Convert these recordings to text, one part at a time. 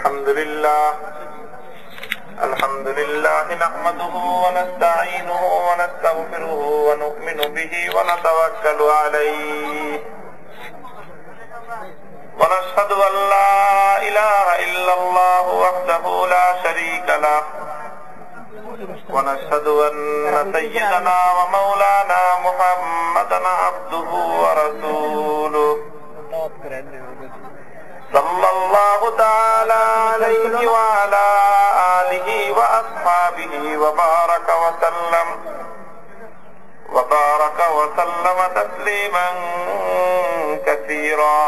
الحمد لله نحمده ونستعينه ونستغفره ونؤمن به ونتوكل عليه ونشهد أن لا إله إلا الله وحده لا شريك له ونشهد أن سيدنا ومولانا محمدا عبده ورسوله صلى الله تعالى عليه وعلى آله وأصحابه وبارك وسلم تسليما كثيرا.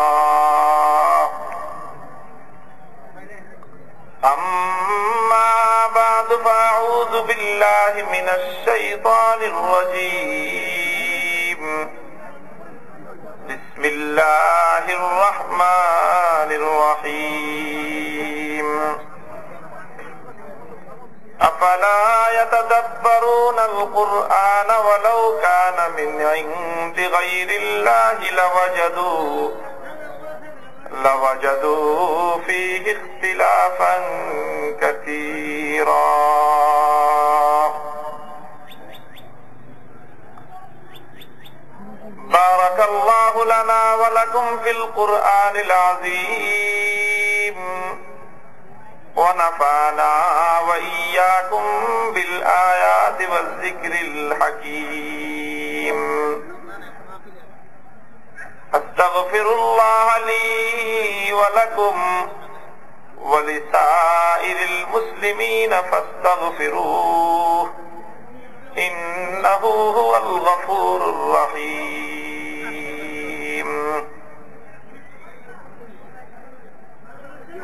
أما بعد فأعوذ بالله من الشيطان الرجيم. بسم الله الرحمن الرحيم. أفلا يتدبرون القرآن ولو كان من عند غير الله لوجدوا فيه اختلافا كثيرا. بارك الله لنا ولكم في القرآن العظيم ونفعنا وإياكم بالآيات والذكر الحكيم. أستغفر الله لي ولكم ولسائر المسلمين فاستغفروه إنه هو الغفور الرحيم.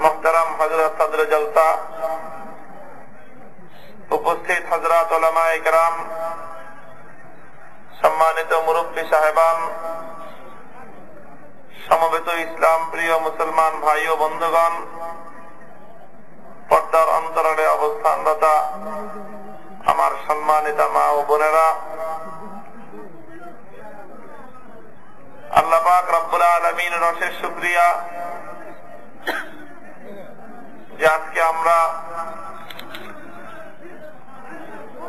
محترم হযরত সদর জলসা, উপস্থিত হযরত উলামায়ে কেরাম, সম্মানিত মুরব্বী সাহেবান, সমবেত ইসলাম প্রিয় মুসলমান ভাই ও বন্ধুগণ, পর্দার অন্তরালে অবস্থানরত আমার সম্মানিত মা ও বোনেরা, আল্লাহ পাক রব্বুল আলামিনের অশেষ শুকরিয়া যে আজকে আমরা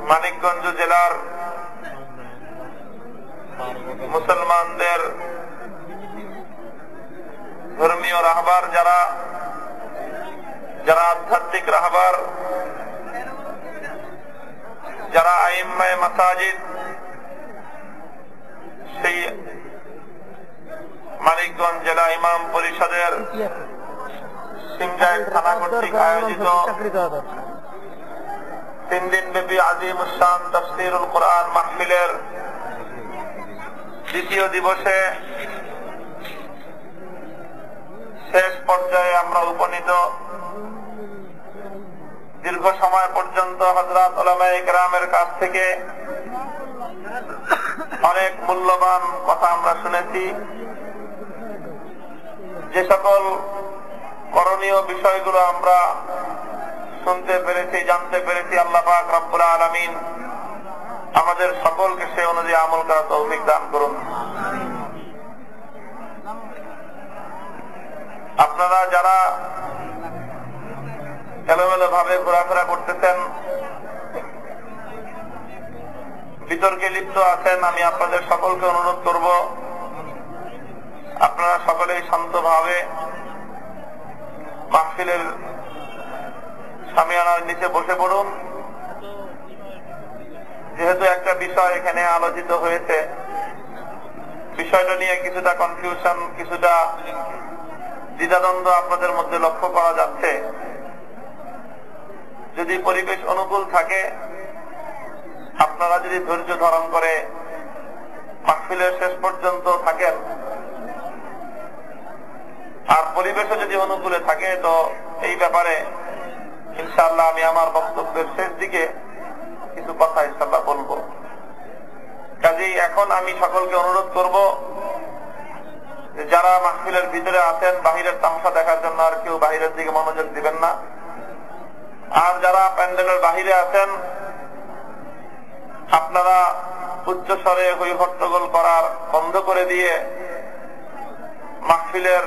মানিকগঞ্জ জেলার মুসলমানদের ধর্মীয় রাহবার যারা আধ্যাত্মিক রাহবার, যারা আইম্মায়ে মাসাজিদ, সেই মানিকগঞ্জ জেলা ইমাম পরিষদের সিংগাইর থানা কর্তৃক আয়োজিত 3 দিনব্যাপী আজিমুস শান তাফসীরুল কোরআন মাহফিলের দ্বিতীয় দিবসে শেষ পর্যায়ে আমরা উপনীত। দীর্ঘ সময় পর্যন্ত হযরত উলামায়ে কেরামের কাছ থেকে অনেক মূল্যবান কথা আমরা শুনেছি। যে সকল করণীয় বিষয়গুলো আমরা শুনতে পেরেছি, জানতে পেরেছি, আল্লাহ পাক রব্বুল আলামিন আমাদের সকলকে সে অনুযায়ী আমল করার তৌফিক দান করুন। আপনারা যারা এলোমেলো ভাবে ঘোরাফেরা করতেছেন, বিতর্কে লিপ্ত আছেন, আমি আপনাদের সকলকে অনুরোধ করব আপনারা সকলেই শান্তভাবে মাহফিলের শামিয়ানার নিচে বসে পড়ুন। যেহেতু একটা বিষয় এখানে আলোচিত হয়েছে, বিষয়টা নিয়ে কিছুটা কনফিউশন, কিছুটা দ্বিধাদ্বন্দ্ব আপনাদের মধ্যে লক্ষ্য করা যাচ্ছে। যদি পরিবেশ অনুকূল থাকে, আপনারা যদি ধৈর্য ধারণ করে মাহফিলের শেষ পর্যন্ত থাকেন, আর পরিবেশও যদি অনুকূলে থাকে, তো এই ব্যাপারে ইনশাআল্লাহ আমি আমার বক্তব্যের শেষ দিকে কিছু কথা ইনশাআল্লাহ বলবো। কাজেই এখন আমি সকলকে অনুরোধ করব, যারা মাহফিলের ভিতরে আছেন বাহিরের তামাশা দেখার জন্য আর কেউ বাহিরের দিকে মনোযোগ দিবেন না। আর যারা প্যান্ডেলের বাহিরে আছেন, আপনারা উচ্চ স্বরে হই হট্টগোল করার বন্ধ করে দিয়ে মাহফিলের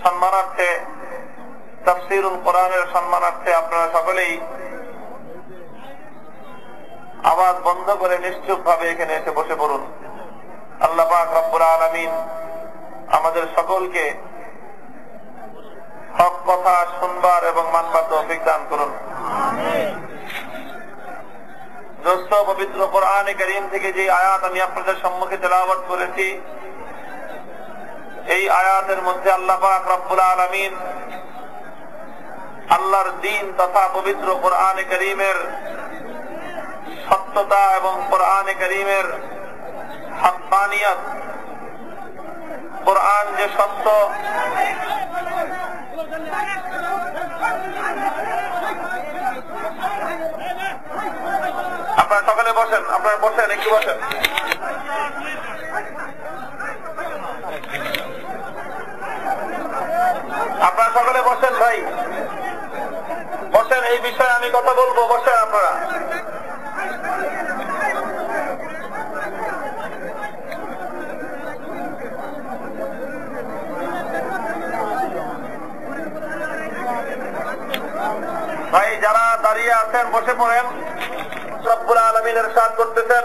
সম্মানার্থে তাফসীরুল কোরআনের সম্মানার্থে আপনারা সকলেই আওয়াজ বন্ধ করে নিশ্চুপ ভাবে এখানে এসে বসে পড়ুন। আল্লাহ পাক রব্বুল আলামিন আমাদের সকলকে হক কথা শুনবার এবং মানবার তৌফিক দান করুন। দোস্ত, পবিত্র কোরআনে কারীম থেকে যে আয়াত আমি আপনাদের সম্মুখে তেলাওয়াত করেছি, এই আয়াতের মধ্যে আল্লাহ পাক রব্বুল আলামিন আল্লাহর দ্বীন তথা পবিত্র কোরআনে কারীমের সত্যতা এবং কোরআনে কারীমের হাক্কানিয়ত, কোরআন যে সত্য, আপনারা সকলে বসেন, আপনারা বসেন, একটু বসেন। আপনারা সকলে বসেন ভাই, বসেন, এই বিষয়ে আমি কথা বলবো, বসেন আপনারা। ভাই যারা দাঁড়িয়ে আছেন বসে পড়েন। রব্বুল আলামিন ইরশাদ করতেছেন,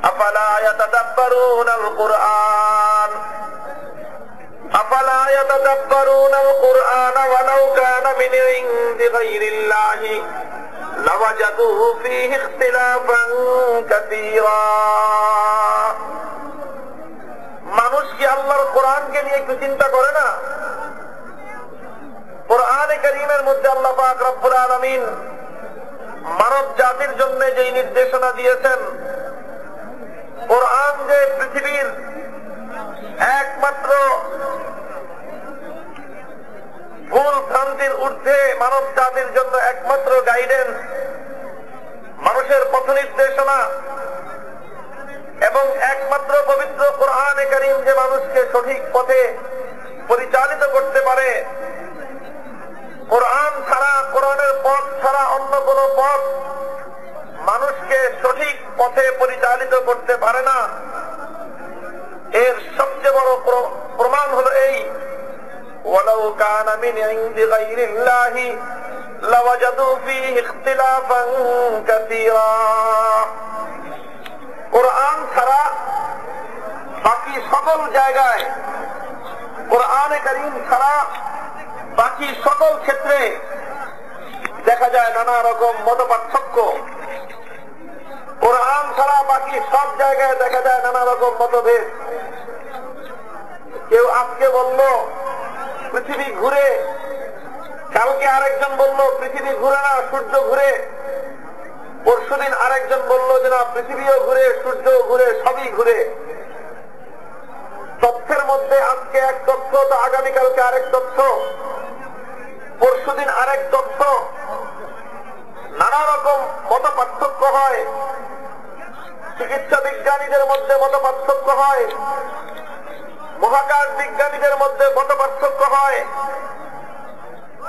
আফালা ইয়াতাদাব্বারুনাল কুরআন আফালা ইয়াতাদাব্বারুনাল কুরআন ওয়ালাউ কানা মিন ইনদি গায়রিল্লাহি লাওয়াজাদু ফীহি ইখতিলাফান কাসীরা। মানুষ কি আল্লাহর কোরআনকে নিয়ে একটু চিন্তা করে না? কোরআনে কারীমের মধ্যে আল্লাহ পাক রব্বুল আলামিন মানব জাতির জন্য যে নির্দেশনা দিয়েছেন, কোরআন যে পৃথিবীর একমাত্র ভুল ভ্রান্তির ঊর্ধ্বে মানব জাতির জন্য একমাত্র গাইডেন্স, মানুষের পথ নির্দেশনা, এবং একমাত্র পবিত্র কোরআনে কারীম যে মানুষকে সঠিক পথে পরিচালিত করতে পারে। কোরআন ছাড়া, কোরআনের পথ ছাড়া অন্য কোন পথ মানুষকে সঠিক পথে পরিচালিত করতে পারে না। এর সবচেয়ে বড় প্রমাণ হলো এই, ওয়ালাউ কানা মিন ইনদি গায়রিল্লাহি লাওয়াজাদু ফীহি ইখতিলাফান কাসীরা। কোরআন ছাড়া বাকি সকল জায়গায়, কোরআনে কারীম ছাড়া বাকি সকল ক্ষেত্রে দেখা যায় নানা রকম মতপার্থক্য। কোরআন ছাড়া বাকি সব জায়গায় দেখা যায় নানা রকম মতভেদ। কেউ আজকে বলল পৃথিবী ঘুরে, কালকে আরেকজন বলল পৃথিবী ঘুরে না, সূর্য ঘুরে, পরশুদিন আরেকজন বলল যে না পৃথিবীও ঘুরে, সূর্য ঘুরে, সবই ঘুরে। তথ্যের মধ্যে আজকে এক তথ্য, তো আগামীকালকে আরেক তথ্য, পরশুদিন আরেক তথ্য, নানা রকম মত পার্থক্য হয়। চিকিৎসা বিজ্ঞানীদের মধ্যে মত পার্থক্য হয়, মহাকাশ বিজ্ঞানীদের মধ্যে মত পার্থক্য হয়,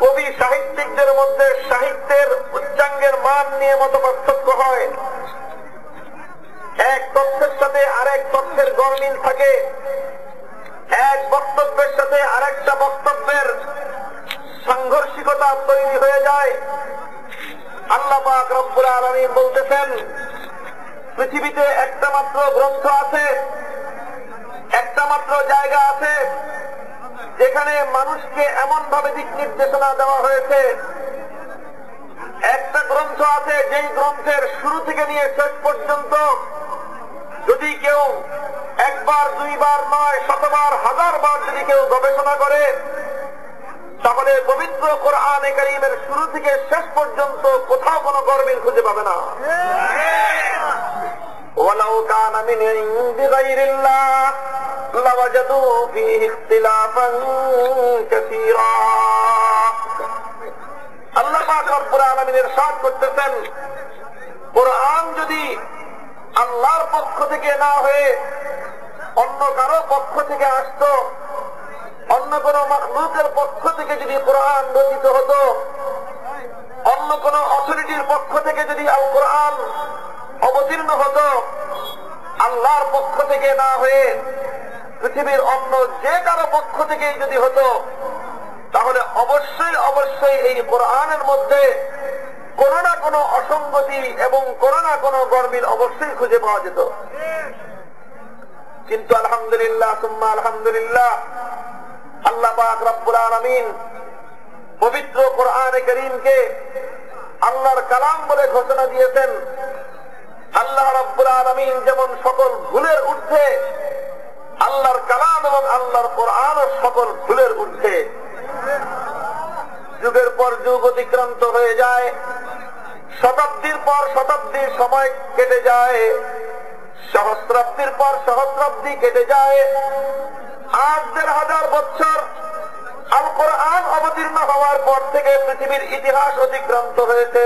কবি সাহিত্যিকদের মধ্যে সাহিত্যের উচ্চাঙ্গের মান নিয়ে মত পার্থক্য হয়। এক তথ্যের সাথে আরেক তথ্যের গরমিল থাকে, এক বক্তব্যের সাথে আরেকটা বক্তব্যের সাংঘর্ষিকতা তৈরি হয়ে যায়। আল্লাহ পাক রব্বুল আলামিন বলতেছেন, পৃথিবীতে একটা মাত্র গ্রন্থ আছে, একটা মাত্র জায়গা আছে যেখানে মানুষকে এমন ভাবে দিক নির্দেশনা দেওয়া হয়েছে। একটা গ্রন্থ আছে যেই গ্রন্থের শুরু থেকে নিয়ে শেষ পর্যন্ত যদি কেউ একবার, দুইবার নয়, শতবার, হাজারবার যদি কেউ গবেষণা করে, তাহলে পবিত্র কোরআনে কারীমের শুরু থেকে শেষ পর্যন্ত কোথাও কোনো গরমিল খুঁজে পাবে না। ওয়ালাউ কানা মিন ইনদি গায়রিল্লাহ লাওয়াজাদু ফীহি ইখতিলাফান কাসীরা। আল্লাহ পাক রব্বুল আলামিন ইরশাদ করতেছেন, কোরআন যদি আল্লাহর পক্ষ থেকে না হয়ে অন্য কারো পক্ষ থেকে আসতো, অন্য কোন মাখলুকের পক্ষ থেকে যদি কোরআন রচিত হতো, অন্য কোন অথরিটির পক্ষ থেকে যদি আল কোরআন অবতীর্ণ হতো, আল্লাহর পক্ষ থেকে না হয়ে পৃথিবীর অন্য যে কারো পক্ষ থেকেই যদি হতো, তাহলে অবশ্যই অবশ্যই এই কোরআনের মধ্যে কোনো না কোনো অসঙ্গতি এবং কোনো না কোনো গরমিল অবশ্যই খুঁজে পাওয়া যেত। কিন্তু আলহামদুলিল্লাহ সুম্মা আলহামদুলিল্লাহ, আল্লাহ পাক রব্বুল আলামিন পবিত্র কোরআনে কারীমকে আল্লাহর কালাম বলে ঘোষণা দিয়েছেন। আল্লাহ রব্বুল আলামিন যেমন সকল ভুলের ঊর্ধ্বে, আল্লাহর কালাম এবং আল্লাহর কোরআন সকল ভুলের ঊর্ধ্বে। যুগের পর যুগ অতিক্রান্ত হয়ে যায়, শতাব্দীর পর শতাব্দীর সময় কেটে যায়, সহস্রাব্দীর পর সহস্রাব্দী কেটে যায়। আজ ১,৫০০ বছর আল কোরআন অবতীর্ণ হওয়ার পর থেকে পৃথিবীর ইতিহাস অতিক্রান্ত হয়েছে।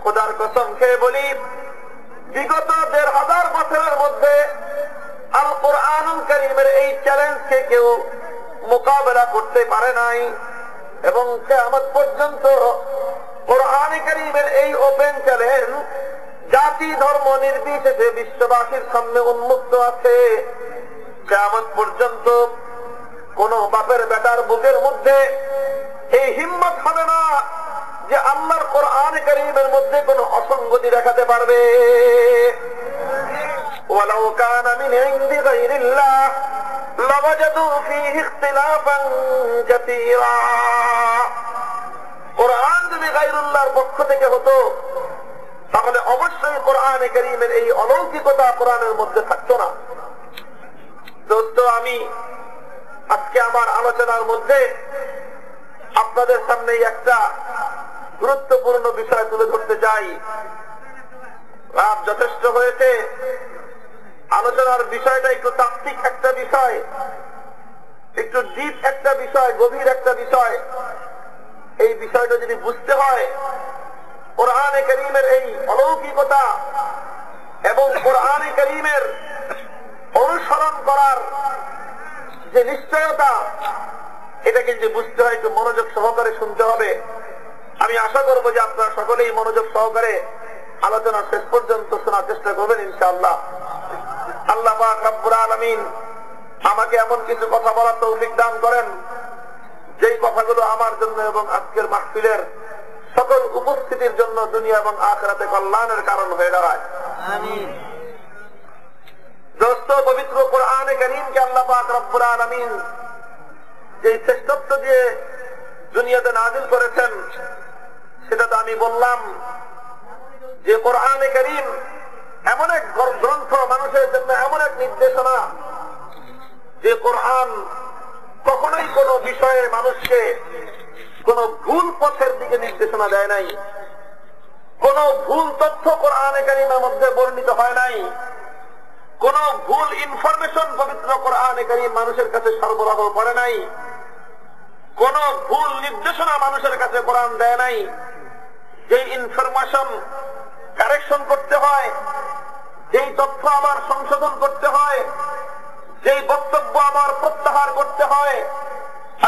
খোদার কসম খেয়ে বলি, বিগত ১,৫০০ বছরের মধ্যে আল কোরআনুল কারীমের এই চ্যালেঞ্জকে কেউ মোকাবেলা করতে পারে নাই এবং কিয়ামত পর্যন্ত কোরআনে কারীমের এই ওপেন চ্যালেঞ্জ জাতি ধর্ম নির্বিশেষে বিশ্ববাসীর সামনে উন্মুক্ত আছে। কিয়ামত পর্যন্ত কোন বাপের বেটার বুকের মধ্যে এই হিম্মত হবে না যে আল্লাহর কোরআনে কারীমের মধ্যে কোন অসঙ্গতি দেখাতে পারবে। ওয়ালাউ কানা মিন ইনদি গায়রিল্লাহ লাওয়াজাদু ফীহি ইখতিলাফান কাসীরা। কোরআন যদি গায়রুল্লাহর পক্ষ থেকে হতো তাহলে অবশ্যই কোরআনে কারীমের এই অলৌকিকতা কোরআনের মধ্যে থাকতো না। দোস্ত, আমি আজকে আমার আলোচনার মধ্যে আপনাদের সামনে একটা গুরুত্বপূর্ণ বিষয় তুলে ধরতে চাই। রাত যথেষ্ট হয়েছে, আলোচনার বিষয়টা একটু তাত্ত্বিক একটা বিষয়, একটু ডিপ একটা বিষয়, গভীর একটা বিষয়। এই বিষয়টা যদি বুঝতে হয়, কোরআনে কারীমের এই অলৌকিকতা এবং কোরআনে কারীমের অনুসরণ করার যে নিশ্চয়তা, এটাকে যে বুঝতে হয় একটু মনোযোগ সহকারে শুনতে হবে। আমি আশা করবো যে আপনারা সকলেই মনোযোগ সহকারে আলোচনা শেষ পর্যন্ত শোনার চেষ্টা করবেন ইনশাআল্লাহ। আল্লাহ পাক রব্বুল আলামিন আমাকে এমন কিছু কথা বলার তৌফিক দান করেন যেই কথাগুলো আমার জন্য এবং আজকের মাহফিলের সকল উপস্থিতির জন্য দুনিয়া এবং আখিরাতে কল্যাণের কারণ হয়ে দাঁড়ায়। আমিন। দোস্ত, পবিত্র কোরআনে কারীমকে আল্লাহ পাক রব্বুল আলামিন যে শ্রেষ্ঠত্ব দিয়ে দুনিয়াতে নাযিল করেছেন, সেটা তো আমি বললাম যে কোরআনে কারীম এমন এক গ্রন্থ, মানুষের জন্য এমন এক নির্দেশনা, যে কোরআন কখনোই কোন বিষয়ে মানুষকে কোন ভুল পথের দিকে নির্দেশনা দেয় নাই। কোন ভুল তথ্য কোরআনে কারীমের মধ্যে বর্ণিত হয় নাই। কোন ভুল ইনফরমেশন পবিত্র কোরআনে কারীম মানুষের কাছে সরবরাহ করে নাই। কোন ভুল নির্দেশনা মানুষের কাছে কোরআন দেয় নাই। যেই ইনফরমেশন কারেকশন করতে হয়, যেই তথ্য আমার সংশোধন করতে হয়, যেই বক্তব্য আমার প্রত্যাহার করতে হয়,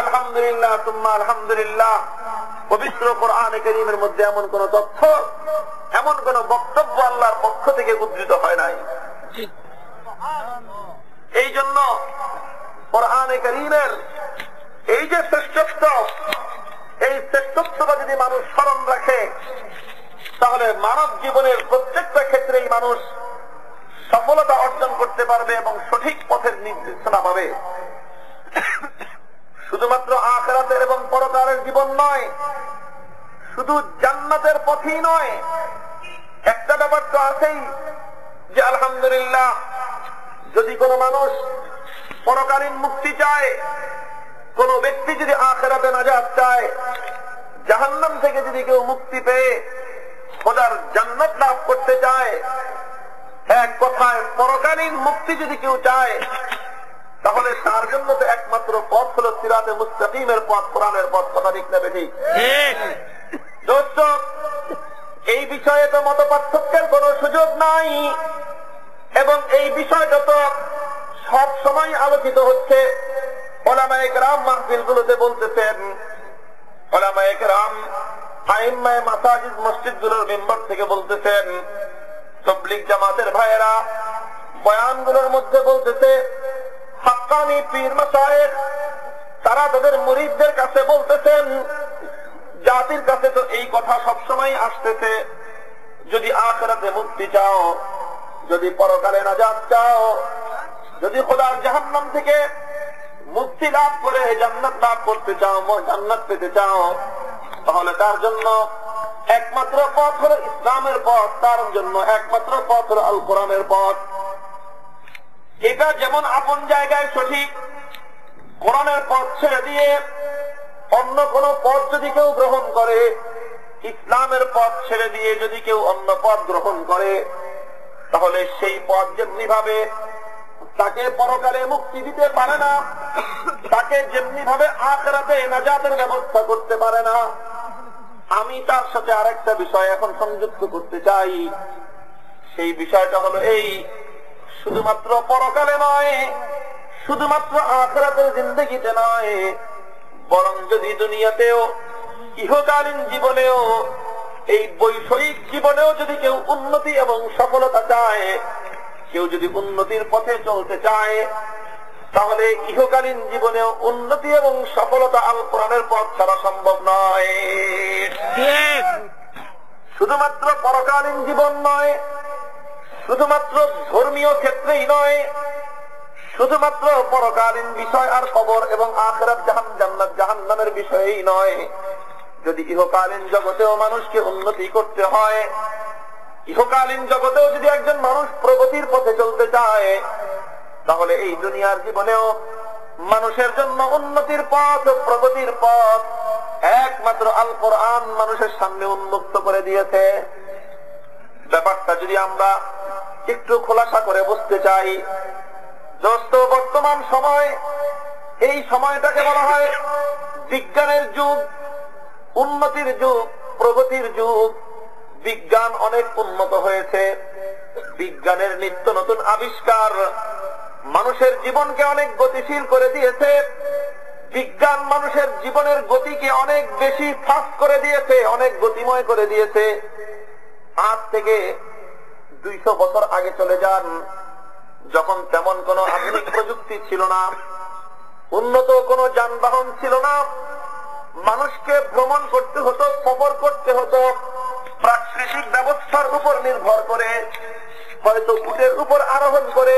আলহামদুলিল্লাহ সুম্মা আলহামদুলিল্লাহ, পবিত্র কোরআনে কারীমের মধ্যে এমন কোন তথ্য, এমন কোন বক্তব্য আল্লাহর পক্ষ থেকে উদ্ধৃত হয় নাই। এই জন্য কোরআনে কারীমের এই যে শ্রেষ্ঠত্ব, এই শ্রেষ্ঠত্বটা যদি মানুষ স্মরণ রাখে, তাহলে মানব জীবনের প্রত্যেকটা ক্ষেত্রেই মানুষ সফলতা অর্জন করতে পারবে এবং সঠিক পথের নির্দেশনা পাবে। শুধুমাত্র আখিরাতের এবং পরকালের জীবন নয়, শুধু জান্নাতের পথই নয়, একটা ব্যাপার তো আছেই যে আলহামদুলিল্লাহ, যদি কোনো মানুষ পরকালীন মুক্তি চায়, কোন ব্যক্তি যদি আখিরাতে নাজাত চায়, জাহান্নাম থেকে যদি কেউ মুক্তি পেয়ে খোদার জান্নাত লাভ করতে চায়, এক কথায় পরকালীন মুক্তি যদি কেউ চায়, তাহলে তার জন্য তো একমাত্র পথ হলো সিরাতে মুস্তাকিমের পথ, কোরআনের পথ। কথা ঠিক না বেঠিক? দোস্ত, এই বিষয়ে তো মত পার্থক্যের কোন সুযোগ নাই এবং এই বিষয়টা তো সব সময় আলোচিত হচ্ছে। উলামায়ে কেরাম মাহফিলগুলোতে বলতেছেন, উলামায়ে কেরাম আইম্মায়ে মাসাজিদ, মসজিদগুলোর মেম্বার থেকে বলতেছেন, তাবলীগ জামাতের ভাইয়েরা বয়ানগুলোর মধ্যে বলতেছে, হাক্কানি পীর মাশায়েখ তারা তাদের মুরিদদের কাছে বলতেছেন, জাতির কাছে তো এই কথা সবসময় আসতেছে, যদি আখিরাতে মুক্তি চাও, যদি পরকালে নাজাত চাও, যদি খোদার জাহান্নাম থেকে মুক্তি লাভ করে জান্নাত লাভ করতে চাও, জান্নাত পেতে চাও, তাহলে তার জন্য একমাত্র পথ হলো ইসলামের পথ, তার জন্য একমাত্র পথ হলো আল কোরআনের পথ। এটা যেমন আপন জায়গায় সঠিক, কোরআনের পথ ছেড়ে দিয়ে অন্য কোন পথ যদি কেউ গ্রহণ করে, ইসলামের পথ ছেড়ে দিয়ে যদি কেউ অন্য পথ গ্রহণ করে, তাহলে সেই পথ যেমনি ভাবে তাকে পরকালে মুক্তি দিতে পারে না, তাকে যেমনি ভাবে আখিরাতে নাজাতের ব্যবস্থা করতে পারে না। আমি তার সাথে আরেকটা বিষয় এখন সংযুক্ত করতে চাই। সেই বিষয়টা হলো এই, শুধুমাত্র পরকালে নয়, শুধুমাত্র আখিরাতের জিন্দেগিতে নয়, বরং যদি দুনিয়াতেও ইহকালীন জীবনেও এই বৈষয়িক জীবনেও যদি কেউ উন্নতি এবং সফলতা চায়, কেউ যদি উন্নতির পথে চলতে চায়, তাহলে ইহকালীন জীবনেও উন্নতি এবং সফলতা আল কোরআনের পথ ছাড়া সম্ভব নয়। শুধুমাত্র পরকালীন জীবন নয়, শুধুমাত্র ধর্মীয় ক্ষেত্রেই নয়, শুধুমাত্র পরকালীন বিষয় আর কবর এবং আখিরাত জান্নাত জাহান্নামের বিষয়েই নয়, যদি ইহকালীন জগতেও মানুষকে উন্নতি করতে হয়, ইহকালীন জগতেও যদি একজন মানুষ প্রগতির পথে চলতে চায়, তাহলে এই দুনিয়ার জীবনেও মানুষের জন্য উন্নতির পথ, প্রগতির পথ একমাত্র আল কোরআন মানুষের সামনে উন্মুক্ত করে দিয়েছে। ব্যাপারটা যদি আমরা একটু খোলাসা করে বুঝতে চাই, দোস্ত, বর্তমান সময়, এই সময়টাকে বলা হয় বিজ্ঞানের যুগ, উন্নতির যুগ, প্রগতির যুগ। বিজ্ঞান অনেক উন্নত হয়েছে, বিজ্ঞানের নিত্য নতুন আবিষ্কার মানুষের জীবনকে অনেক গতিশীল করে দিয়েছে, বিজ্ঞান মানুষের জীবনের গতিকে অনেক বেশি ফাস্ট করে দিয়েছে, অনেক গতিময় করে দিয়েছে। আজ থেকে 200 বছর আগে চলে যান, যখন তেমন কোনো আধুনিক প্রযুক্তি ছিল না, উন্নত কোনো যানবাহন ছিল না, মানুষকে ভ্রমণ করতে হতো, সফর করতে হতো প্রাকৃতিক ব্যবস্থার উপর নির্ভর করে, হয়তো উটের উপর আরোহণ করে,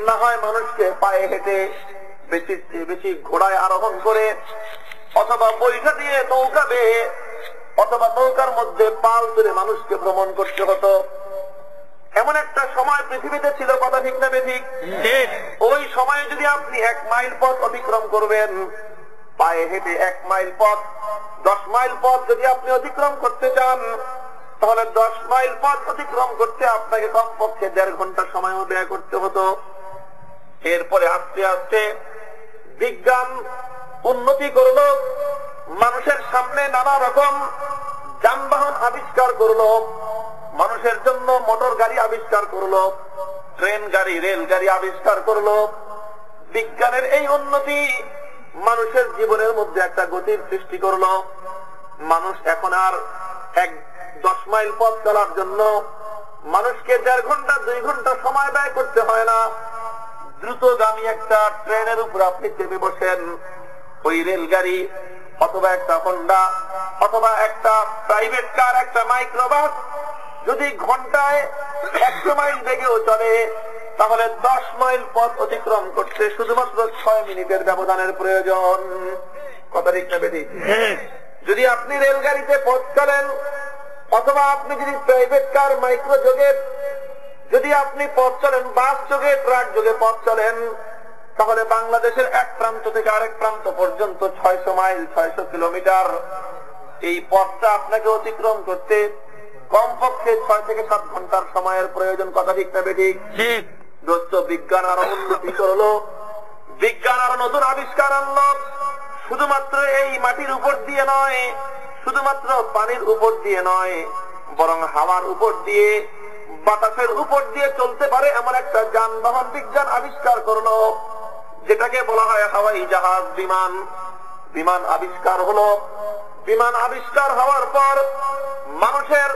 না হয় মানুষকে পায়ে হেঁটে, বেশি বেশি ঘোড়ায় আরোহণ করে, অথবা বৈঠা দিয়ে নৌকা বেয়ে, অথবা নৌকার মধ্যে পাল তুলে মানুষকে ভ্রমণ করতে হতো। এমন একটা সময় পৃথিবীতে ছিল, কথা ঠিক না বেঠিক? ওই সময়ে যদি আপনি 1 মাইল পথ অতিক্রম করবেন, পায়ে হেঁটে 1 মাইল পথ, 10 মাইল পথ যদি আপনি অতিক্রম করতে চান, তাহলে 10 মাইল পথ অতিক্রম করতে আপনাকে কমপক্ষে 1.5 ঘন্টা সময়ও ব্যয় করতে হতো। এরপরে আস্তে আস্তে বিজ্ঞান উন্নতি করলো, মানুষের সামনে নানা রকম যানবাহন আবিষ্কার করলো, মানুষের জন্য মোটর গাড়ি আবিষ্কার করলো, ট্রেন গাড়ি, রেল গাড়ি আবিষ্কার করলো। বিজ্ঞানের এই উন্নতি মানুষের জীবনের মধ্যে একটা গতির সৃষ্টি করলো। মানুষ এখন আর 10 মাইল পথ চলার জন্য মানুষকে 1.5 ঘন্টা 2 ঘন্টা সময় ব্যয় করতে হয় না। দ্রুতগামী একটা ট্রেনের উপর আপনি চেপে বসেন, ওই রেলগাড়ি অথবা একটা হোন্ডা অথবা একটা প্রাইভেট কার, একটা মাইক্রোবাস যদি ঘন্টায় 100 মাইল বেগেও চলে, তাহলে 10 মাইল পথ অতিক্রম করতে শুধুমাত্র 6 মিনিটের ব্যবধানের প্রয়োজন। কথা ঠিক না বেঠিক? যদি আপনি রেলগাড়িতে পথ চলেন, অথবা আপনি যদি প্রাইভেট কার, মাইক্রো যোগে যদি আপনি পথ চলেন, বাস যোগে, ট্রাক যোগে পথ চলেন, তাহলে বাংলাদেশের এক প্রান্ত থেকে আরেক প্রান্ত পর্যন্ত 600 মাইল, 600 কিলোমিটার। এই পথটা আপনাকে অতিক্রম করতে কমপক্ষে 6 থেকে 7 ঘন্টার সময়ের প্রয়োজন। কথা ঠিক না বেঠিক? দোস্ত, বিজ্ঞান আরো উন্নতি করলো, বিজ্ঞান আরো নতুন আবিষ্কার আনলো। শুধুমাত্র এই মাটির উপর দিয়ে নয়, শুধুমাত্র পানির উপর দিয়ে নয়, বরং হাওয়ার উপর দিয়ে, বাতাসের উপর দিয়ে চলতে পারে এমন একটা যানবাহন বিজ্ঞান আবিষ্কার করলো, যেটাকে বলা হয় হাওয়াই জাহাজ, বিমান। বিমান আবিষ্কার হলো। বিমান আবিষ্কার হওয়ার পর মানুষের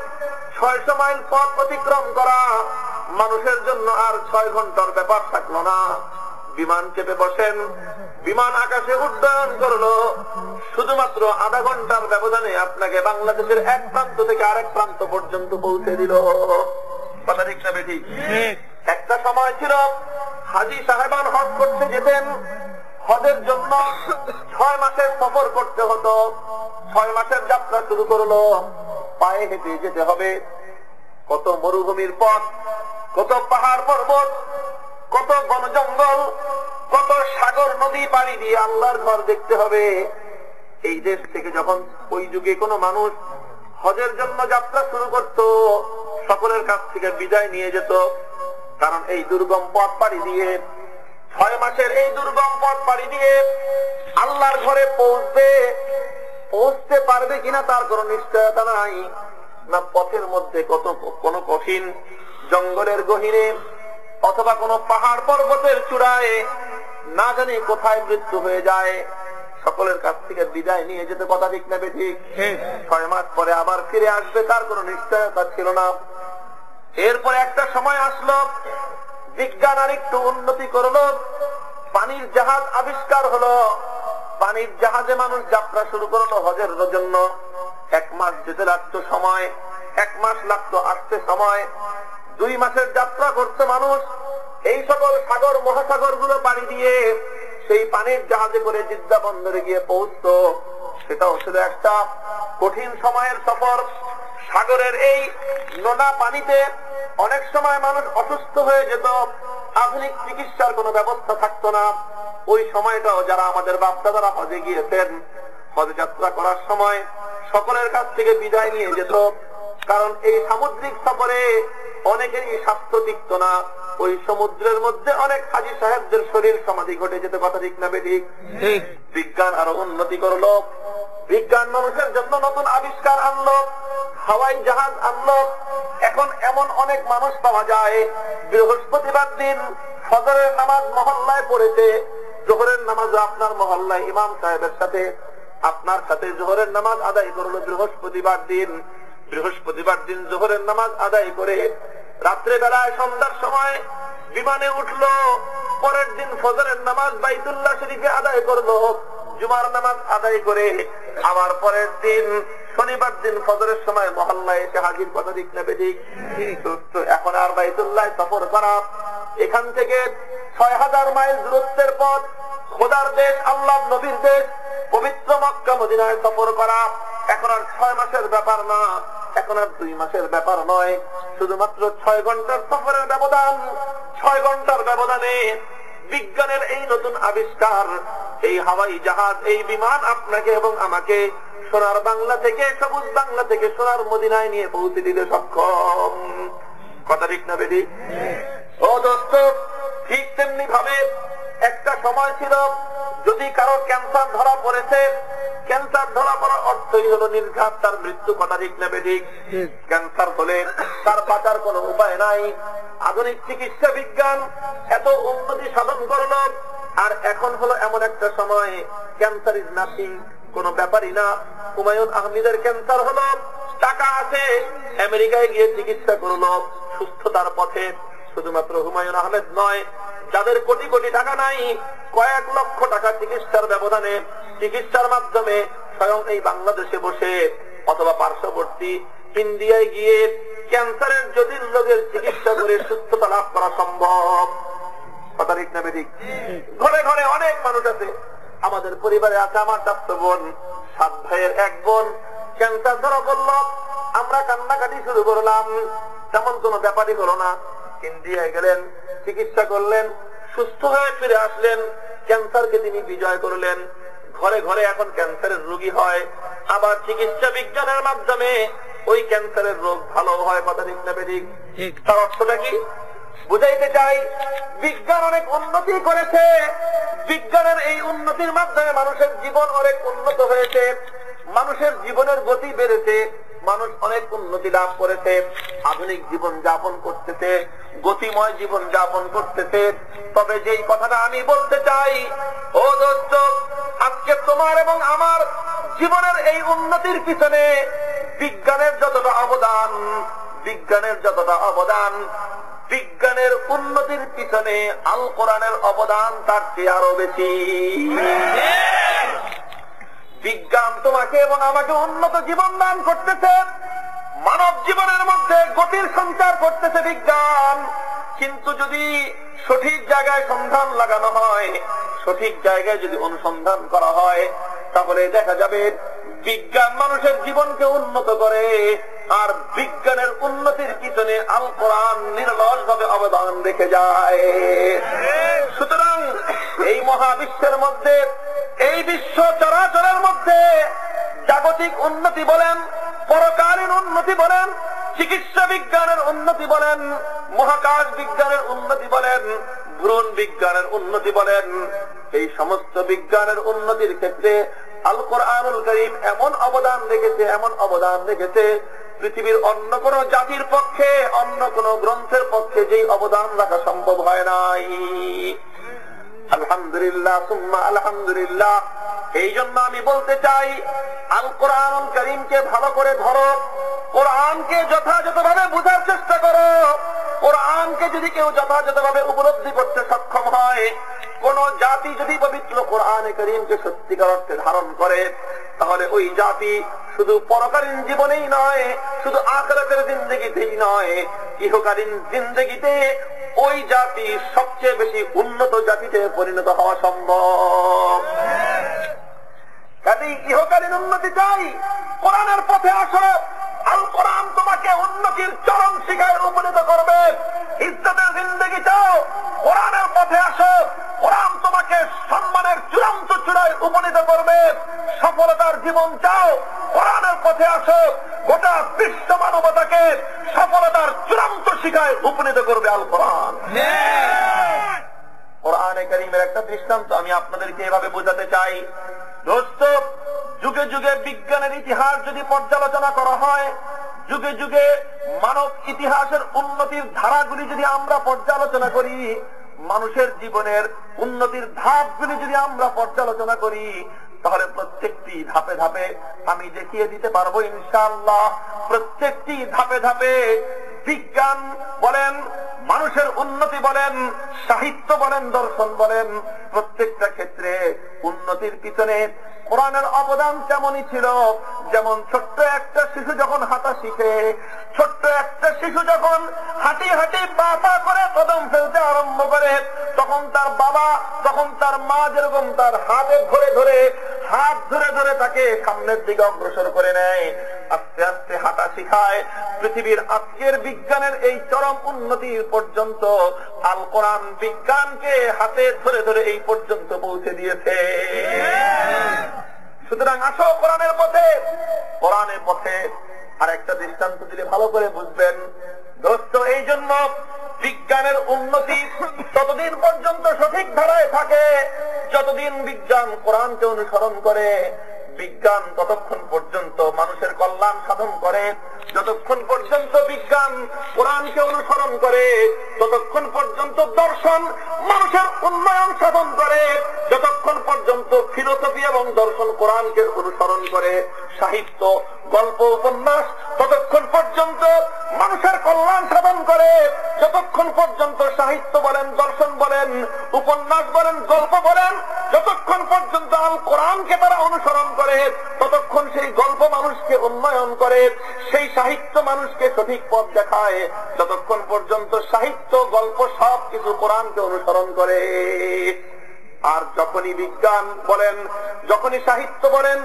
600 মাইল পথ অতিক্রম করা মানুষের জন্য আর 6 ঘন্টার ব্যাপার থাকলো না। বিমান চেপে বসেন, বিমান আকাশে উড্ডয়ন করলো, শুধুমাত্র আধা ঘন্টার ব্যবধানে আপনাকে বাংলাদেশের এক প্রান্ত থেকে আরেক প্রান্ত পর্যন্ত পৌঁছে দিল। কথা ঠিক না বেঠিক? একটা সময় ছিল হাজী সাহেবান হজ করতে যেতেন, হজের জন্য 6 মাসের সফর করতে হতো। 6 মাসের যাত্রা শুরু করলো, পায়ে হেঁটে যেতে হবে। কত মরুভূমির পথ, কত পাহাড় পর্বত, কত বন জঙ্গল, কত সাগর নদী পাড়ি দিয়ে আল্লাহর ঘর দেখতে হবে। এই দেশ থেকে যখন ওই যুগে কোনো মানুষ হজের জন্য যাত্রা শুরু করত, সকলের কাছ থেকে বিদায় নিয়ে যেত। কারণ এই দুর্গম পথ পাড়ি দিয়ে, 6 মাসের এই দুর্গম পথ পাড়ি দিয়ে আল্লাহর ঘরে পৌঁছতে পারবে কিনা তার কোনো নিশ্চয়তা নাই। না পথের মধ্যে কোন কঠিন জঙ্গলের গহীনে অথবা কোন পাহাড় পর্বতের চূড়ায় না জানি কোথায় মৃত্যু হয়ে যায়, সকলের কাছ থেকে বিদায় নিয়ে যেতে। কথা ঠিক না বেঠিক? 6 মাস পরে আবার ফিরে আসবে তার কোনো নিশ্চয়তা ছিল না। এরপরে একটা সময় আসলো, বিজ্ঞান আর একটু উন্নতি করলো, পানির জাহাজ আবিষ্কার হলো। পানির জাহাজে মানুষ যাত্রা শুরু করলো হজের জন্য। 1 মাস যেতে লাগতো সময়, 1 মাস লাগতো আসতে সময়। 2 মাসের যাত্রা করতে মানুষ এই সকল সাগর মহাসাগর গুলো পাড়ি দিয়ে সেই পানির জাহাজে করে জিদ্দা বন্দরে গিয়ে পৌঁছতো। সেটাও ছিল একটা কঠিন সময়ের সফর। সাগরের এই নোনা পানিতে অনেক সময় মানুষ অসুস্থ হয়ে যেত, আধুনিক চিকিৎসার কোনো ব্যবস্থা থাকতো না। ওই সময়টাও যারা আমাদের বাপ-দাদারা হজে গিয়েছেন, হজ যাত্রা করার সময় সকলের কাছ থেকে বিদায় নিয়ে যেত। কারণ এই সামুদ্রিক সফরে অনেকেরই স্বাস্থ্য টিকতো না। ওই সমুদ্রের মধ্যে অনেক হাজী সাহেবদের শরীর সমাধি ঘটে যেতে। কথা ঠিক না বেঠিক? বিজ্ঞান আরো উন্নতি করলো, বিজ্ঞান মানুষের জন্য নতুন আবিষ্কার আনলো, হাওয়াই জাহাজ আনলো। এখন এমন অনেক মানুষ পাওয়া যায়, বৃহস্পতিবার দিন ফজরের নামাজ মহল্লায় পড়েছে, জোহরের নামাজ আপনার মহল্লায় ইমাম সাহেবের সাথে আপনার সাথে জোহরের নামাজ আদায় করলো বৃহস্পতিবার দিন। বৃহস্পতিবার দিন জোহরের নামাজ আদায় করে রাত্রে বেলায় সন্ধ্যার সময় বিমানে উঠলো, পরের দিন ফজরের নামাজ বাইতুল্লাহ শরীফে আদায় করলো, জুমার নামাজ আদায় করে আবার পরের দিন শনিবার দিন ফজরের সময় মহল্লায় এসে হাজির। কথা ঠিক না বেঠিক? এখন আর বাইতুল্লাহ সফর করা, এখান থেকে 6000 মাইল দূরত্বের পথ, খোদার দেশ আল্লাহ নবীর দেশ পবিত্র মক্কা মদিনায় সফর করা এখন আর 6 মাসের ব্যাপার না, এখন আর 2 মাসের ব্যাপার নয়, শুধুমাত্র 6 ঘন্টার সফরের ব্যবধান। 6 ঘন্টার ব্যবধানে বিজ্ঞানের এই নতুন আবিষ্কার, এই হাওয়াই জাহাজ, এই বিমান আপনাকে এবং আমাকে সোনার বাংলা থেকে, সবুজ বাংলা থেকে সোনার মদিনায় নিয়ে পৌঁছে দিতে সক্ষম। কথা ঠিক না বেঠিক? ও দোস্ত, ঠিক তেমনি ভাবে একটা সময় ছিল, যদি কারো ক্যান্সার ধরা পড়েছে, ক্যান্সার ধরা পড়ার অর্থই হলো নির্ঘাত তার মৃত্যু। কথা ঠিক না বেঠিক? ক্যান্সার হলে তার বাঁচার কোনো উপায় নাই। আধুনিক চিকিৎসা বিজ্ঞান এত উন্নতি সাধন করলো, আর এখন হলো এমন একটা সময়, ক্যান্সার ইজ নাথিং, কোন ব্যাপারই না। হুমায়ুন আহমেদের ক্যান্সার হলো, টাকা আছে, আমেরিকায় গিয়ে চিকিৎসা করলো, সুস্থতার পথে। শুধুমাত্র হুমায়ুন আহমেদ নয়, যাদের কোটি কোটি টাকা নাই, কয়েক লক্ষ টাকা চিকিৎসার ব্যবধানে, চিকিৎসার মাধ্যমে স্বয়ং এই বাংলাদেশে বসে অথবা পার্শ্ববর্তী ইন্ডিয়ায় গিয়ে ক্যান্সারের জটিল রোগের চিকিৎসা করে সুস্থতা লাভ করা সম্ভব। কথা ঠিক না বেঠিক? ঘরে ঘরে অনেক মানুষ আছে, আমাদের পরিবারে আছে, আমার 4 বোন, 7 ভাইয়ের 1 বোন ক্যান্সার ধরা পড়ল। আমরা কান্নাকাটি শুরু করলাম, তেমন কোনো ব্যাপারই হলো না। ইন্ডিয়ায় গেলেন, চিকিৎসা করলেন, সুস্থ হয়ে ফিরে আসলেন, ক্যান্সারকে তিনি বিজয় করলেন। ঘরে ঘরে এখন ক্যান্সারের রোগী হয়, আবার চিকিৎসা বিজ্ঞানের মাধ্যমে ওই ক্যান্সারের রোগ ভালো হয়। কথা ঠিক না বেঠিক? তার অর্থটা কি বুঝাইতে চাই? বিজ্ঞান অনেক উন্নতি করেছে, বিজ্ঞানের এই উন্নতির মাধ্যমে মানুষের জীবন অনেক উন্নত হয়েছে, মানুষের জীবনের গতি বেড়েছে, মানুষ অনেক উন্নতি লাভ করেছে, আধুনিক জীবন যাপন করতেছে, গতিময় জীবন যাপন করতেছে। তবে যেই কথাটা আমি বলতে চাই, ও দোস্ত, আজকে তোমার এবং আমার জীবনের এই উন্নতির পিছনে বিজ্ঞানের যতটা অবদান, বিজ্ঞানের যতটা অবদান, বিজ্ঞানের উন্নতির পিছনে আল কোরআনের অবদান তার চেয়ে আরো বেশি। বিজ্ঞান তোমাকে এবং আমাকে উন্নত জীবন দান করতেছে, মানব জীবনের মধ্যে গতির সঞ্চার করতেছে বিজ্ঞান। কিন্তু যদি সঠিক জায়গায় সন্ধান লাগানো হয়, সঠিক জায়গায় যদি অনুসন্ধান করা হয়, তাহলে দেখা যাবে বিজ্ঞান মানুষের জীবনকে উন্নত করে, আর বিজ্ঞানের উন্নতির পিছনে আল কোরআন নিরলসভাবে অবদান রেখে যায়। সুতরাং এই মহাবিশ্বের মধ্যে, এই বিশ্ব চরাচরের মধ্যে জাগতিক উন্নতি বলেন, পরকালীন উন্নতি বলেন, চিকিৎসা বিজ্ঞানের উন্নতি বলেন, মহাকাশ বিজ্ঞানের উন্নতি বলেন, ভ্রূণ বিজ্ঞানের উন্নতি বলেন, এই সমস্ত বিজ্ঞানের উন্নতির ক্ষেত্রে আল কোরআনুল কারীম এমন অবদান রেখেছে পৃথিবীর অন্য কোন জাতির পক্ষে, অন্য কোন গ্রন্থের পক্ষে যেই অবদান রাখা সম্ভব হয় নাই। আলহামদুলিল্লাহ সুম্মা আলহামদুলিল্লাহ। এই জন্য আমি বলতে চাই, আল কোরআনুল কারীমকে ভালো করে ধরো, কোরআনকে যথাযথভাবে বোঝার চেষ্টা করো। কোরআনকে যদি কেউ যথাযথভাবে উপলব্ধি করতে সক্ষম হয়, কোন জাতি যদি পবিত্র কোরআনে কারীমকে সত্যিকার অর্থে ধারণ করে, তাহলে ওই জাতি শুধু পরকালীন জীবনেই নয়, শুধু আখিরাতের জিন্দেগিতেই নয়, ইহকালীন জিন্দেগিতে ওই জাতি সবচেয়ে বেশি উন্নত জাতিতে পরিণত হওয়া সম্ভব। কাজেই ইহকালীন উন্নতি চাই, কোরআনের পথে আসো। আল কোরআন তোমাকে উন্নতির চরম শিখরে উপনীত করবে। ইজ্জতের জিন্দেগি চাও, কোরআনের পথে আসো। কোরআন তোমাকে সম্মানের চূড়ান্ত চূড়ায় উপনীত করবে। সফলতার জীবন চাও, কোরআনের পথে আসো। গোটা বিশ্ব মানবতাকে সফলতার চূড়ান্ত শিখায় উপনীত করবে আল কোরআন। কোরআনে কারীমের একটা দৃষ্টান্ত আমি আপনাদেরকে এভাবে বোঝাতে চাই। দোস্ত, যুগে যুগে বিজ্ঞানের ইতিহাস যদি পর্যালোচনা করা হয়, যুগে যুগে মানব ইতিহাসের উন্নতির ধারাগুলি যদি আমরা পর্যালোচনা করি, মানুষের জীবনের উন্নতির ধাপগুলি যদি আমরা পর্যালোচনা করি, তাহলে প্রত্যেকটি ধাপে ধাপে আমি দেখিয়ে দিতে পারবো ইনশাআল্লাহ। প্রত্যেকটি ধাপে ধাপে বিজ্ঞান বলেন, মানুষের উন্নতি বলেন, সাহিত্য বলেন, দর্শন বলেন, প্রত্যেকটা ক্ষেত্রে উন্নতির পিছনে কোরআনের অবদান তেমনই ছিল। যেমন ছোট্ট একটা শিশু যখন হাঁটা শিখে, ছোট্ট একটা শিশু যখন হাঁটি হাঁটি পা পা করে কদম ফেলতে আরম্ভ করে, তখন তার বাবা, তখন তার মা যেরকম তার হাত ধরে ধরে তাকে সামনের দিকে অগ্রসর করে নেয়, আস্তে আস্তে হাঁটা শিখায়। পৃথিবীর আজকের বিজ্ঞানের এই চরম উন্নতির পর্যন্ত আল কোরআন বিজ্ঞানকে হাতে ধরে ধরে এই পর্যন্ত পৌঁছে দিয়েছে। সুতরাং আসো কোরআনের পথে। কোরআনের পথে আর একটা দৃষ্টান্ত দিলে ভালো করে বুঝবেন দোস্ত। এই জন্য বিজ্ঞানের উন্নতি ততদিন পর্যন্ত সঠিক ধারায় থাকে যতদিন বিজ্ঞান কোরআনকে অনুসরণ করে। বিজ্ঞান ততক্ষণ পর্যন্ত মানুষের কল্যাণ সাধন করে, যতক্ষণ পর্যন্ত বিজ্ঞান কোরআনকে অনুসরণ করে, ততক্ষণ পর্যন্ত দর্শন মানুষের উন্নয়ন সাধন করে, যতক্ষণ পর্যন্ত ফিলোসফি এবং দর্শন কোরআনকে অনুসরণ করে, সাহিত্য, গল্প, উপন্যাস ততক্ষণ পর্যন্ত মানুষের কল্যাণ সাধন করে, যতক্ষণ পর্যন্ত সাহিত্য বলেন, দর্শন বলেন, উপন্যাস বলেন, গল্প বলেন, যতক্ষণ পর্যন্ত আল কোরআনকে তারা অনুসরণ করে, ততক্ষণ সেই গল্প মানুষকে উন্নয়ন করে, সেই সাহিত্য মানুষকে সঠিক পথ দেখায়, যতক্ষণ পর্যন্ত সাহিত্য, গল্প সব কিছু কোরআনকে অনুসরণ করে। আর যখনই বিজ্ঞান বলেন, যখনই সাহিত্য বলেন,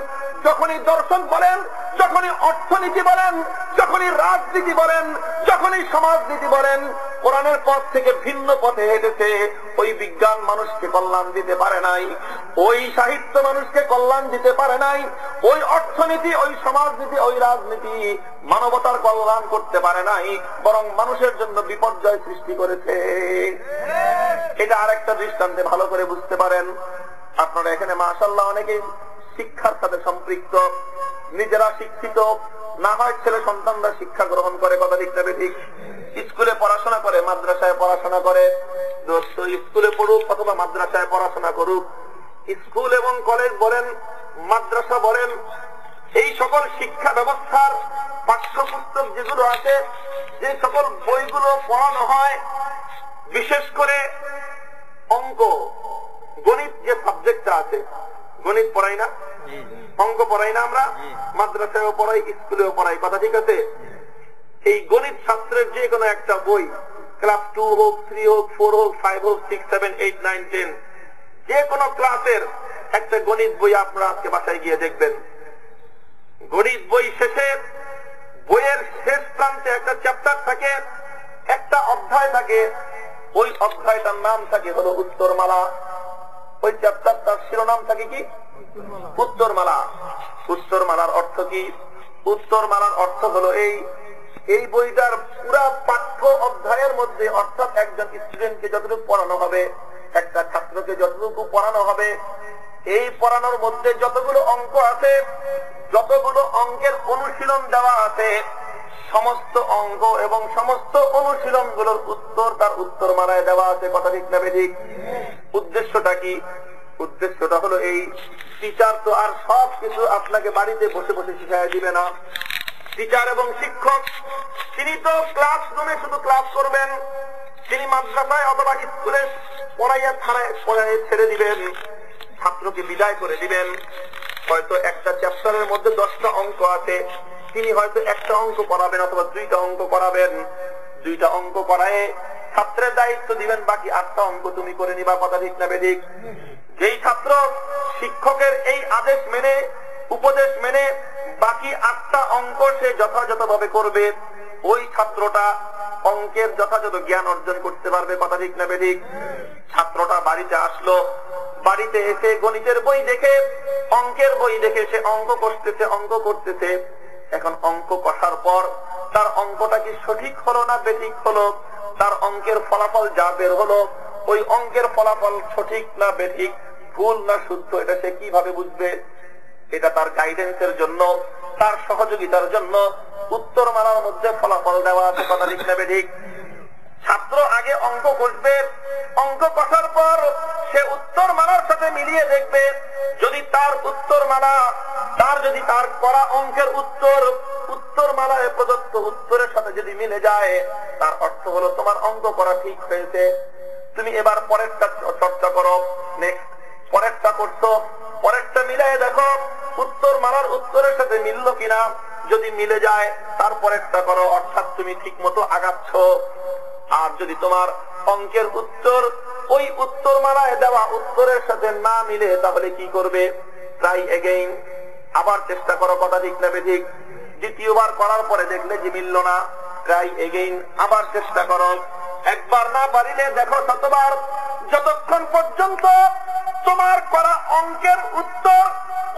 যখনই দর্শন বলেন, যখনই অর্থনীতি বলেন, যখনই রাজনীতি বলেন, যখনই সমাজনীতি বলেন, কোরআনের পথ থেকে ভিন্ন পথে হেঁটেছে, ওই বিজ্ঞান মানুষকে কল্যাণ দিতে পারে নাই, ওই সাহিত্য মানুষকে কল্যাণ দিতে পারে নাই, ওই অর্থনীতি, ওই সমাজনীতি, ওই রাজনীতি মানবতার কল্যাণ করতে পারে নাই, বরং মানুষের জন্য বিপর্যয় সৃষ্টি করেছে। এটা আরেকটা দৃষ্টান্তে ভালো করে বুঝতে পারেন। আপনারা এখানে মাশাআল্লাহ অনেকেই শিক্ষার সাথে সম্পৃক্ত, নিজেরা শিক্ষিত না হয় ছেলে সন্তানরা শিক্ষা গ্রহণ করে, কথা ঠিক না ঠিক? স্কুলে পড়াশোনা করে, মাদ্রাসায় পড়াশোনা করে। দোস্ত, স্কুলে পড়ুক অথবা মাদ্রাসায় পড়াশোনা করুক, স্কুল এবং কলেজ বলেন, মাদ্রাসা বলেন, এই সকল শিক্ষা ব্যবস্থার পাঠ্যপুস্তক যেগুলো আছে, যে সকল বইগুলো পড়ানো হয়, বিশেষ করে অঙ্ক, গণিত যে সাবজেক্টটা আছে, গণিত পড়াই না, অঙ্ক পড়াই না, আমরা মাদ্রাসায়ও পড়াই, স্কুলেও পড়াই, কথা ঠিক আছে? এই গণিত শাস্ত্রের যে কোনো একটা বই, ক্লাস 2 হোক, 3 হোক, 4 হোক, 5 হোক, 6, 7, 8, 9, 10, যে কোনো ক্লাসের একটা গণিত বই আপনারা আজকে বাসায় গিয়ে দেখবেন। গণিত বই শেষে, বইয়ের শেষ প্রান্তে একটা চ্যাপ্টার থাকে, একটা অধ্যায় থাকে, ওই অধ্যায়টার নাম থাকে হলো উত্তরমালা। ওই চ্যাপ্টারটার শিরোনাম থাকে কি? উত্তরমালা। উত্তরমালার অর্থ কি? উত্তরমালার অর্থ হলো এই বইটার পুরা পাঠ্য অধ্যায়ের মধ্যে, অর্থাৎ একজন স্টুডেন্টকে যতটুকু পড়ানো হবে, একটা ছাত্রকে যতটুকু পড়ানো হবে, এই পড়ানোর মধ্যে যতগুলো অঙ্ক আছে, যতগুলো অঙ্কের অনুশীলন দেওয়া আছে, সমস্ত অঙ্ক এবং সমস্ত অনুশীলন গুলোর উত্তর তার উত্তরমালায় দেওয়া আছে, কথা ঠিক না বেঠিক? উদ্দেশ্যটা কি? উদ্দেশ্যটা হলো এই, টিচার তো আর সব কিছু আপনাকে বাড়িতে বসে বসে শিখাই দিবে না। টিচার এবং শিক্ষক, তিনি তো ক্লাসরুমে শুধু ক্লাস করবেন, তিনি মাদ্রাসায় অথবা স্কুলে পড়াইয়া ছেড়ে দিবেন, ছাত্রকে বিদায় করে দিবেন। হয়তো একটা চ্যাপ্টারের মধ্যে 10টা অঙ্ক আছে, তিনি হয়তো একটা অঙ্ক করাবেন অথবা 2টা অঙ্ক করাবেন। 2টা অঙ্ক করায় ছাত্রের দায়িত্ব দিবেন, বাকি 8টা অঙ্ক তুমি করে নিবা, কথা ঠিক না বেঠিক? যেই ছাত্র শিক্ষকের এই আদেশ মেনে, উপদেশ মেনে বাকি 8টা অঙ্ক সে যথাযথভাবে করবে, ওই ছাত্রটা অঙ্কের যথাযথ জ্ঞান অর্জন করতে পারবে, কথা ঠিক না বেঠিক? ছাত্রটা বাড়িতে আসলো, বাড়িতে এসে গণিতের বই দেখে, অঙ্কের বই দেখে সে অঙ্ক করতেছে। এখন অঙ্ক কষার পর তার অঙ্কটা কি সঠিক হলো না বেঠিক হলো, তার অঙ্কের ফলাফল যা বের হলো, ওই অঙ্কের ফলাফল সঠিক না বেঠিক, ভুল না শুদ্ধ, এটা সে কিভাবে বুঝবে? এটা তার গাইডেন্সের জন্য, তার সহযোগিতার জন্য উত্তরমালার মধ্যে ফলাফল দেওয়া আছে, কথা ঠিক না বেঠিক? ছাত্র আগে অঙ্ক করবে, অঙ্ক কষার পর সে উত্তরমালার সাথে মিলিয়ে দেখবে, যদি তার উত্তরমালা, যদি তার করা অঙ্কের উত্তরমালায় প্রদত্ত উত্তরের সাথে যদি মিলে যায়, তার অর্থ হলো তোমার অঙ্ক করা ঠিক হয়েছে। তুমি এবার পরেরটা চর্চা করো, নেক্সট পরেরটা করছো, পরেরটা মিলাই দেখো উত্তরমালার উত্তরের সাথে মিললো কিনা, যদি মিলে যায় তারপরেরটা করো, অর্থাৎ তুমি ঠিক মতো আগাচ্ছ। আর যদি তোমার অঙ্কের উত্তর ওই উত্তরমালায় দেওয়া উত্তরের সাথে না মিলে, তাহলে কি করবে? ট্রাই এগেইন, আবার চেষ্টা করো, কথা ঠিক না বেঠিক? দ্বিতীয়বার করার পরে দেখলে যে মিলল না, ট্রাই এগেইন, আবার চেষ্টা করো। একবার না পারিলে দেখো শতবার, যতক্ষণ পর্যন্ত তোমার করা অঙ্কের উত্তর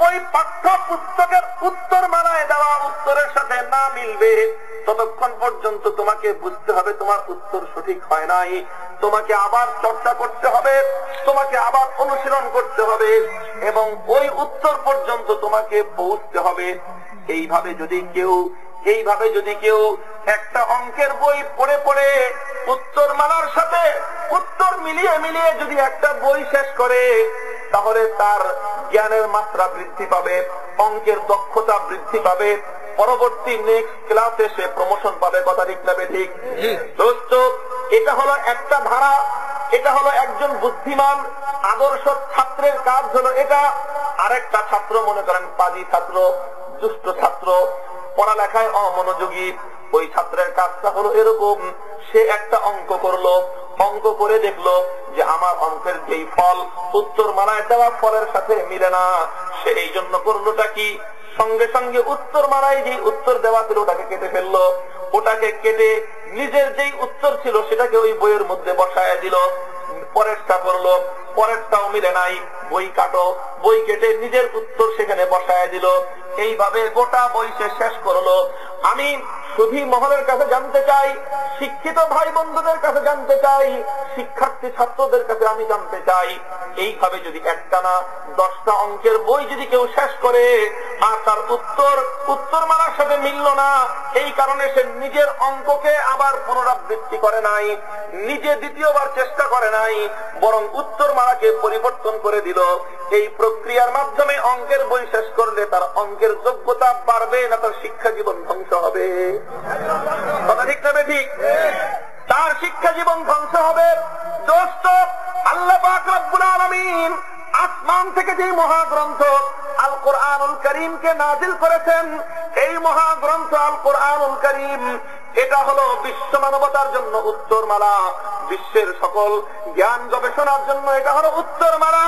ওই পাঠ্য পুস্তকের উত্তরমালায় দেওয়া উত্তরের সাথে না মিলবে, ততক্ষণ পর্যন্ত তোমাকে বুঝতে হবে তোমার উত্তর সঠিক হয় নাই। তোমাকে আবার চর্চা করতে হবে, তোমাকে আবার অনুশীলন করতে হবে, এবং ওই উত্তর পর্যন্ত তোমাকে পৌঁছতে হবে। এইভাবে যদি কেউ একটা অঙ্কের বই পড়ে পড়ে উত্তরমালার সাথে উত্তর মিলিয়ে যদি একটা বই শেষ করে, তাহলে তার জ্ঞানের মাত্রা বৃদ্ধি পাবে, অঙ্কের দক্ষতা বৃদ্ধি পাবে, পরবর্তী নেক্সট ক্লাসে সে প্রমোশন পাবে, কথা ঠিক না বেঠিক? দোস্ত, এটা হলো একটা ধারা, এটা হলো একজন বুদ্ধিমান আদর্শ ছাত্রের কাজ হলো এটা। আরেকটা ছাত্র, মনে করেন পাজি ছাত্র, দুষ্ট ছাত্র, পড়ালেখায় অমনোযোগী, ওই ছাত্রের কাজটা হলো এরকম, সে একটা অঙ্ক করলো, অঙ্ক করে দেখলো যে আমার অঙ্কের যেই ফল উত্তরমালায় দেওয়া ফলের সাথে মিলে না। সে এই জন্য করলোটা কি, সঙ্গে সঙ্গে উত্তরমালায় যে উত্তর দেওয়া ছিল ওটাকে কেটে ফেললো, ওটাকে কেটে নিজের যেই উত্তর ছিল সেটাকে ওই বইয়ের মধ্যে বসায় দিল। পরেরটা করলো, পরেরটাও মিলে নাই, বই কাটো, বই কেটে নিজের উত্তর সেখানে বসায় দিল। এইভাবে গোটা বই সে শেষ করলো। আমি সুধী মহলের কাছে জানতে চাই, শিক্ষিত ভাই বন্ধুদের কাছে জানতে চাই, শিক্ষার্থী ছাত্রদের কাছে আমি জানতে চাই, এইভাবে যদি একটানা 10টা অঙ্কের বই যদি কেউ শেষ করে আর তার উত্তরমালার সাথে মিলল না, এই কারণে সে নিজের অঙ্ককে আবার পুনরাবৃত্তি করে নাই, নিজে দ্বিতীয়বার চেষ্টা করে নাই, বরং উত্তরমালাকে পরিবর্তন করে দিল। এই প্রক্রিয়ার মাধ্যমে অঙ্কের বই শেষ করলে তার অঙ্কের যোগ্যতা বাড়বে না তার শিক্ষা জীবন ধ্বংস হবে? কথা ঠিক না ঠিক? তার শিক্ষা জীবন ধ্বংস হবে। দোস্ত, আল্লাহ পাক রব্বুল আলামিন আসমান থেকে যে মহাগ্রন্থ আল কোরআনুল কারীমকে নাজিল করেছেন, এই মহাগ্রন্থ আল কোরআনুল কারীম এটা হলো বিশ্ব মানবতার জন্য উত্তরমালা, বিশ্বের সকল জ্ঞান গবেষণার জন্য এটা হলো উত্তরমালা,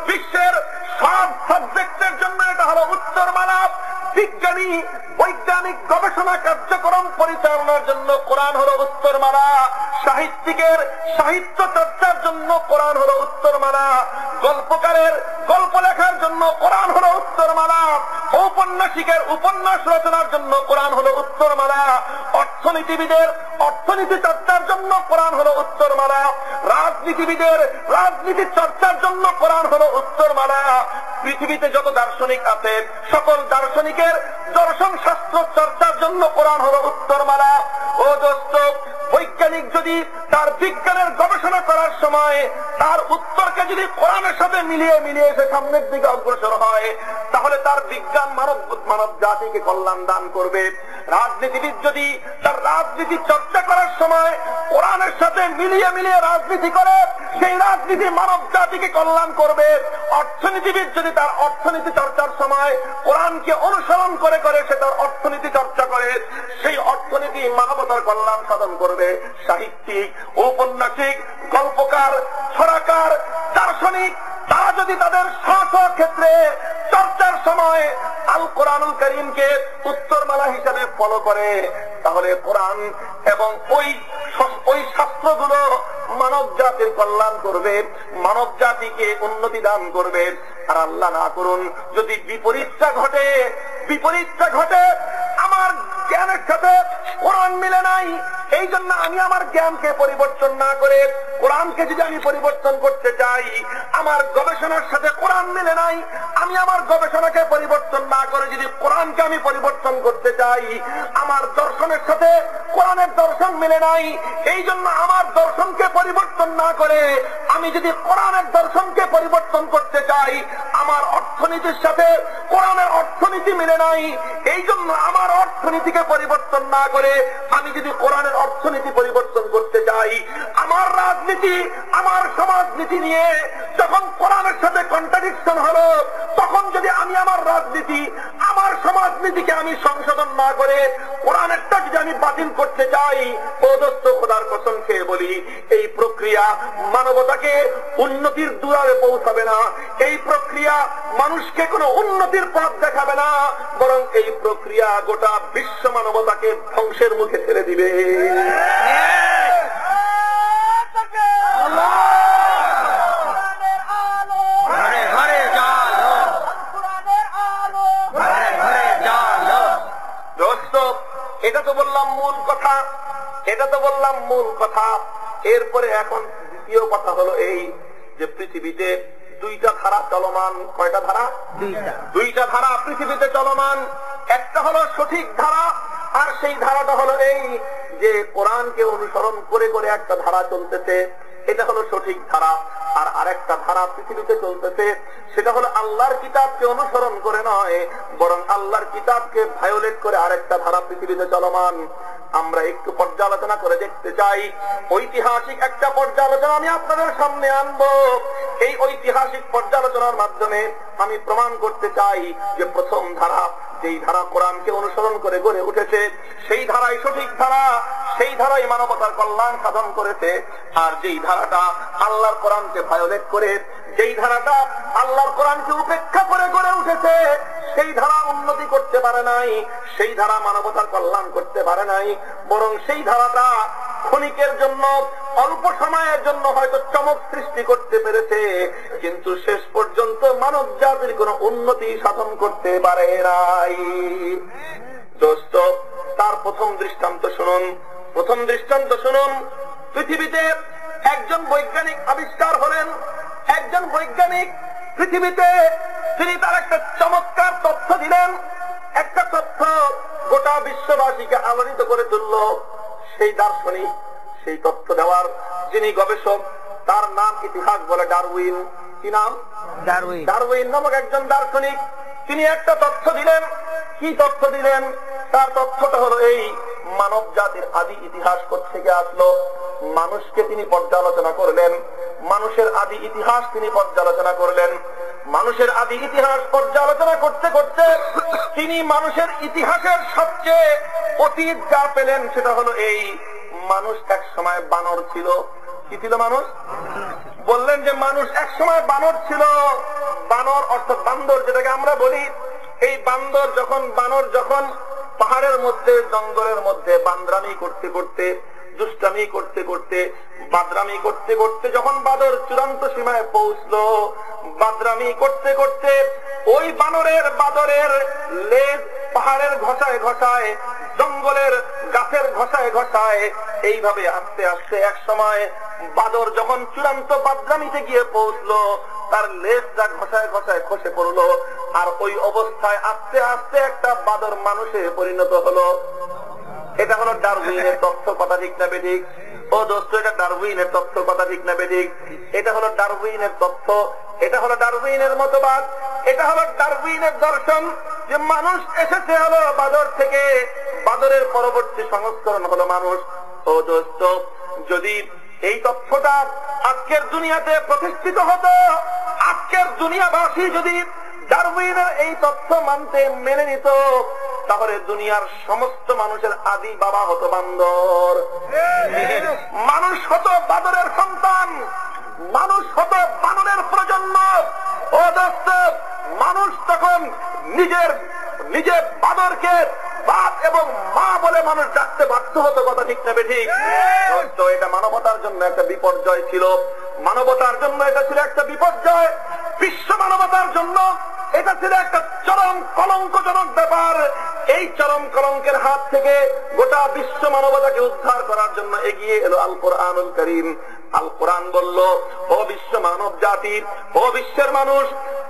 বিশ্বের সব সাবজেক্টের জন্য এটা হলো উত্তরমালা, বিজ্ঞানী বৈজ্ঞানিক গবেষণা কার্যক্রম পরিচালনার জন্য কোরআন হলো উত্তরমালা, সাহিত্যিকের সাহিত্য চর্চার জন্য কোরআন হলো উত্তরমালা, গল্পকারের গল্প লেখার জন্য কোরআন হলো উত্তরমালা, ঔপন্যাসিকের উপন্যাস রচনার জন্য কোরআন হলো উত্তরমালা, অর্থনীতিবিদের অর্থনীতি চর্চার জন্য কোরআন হলো উত্তরমালা, রাজনীতিবিদের রাজনীতি চর্চার জন্য কোরআন হলো উত্তরমালা। পৃথিবীতে যত দার্শনিক আছে সকল দার্শনিকের দর্শন শাস্ত্র চর্চার জন্য কোরআন হলো উত্তরমালা। ও দোস্ত, বৈজ্ঞানিক যদি তার বিজ্ঞানের গবেষণা করার সময় তার উত্তরকে যদি কোরআনের সাথে মিলিয়ে মিলিয়ে সে সামনের দিকে অগ্রসর হয়, তাহলে তার বিজ্ঞান মানব জাতিকে কল্যাণ দান করবে। রাজনীতিবিদ যদি তার রাজনীতি চর্চা করার সময় কোরআনের সাথে মিলিয়ে মিলিয়ে রাজনীতি করে, সেই রাজনীতি মানব জাতিকে কল্যাণ করবে। অর্থনীতিবিদ যদি তার অর্থনীতি চর্চার সময় কোরআনকে অনুসরণ করে করে সে তার অর্থনীতি চর্চা করে, সেই অর্থনীতি মানবতার কল্যাণ সাধন করবে। সাহিত্যিক, ঔপন্যাসিক, গল্পকার, ছড়াকার, দার্শনিক তারা যদি তাদের স্ব ক্ষেত্রে চর্চার সময় আল কোরআনুল কারীমকে উত্তরমালা হিসাবে ফলো করে, তাহলে কোরআন এবং ওই শাস্ত্রগুলো মানব জাতির কল্যাণ করবে, মানব জাতিকে উন্নতি দান করবে। আর আল্লাহ না করুন যদি বিপরীতটা ঘটে, আমার জ্ঞানের সাথে কোরআন মিলে নাই, এই জন্য আমি আমার জ্ঞানকে পরিবর্তন না করে কোরআনকে যদি আমি পরিবর্তন করতে চাই, আমার গবেষণার সাথে কোরআন মিলে নাই, আমি আমার গবেষণাকে পরিবর্তন না করে যদি কোরআনকে আমি পরিবর্তন করতে চাই, আমার দর্শনের সাথে কোরআনের দর্শন মিলে নাই, এই জন্য আমার দর্শনকে পরিবর্তন না করে আমি যদি কোরআনের দর্শনকে পরিবর্তন করতে চাই, আমার অর্থনীতির সাথে কোরআনের অর্থনীতি মিলে নাই, এই জন্য আমার অর্থনীতিকে পরিবর্তন না করে আমি যদি কোরআনের অর্থনীতি পরিবর্তন করতে চাই, আমার রাজনীতি আমার সমাজনীতি নিয়ে যখন কোরআনের সাথে কন্ট্রাডিকশন হলো, তখন যদি আমি আমার রাজনীতি আমার সমাজনীতিকে আমি সংশোধন না করে কোরআনেরটা যদি আমি বাতিল করতে চাই, ও দোস্ত খোদার কসম খেয়ে বলি, এই প্রক্রিয়া মানবতাকে উন্নতির দুয়ারে পৌঁছাবে না, এই প্রক্রিয়া মানুষকে কোনো উন্নতির পথ দেখাবে না, বরং এই প্রক্রিয়া গোটা বিশ্ব মানবতাকে ধ্বংসের মুখে ঠেলে দিবে। এটা তো বললাম মূল কথা, এরপরে এখন দ্বিতীয় কথা হলো এই যে পৃথিবীতে দুইটা ধারা চলমান। কয়টা ধারা? দুইটা ধারা পৃথিবীতে চলমান। একটা হলো সঠিক ধারা, আর সেই ধারাটা হলো এই যে কোরআনকে অনুসরণ করে করে একটা ধারা চলতেছে, এটা হলো সঠিক ধারা। আর আরেকটা ধারা পৃথিবীতে চলতেছে, সেটা হলো আল্লাহর কিতাবকে অনুসরণ করে নয়, বরং আল্লাহর কিতাবকে ভায়োলেট করে আরেকটা ধারা পৃথিবীতে চলমান। আমরা একটু পর্যালোচনা করে দেখতে চাই, ঐতিহাসিক একটা পর্যালোচনা আমি আপনাদের সামনে আনবো। এই ঐতিহাসিক পর্যালোচনার মাধ্যমে আমি প্রমাণ করতে চাই যে প্রথম ধারা, যেই ধারা কোরআনকে অনুসরণ করে গড়ে উঠেছে, সেই ধারাই সঠিক ধারা, সেই ধারাই মানবতার কল্যাণ সাধন করেছে। আর যেই ধারাটা আল্লাহর কোরআনকে ভায়োলেট করে, যেই ধারাটা আল্লাহর কোরআনকে উপেক্ষা করে গড়ে উঠেছে, সেই ধারা উন্নতি করতে পারে নাই, সেই ধারা মানবতার কল্যাণ করতে পারে নাই, বরং সেই ধারাটা ক্ষণিকের জন্য, অল্প সময়ের জন্য হয়তো চমক সৃষ্টি করতে পেরেছে, কিন্তু শেষ পর্যন্ত মানব জাতির কোন উন্নতি সাধন করতে পারে নাই। দোস্ত, তার প্রথম দৃষ্টান্ত শুনুন। পৃথিবীতে একজন বৈজ্ঞানিক আবিষ্কার হলেন, একজন বৈজ্ঞানিক পৃথিবীতে তিনি তার একটা চমৎকার তথ্য দিলেন, একটা তথ্য গোটা বিশ্ববাসীকে আলোড়িত করে তুলল। সেই দার্শনিক, সেই তথ্য দেওয়ার যিনি গবেষক, তার নাম ইতিহাস বলে ডারউইন। কি নাম? ডারউইন নামক একজন দার্শনিক। তিনি একটা তথ্য দিলেন। কি তথ্য দিলেন? তার তথ্যটা হলো এই, মানব জাতির আদি ইতিহাস কোত্থেকে আসলো। মানুষকে তিনি পর্যালোচনা করলেন, মানুষের আদি ইতিহাস তিনি পর্যালোচনা করলেন। মানুষের আদি ইতিহাস পর্যালোচনা করতে করতে তিনি মানুষের ইতিহাসের সবচেয়ে অতীত যা পেলেন সেটা হলো এই, মানুষ এক সময় বানর ছিল। কি ছিল মানুষ? বললেন যে মানুষ এক সময় বানর ছিল। বানর অর্থাৎ বান্দর, যেটাকে আমরা বলি। এই বান্দর যখন পাহাড়ের মধ্যে, জঙ্গলের মধ্যে বান্দরামি করতে করতে, দুষ্টামি করতে করতে, বাদরামি করতে করতে যখন বাদর চূড়ান্ত সীমায় পৌঁছলো, বাদরামি করতে করতে ওই বাদরের লেজ পাহাড়ের ঘষায় ঘষায়, জঙ্গলের গাছের ঘষায় ঘষায়, এইভাবে আস্তে আস্তে এক সময় বাদর যখন চূড়ান্ত বাদরামিতে গিয়ে পৌঁছলো, তার লেজটা ঘষায় ঘষায় খসে পড়লো। আর ওই অবস্থায় আস্তে আস্তে একটা বাদর মানুষে পরিণত হলো। এটা হলো ডারউইনের তথ্য, কথা ঠিক না বেঠিক? ও দোস্ত, এটা ডারউইনের তথ্য, কথা ঠিক না বেঠিক? এটা হলো ডারউইনের তথ্য, এটা হলো ডারউইনের মতবাদ, এটা হলো ডারউইনের দর্শন, যে মানুষ এসেছে হলো বাদর থেকে, বাদরের পরবর্তী সংস্করণ হলো মানুষ। ও দোস্ত, যদি এই তথ্যটা আজকের দুনিয়াতে প্রতিষ্ঠিত হতো, আজকের দুনিয়াবাসী যদি ডারউইনের এই তথ্য মানতে মেনে নিত, তাহলে দুনিয়ার সমস্ত মানুষের আদি বাবা হতো বান্দর, মানুষ হতো বাদরের সন্তান, মানুষ হতো বানরের প্রজন্ম। ও দোস্ত, মানুষ তখন নিজের বাদরকে বাপ এবং মা বলে মানুষ ডাকতে বাধ্য হতো, কথা ঠিক না বেঠিক? তো এটা মানবতার জন্য একটা বিপর্যয় ছিল, মানবতার জন্য এটা ছিল একটা বিপর্যয়, বিশ্ব মানবতার জন্য এটা ছিল একটা চরম কলঙ্কজনক ব্যাপার। এই চরম কলঙ্কের হাত থেকে গোটা বিশ্ব মানবতাকে উদ্ধার করার জন্য এগিয়ে এলো আল কোরআনুল কারীম। আল কোরআন বলল, ও বিশ্ব মানব জাতি, ও বিশ্বের মানুষ,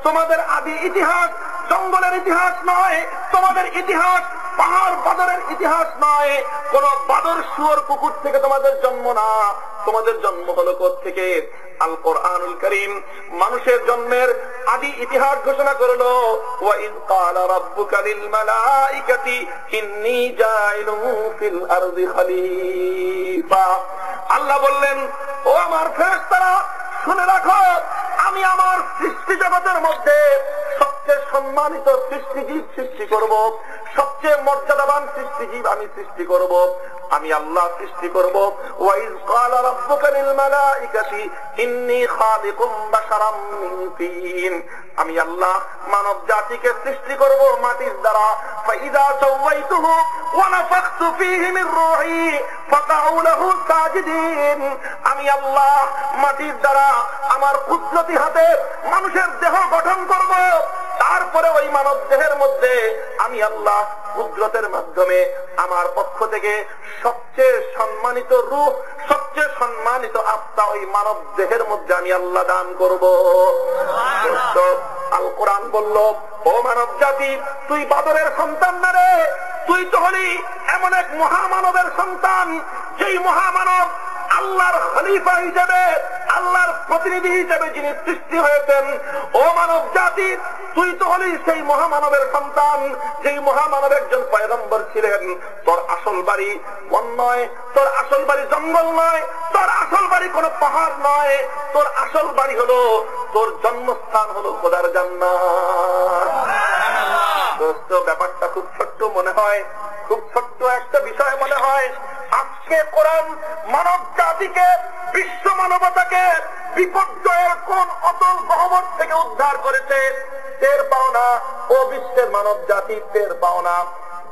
তোমাদের আদি ইতিহাস জঙ্গলের ইতিহাস নয়, তোমাদের ইতিহাস পাহাড় বাদরের ইতিহাস নয়, কোন বাদর শুয়োর কুকুর থেকে তোমাদের জন্ম না, তোমাদের জন্ম হলো কোত্থেকে? আল কোরআনুল কারীম মানুষের জন্মের আদি ইতিহাস ঘোষণা করলো। ওয়া ইয ক্বালা রাব্বুকা লিল মালাইকাতি ইন্নী জাইলুন ফিল আরদি খলিফা। আল্লাহ বললেন, ও আমার ফেরেশতারা, শুনে রাখো, আমি আমার সৃষ্টি জগতের মধ্যে সবচেয়ে সম্মানিত সৃষ্টিজীব সৃষ্টি করব, সবচেয়ে মর্যাদাবান সৃষ্টিজীব আমি সৃষ্টি করব, আমি আল্লাহ সৃষ্টি করব। ওয়া ইয ক্বালা রাব্বুকা লিল মালাইকাতি ইন্নী খালিকুম বাশারাম মিন তিন। আমি আল্লাহ মানব জাতিকে সৃষ্টি করব মাটির দ্বারা। ফাইযা সাওয়াইতুহু ওয়া নাফাখতু ফীহি মির রূহি ফাকাউ লাহু সাজিদিন। আমি আল্লাহ মাটির দ্বারা আমার কুদরতি হাতে মানুষের দেহ গঠন করব, তারপরে ওই মানব দেহের মধ্যে আমি আল্লাহ কুদরতের মাধ্যমে আমার পক্ষ থেকে সবচেয়ে সম্মানিত রূহ, সবচেয়ে সম্মানিত আত্মা ওই মানব দেহের মধ্যে আমি আল্লাহ দান করব। আল কোরআন বলল, ও মানব জাতি, তুই বাদরের সন্তান না রে, তুই তো হলি এমন এক মহামানবের সন্তান, যেই মহামানব আল্লাহর খলিফা হিসেবে, আল্লাহর প্রতিনিধি হিসেবে যিনি সৃষ্টি হয়েছেন। ও মানব জাতি, তুই তো হলি সেই মহামানবের সন্তান, যেই মহামানব একজন পয়গম্বর ছিলেন। তোর আসল বাড়ি বন নয়, তোর আসল বাড়ি জঙ্গল নয়, তোর আসল বাড়ি কোনো পাহাড় নয়, তোর আসল বাড়ি হলো, তোর জন্মস্থান হলো খোদার জান্নাত। দোস্ত, ব্যাপারটা খুব ছোট্ট মনে হয়, খুব ছোট্ট একটা বিষয় মনে হয়। আজকে কোরআন মানব জাতিকে, বিশ্ব মানবতাকে বিপর্যয়ের কোন অতল গহ্বর থেকে উদ্ধার করেছে টের পাও না। ও বিশ্বের মানব জাতি, টের পাও না।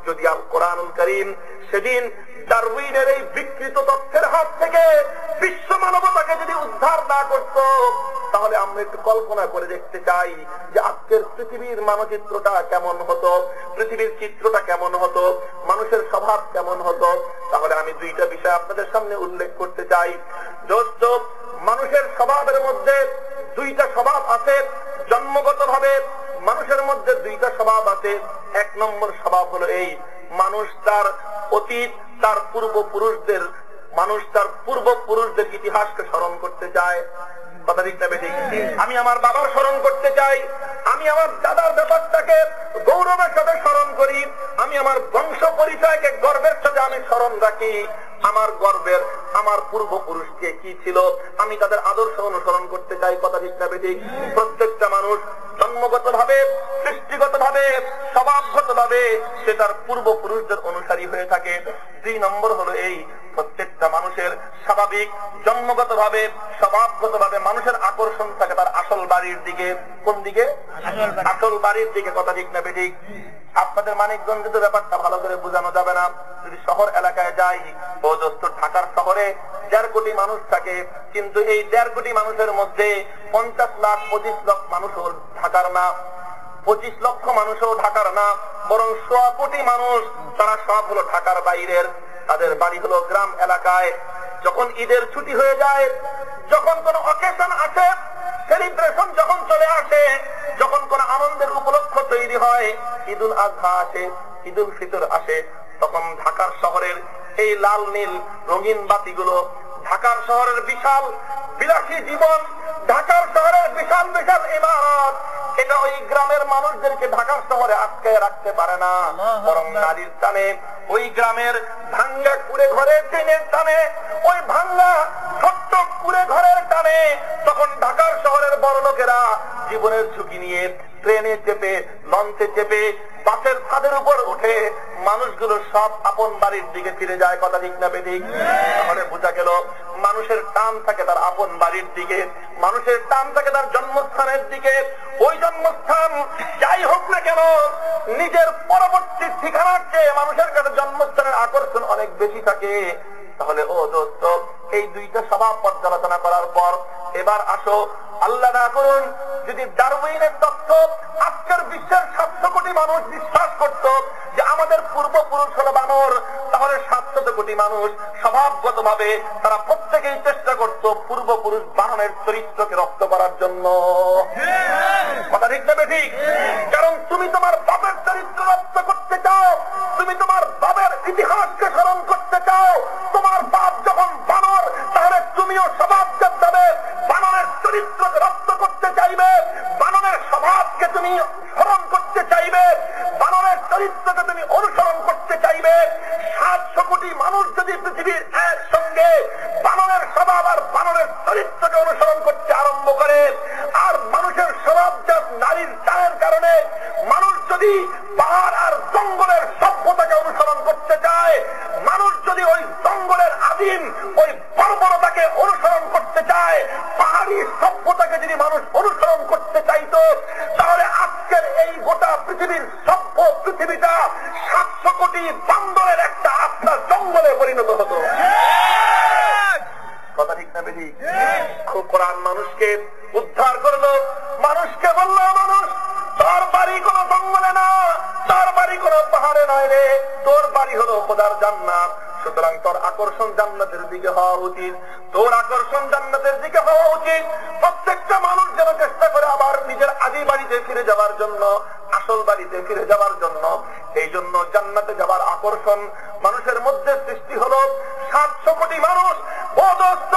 যদি আল কোরআনুল কারীম সেদিন ডারউইনের এই বিকৃত তথ্যের হাত থেকে বিশ্ব মানবতাকে যদি উদ্ধার না করত, তাহলে আমরা একটু কল্পনা করে দেখতে চাই যে আজকের পৃথিবীর মানচিত্রটা কেমন হতো, পৃথিবীর চিত্রটা কেমন হতো, মানুষের স্বভাব কেমন হতো। তাহলে আমি দুইটা বিষয় আপনাদের সামনে উল্লেখ করতে চাই। দোস্ত, মানুষের স্বভাবের মধ্যে দুইটা স্বভাব আছে জন্মগতভাবে। মানুষের মধ্যে দুইটা স্বভাব আছে। এক নম্বর স্বভাব হলো এই, মানুষ তার অতীত, তার পূর্বপুরুষদের ইতিহাসকে স্মরণ করতে চায়। কথা ঠিক না বেঠিক? আমি আমার বাবার স্মরণ করতে চাই, আমি আমার দাদার ব্যাপারটাকে গৌরবের সাথে স্মরণ করি, আমি আমার বংশ পরিচয়কে গর্বের সাথে আমি স্মরণ রাখি, আমার গর্বের আমার পূর্বপুরুষকে কি ছিল আমি তাদের আদর্শ অনুসরণ করতে চাই। কথা ঠিক না বেঠিক? প্রত্যেকটা মানুষ জন্মগতভাবে, সৃষ্টিগতভাবে, স্বভাবগতভাবে সে তার পূর্বপুরুষদের অনুসারী হয়ে থাকে। 2 নম্বর হলো এই, প্রত্যেকটা মানুষের স্বাভাবিক জন্মগতভাবে, স্বভাবগতভাবে মানুষের আকর্ষণ থাকে তার আসল বাড়ির দিকে। কোন দিকে? আসল বাড়ির দিকে। কথা ঠিক না বেঠিক? আপনাদের মানিকগঞ্জে তো ব্যাপারটা ভালো করে বোঝানো যাবে না। যদি শহর এলাকায় যাই, ও দোস্ত, ঢাকার শহরে 1.5 কোটি মানুষ থাকে, কিন্তু এই 1.5 কোটি মানুষের মধ্যে 50 লাখ 25 লাখ মানুষও ঢাকার না, 25 লক্ষ মানুষও ঢাকার না, বরং 100 কোটি মানুষ, তারা সব হলো ঢাকার বাইরের। তাদের বাড়ি হলো গ্রাম এলাকায়। যখন ঈদের ছুটি হয়ে যায়, যখন কোন অকেশন আসে, সেলিব্রেশন যখন চলে আসে, যখন কোন আনন্দের উপলক্ষ তৈরি হয়, ঈদুল আজহা আসে, ঈদুল ফিতর আসে, তখন ঢাকার শহরের এই লাল নীল রঙিন বাতিগুলো, ঢাকার শহরের বিশাল বিলাসী জীবন, ঢাকার শহরের বিশাল বিশাল ইমারত, এটা ওই গ্রামের মানুষদেরকে ঢাকার শহরে আটকে রাখতে পারে না। বরং নারীর টানে, ওই গ্রামের ভাঙ্গা কুড়ে ঘরের টিনের টানে, ওই ভাঙ্গা ছোট্ট কুড়ে ঘরের টানে, তখন ঢাকার শহরের বড় লোকেরা জীবনের ঝুঁকি নিয়ে ট্রেনে চেপে, লঞ্চে চেপে, বাসের ছাদের উপর উঠে মানুষগুলো সব আপন বাড়ির দিকে ফিরে যায়। কথা ঠিক না বেঠিক? তাহলে বোঝা গেল মানুষের টান থাকে তার আপন বাড়ির দিকে, মানুষের টান থাকে তার জন্মস্থানের দিকে। ওই জন্মস্থান যাই হোক না কেন, নিজের পরবর্তী ঠিকানার চেয়ে মানুষের কাছে জন্মস্থানের আকর্ষণ অনেক বেশি থাকে। তাহলে ও দোস্ত, এই দুইটা স্বভাব পর্যালোচনা করার পর এবার আসো, আল্লাহ না করুন যদি ডারউইনের তথ্য আজকের বিশ্বের 700 কোটি মানুষ বিশ্বাস করত যে আমাদের পূর্বপুরুষ হলো বানর, তাহলে 700 কোটি মানুষ স্বভাবগতভাবে তারা প্রত্যেকেই চেষ্টা করত পূর্বপুরুষ বানরের চরিত্রকে রপ্ত করার জন্য। কথা ঠিক না বেঠিক? কারণ তুমি তোমার বাপের চরিত্র রপ্ত করতে চাও, তুমি তোমার বাপের ইতিহাসকে স্মরণ করতে চাও। তোমার বাপ যখন বানর, তাহলে তুমিও স্বভাবগতভাবে বানরের চরিত্রকে রপ্ত করতে চাইবে, বানরের স্বভাবকে তুমি স্মরণ করতে চাইবে, বানরের চরিত্রকে তুমি অনুসরণ করতে চাইবে। 700 কোটি মানুষ যদি পৃথিবীর একসঙ্গে বানরের স্বভাব আর বানরের চরিত্রকে অনুসরণ করতে আরম্ভ করে, আর মানুষের স্বভাবজাত নারীর টানের কারণে মানুষ যদি পাহাড় আর জঙ্গলের সভ্যতাকে অনুসরণ করতে চায়, মানুষ যদি ওই জঙ্গলের আদিম ওই বর্বরতাকে অনুসরণ করতে চায়, পাহাড়ি সভ্যতাকে যদি মানুষ অনুসরণ করতে চাইতো, তাহলে আজকের এই গোটা পৃথিবীর সভ্য পৃথিবীটা 700 কোটি বান্দরের একটা আপনার জঙ্গলে পরিণত হতো। কথা ঠিক না বেশি? খুব কোরআন মানুষকে উদ্ধার করলো, মানুষকে বলল, মানুষ তোর বাড়ি কোন জঙ্গলে না, তোর বাড়ি কোন পাহাড়ে নয় রে, তোর বাড়ি হলো খোদার জান্নাত। সুতরাং তোর আকর্ষণ জান্নাতের দিকে হওয়া উচিত, তোর আকর্ষণ জান্নাতের দিকে হওয়া উচিত। প্রত্যেকটা মানুষ যেন চেষ্টা করে আবার নিজের আদি বাড়িতে ফিরে যাওয়ার জন্য, আসল বাড়িতে ফিরে যাওয়ার জন্য। এই জন্য জান্নাতে যাওয়ার আকর্ষণ মানুষের মধ্যে সৃষ্টি হলো। 700 কোটি মানুষ, ও দোস্ত,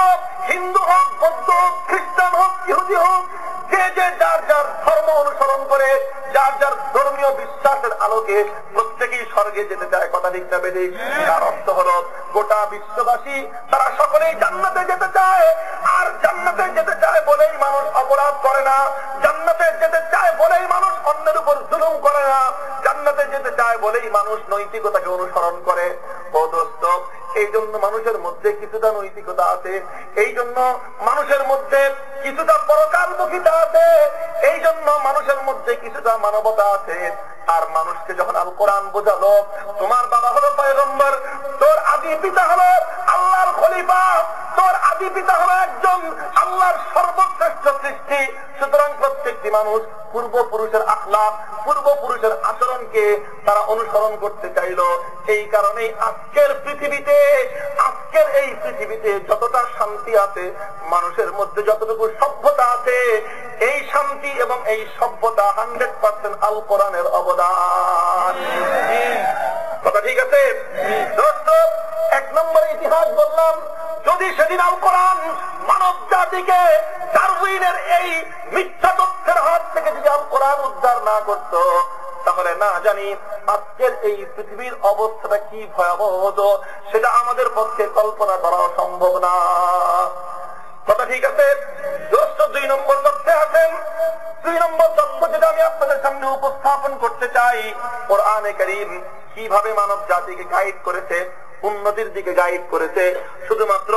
হিন্দু হোক, বৌদ্ধ হোক, খ্রিস্টান হোক, ইহুদি হোক, যে যে যার যার ধর্ম অনুসরণ করে, যার যার ধর্মীয় বিশ্বাসের আলোকে প্রত্যেকেই স্বর্গে যেতে চায়। কথা ঠিক না বেঠিক? তার অর্থ হলো গোটা বিশ্ববাসী তারা সকলেই জান্নাতে যেতে চায়। আর জান্নাতে যেতে চায় বলেই মানুষ অপরাধ করে না, জান্নাতে যেতে চায় বলেই মানুষ অন্যের উপর জুলুম করে না, জান্নাতে যেতে চায় বলেই মানুষ নৈতিকতাকে অনুসরণ করে। ও দোস্ত, এই জন্য মানুষের মধ্যে কিছুটা নৈতিকতা আছে, এই জন্য মানুষের মধ্যে কিছুটা পরকালমুখিতা আছে, এই জন্য মানুষের মধ্যে কিছুটা মানবতা আছে। আর মানুষকে যখন আল কোরআন বোঝালো, তোমার বাবা হলো পয়গম্বর, তোর আদি পিতা হলো আল্লাহর খলিফা, তোর আদি পিতা হলো একজন আল্লাহর সর্বশ্রেষ্ঠ সৃষ্টি, সুতরাং প্রত্যেকটি মানুষ পূর্বপুরুষের আখলাক, পূর্বপুরুষের আচরণকে তারা অনুসরণ করতে চাইল। এই কারণেই আজকের পৃথিবীতে, আজকের আজকের এই পৃথিবীতে যতটা শান্তি আছে, মানুষের মধ্যে যতটুকু সভ্যতা আছে, এই শান্তি এবং এই সভ্যতা 100% আল কোরআনের অবদান। কথা ঠিক আছে? দোস্ত, 1 নম্বর ইতিহাস বললাম, যদি সেদিন আল কোরআন মানব জাতিকে ডারউইনের এই মিথ্যা তথ্যের হাত থেকে যদি আল কোরআন উদ্ধার না করত, তাহলে না জানি আজকের এই পৃথিবীর অবস্থাটা কি ভয়াবহ হতো, সেটা আমাদের পক্ষে কল্পনা করা সম্ভব না। কথা ঠিক আছে? দোস্ত, 2 নম্বর তথ্যে আছেন। 2 নম্বর তথ্য যেটা আমি আপনাদের সামনে উপস্থাপন করতে চাই, কোরআনে কারীম কিভাবে মানব জাতিকে গাইড করেছে, উন্নতির দিকে গাইড করেছে। শুধুমাত্র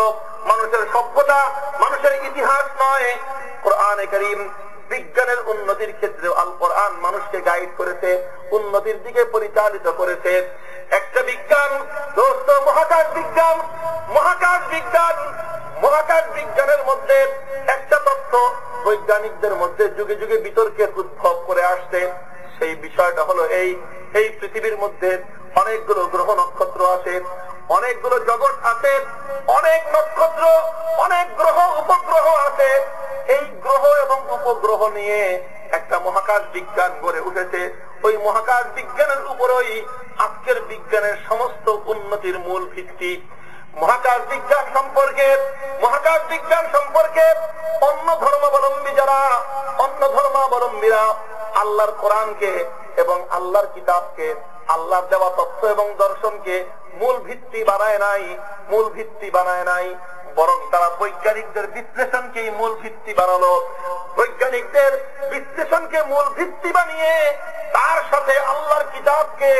মানুষের সভ্যতা, মানুষের ইতিহাস নয়, কোরআনে কারীম বিজ্ঞানের উন্নতির ক্ষেত্রে আল কোরআন মানুষকে গাইড করেছে, উন্নতির দিকে পরিচালিত করেছে। একটা বিজ্ঞান দোস্ত, মহাকাশ বিজ্ঞান। মহাকাশ বিজ্ঞান, মহাকাশ বিজ্ঞানের মধ্যে একটা তথ্য বৈজ্ঞানিকদের মধ্যে যুগে যুগে বিতর্কের উদ্ভব করে আসছে। সেই বিষয়টা হলো এই পৃথিবীর মধ্যে অনেকগুলো গ্রহ নক্ষত্র আছে, অনেকগুলো জগৎ আছে, অনেক নক্ষত্র, অনেক গ্রহ উপগ্রহ আছে। এই গ্রহ এবং উপগ্রহ নিয়ে একটা মহাকাশ বিজ্ঞান গড়ে উঠেছে। ওই মহাকাশ বিজ্ঞানের উপরই আজকের বিজ্ঞানের সমস্ত উন্নতির মূল ভিত্তি। মহাকাশ বিজ্ঞান সম্পর্কে অন্য ধর্মাবলম্বীরা আল্লাহর কোরআনকে এবং আল্লাহর কিতাবকে, আল্লাহর দেওয়া তথ্য এবং দর্শনকে মূল ভিত্তি বানায় নাই, বরং তারা বৈজ্ঞানিকদের বিশ্লেষণকেই মূল ভিত্তি বানালো। বৈজ্ঞানিকদের বিশ্লেষণকে মূল ভিত্তি বানিয়ে তার সাথে আল্লাহর কিতাবকে,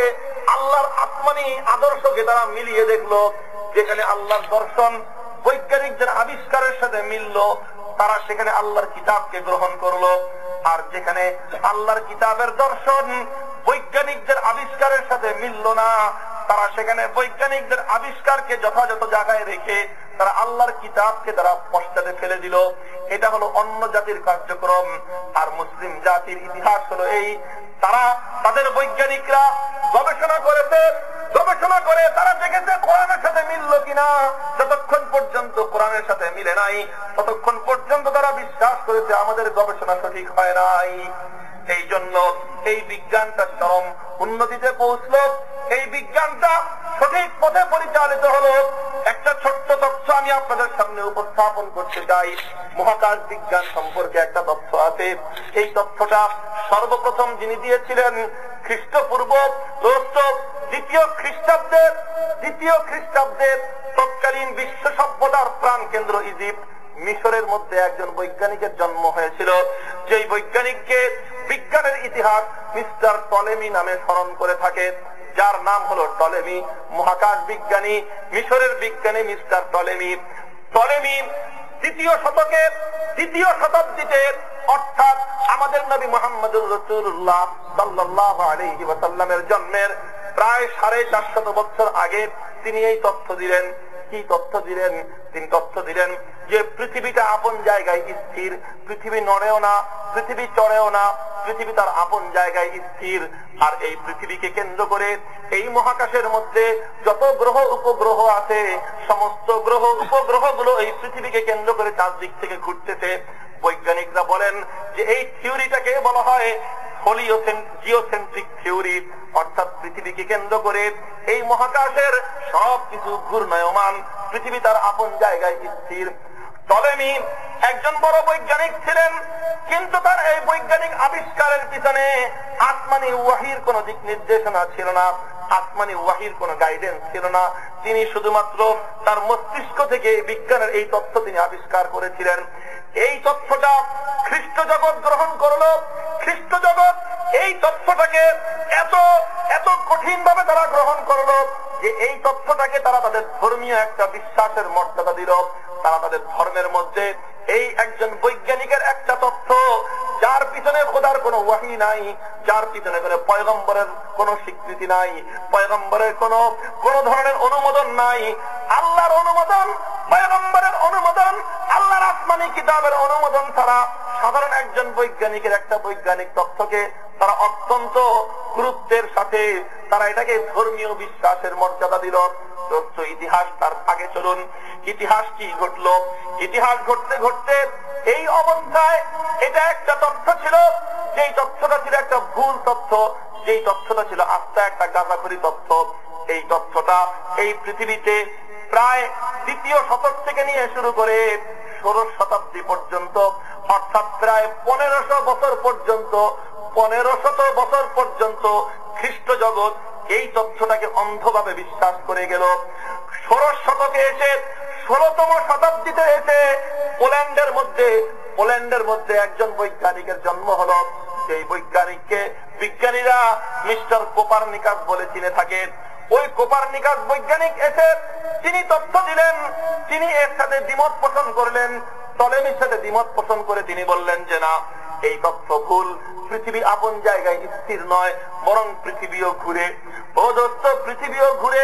আল্লাহর আসমানী আদর্শকে তারা মিলিয়ে দেখলো। যেখানে আল্লাহর দর্শন বৈজ্ঞানিকদের আবিষ্কারের সাথে মিলল, তারা সেখানে আল্লাহর কিতাবকে গ্রহণ করলো। আর যেখানে আল্লাহর কিতাবের দর্শন বৈজ্ঞানিকদের আবিষ্কারের সাথে মিলল না, তারা সেখানে বৈজ্ঞানিকদের আবিষ্কারকে যথাযথ জায়গায় রেখে তারা আল্লাহর কিতাবকে তারা পশ্চাতে ফেলে দিল। এটা হলো অন্য জাতির কার্যক্রম। আর মুসলিম জাতির ইতিহাস হলো তারা, তাদের বৈজ্ঞানিকরা গবেষণা করে তারা দেখেছে কোরআনের সাথে মিলল কিনা। যতক্ষণ পর্যন্ত কোরআনের সাথে মিলে নাই, ততক্ষণ পর্যন্ত তারা বিশ্বাস করেছে আমাদের গবেষণা সঠিক হয় নাই। এই জন্য এই বিজ্ঞানটা চরম উন্নতিতে পৌঁছলো, এই বিজ্ঞানটা সঠিক পথে পরিচালিত হলো। একটা ছোট্ট তথ্য আমি আপনাদের সামনে উপস্থাপন করতে চাই। মহাকাশ বিজ্ঞান সম্পর্কে একটা তথ্য আছে। এই তথ্যটা সর্বপ্রথম যিনি দিয়েছিলেন খ্রিস্টপূর্ব দ্বিতীয় খ্রিস্টাব্দের তৎকালীন বিশ্ব সভ্যতার প্রাণ কেন্দ্র ইজিপ্ট, মিশরের মধ্যে একজন বৈজ্ঞানিকের জন্ম হয়েছিল। যেই বৈজ্ঞানিককে বিজ্ঞানের ইতিহাস মিস্টার টলেমি নামে স্মরণ করে থাকে, যার নাম হলো টলেমি, মহাকাশ বিজ্ঞানী, মিশরের বিজ্ঞানী মিস্টার টলেমি। দ্বিতীয় শতাব্দীতে, অর্থাৎ আমাদের নবী মুহাম্মদুর রাসূলুল্লাহ সাল্লাল্লাহু আলাইহি ওয়াসাল্লামের জন্মের প্রায় 450 বছর আগে তিনি এই তথ্য দিলেন। কি তথ্য দিলেন? তিনি তথ্য দিলেন যে পৃথিবীটা আপন জায়গায় স্থির, পৃথিবী নড়েও না, পৃথিবী চড়েও না, পৃথিবী তার আপন জায়গায় স্থির। আর এই পৃথিবীকে কেন্দ্র করে এই মহাকাশের মধ্যে যত গ্রহ উপগ্রহ আছে, সমস্ত গ্রহ উপগ্রহ গুলো এই পৃথিবীকে কেন্দ্র করে চারদিক থেকে ঘুরতেছে। বৈজ্ঞানিকরা বলেন যে এই থিওরিটাকে বলা হয় জিওসেন্ট্রিক থিওরি, অর্থাৎ পৃথিবীকে কেন্দ্র করে এই মহাকাশের সবকিছু ঘূর্ণায়মান, পৃথিবী তার আপন জায়গায় স্থির। টলেমি একজন বড় বৈজ্ঞানিক ছিলেন, কিন্তু তার এই বৈজ্ঞানিক আবিষ্কারের পিছনে আসমানি ওয়াহির কোন দিক নির্দেশনা ছিল না, আসমানি ওয়াহির কোন গাইডেন্স ছিল না। তিনি শুধুমাত্র তার মস্তিষ্ক থেকে বিজ্ঞানের এই তথ্য তিনি আবিষ্কার করেছিলেন। এই তথ্যটা খ্রিস্ট জগৎ গ্রহণ করলো। খ্রিস্ট জগৎ এই তথ্যটাকে এত কঠিন ভাবে তারা গ্রহণ করলো যে এই তথ্যটাকে তারা তাদের ধর্মীয় একটা বিশ্বাসের মর্যাদা দিল। তারা তাদের ধর্মের মধ্যে এই একজন বৈজ্ঞানিকের একটা তথ্য, যার পিছনে খোদার কোনো ওয়াহি নাই, যার পিছনে কোনো পয়গম্বরের কোনো স্বীকৃতি নাই, পয়গম্বরের কোন ধরনের অনুমোদন নাই, আল্লাহর অনুমোদন, পয়গম্বরের অনুমোদন, আল্লাহর আসমানি কিতাবের অনুমোদন ছাড়া সাধারণ একজন বৈজ্ঞানিকের একটা বৈজ্ঞানিক তথ্যকে তারা অত্যন্ত গুরুত্বের সাথে তারা এটাকে ধর্মীয় বিশ্বাসের মর্যাদা দিল। ইতিহাস তার আগে চলুন। ইতিহাস কি ঘটলো? ইতিহাস ঘটতে ঘটতে এই অবস্থায় এটা একটা তথ্য ছিল, যেই তথ্যটা ছিল একটা ভুল তথ্য, যেই তথ্যটা ছিল আস্থা একটা গাঁজাখড়ি তথ্য। এই তথ্যটা এই পৃথিবীতে প্রায় দ্বিতীয় শতক থেকে নিয়ে শুরু করে 16 শতাব্দী পর্যন্ত, অর্থাৎ প্রায় 1500 বছর পর্যন্ত, 1500 বছর পর্যন্ত খ্রিস্ট জগৎ এই তথ্যটাকে অন্ধভাবে বিশ্বাস করে গেল। 16 শতকে এসে 16তম শতাব্দীতে এসে পোল্যান্ডের মধ্যে একজন বৈজ্ঞানিকের জন্ম হলো। সেই বৈজ্ঞানিককে বিজ্ঞানীরা মিস্টার কোপারনিকাস বলে চিনে থাকেন। ওই কোপারনিকাস বৈজ্ঞানিক এসে তিনি তথ্য দিলেন, তিনি এর সাথে দ্বিমত পোষণ করলেন। টলেমির সাথে দ্বিমত পোষণ করে তিনি বললেন যে না, এই তথ্য ভুল, পৃথিবী আপন জায়গায় স্থির নয়, বরং পৃথিবীও ঘুরে। ও দোস্ত, পৃথিবীও ঘুরে।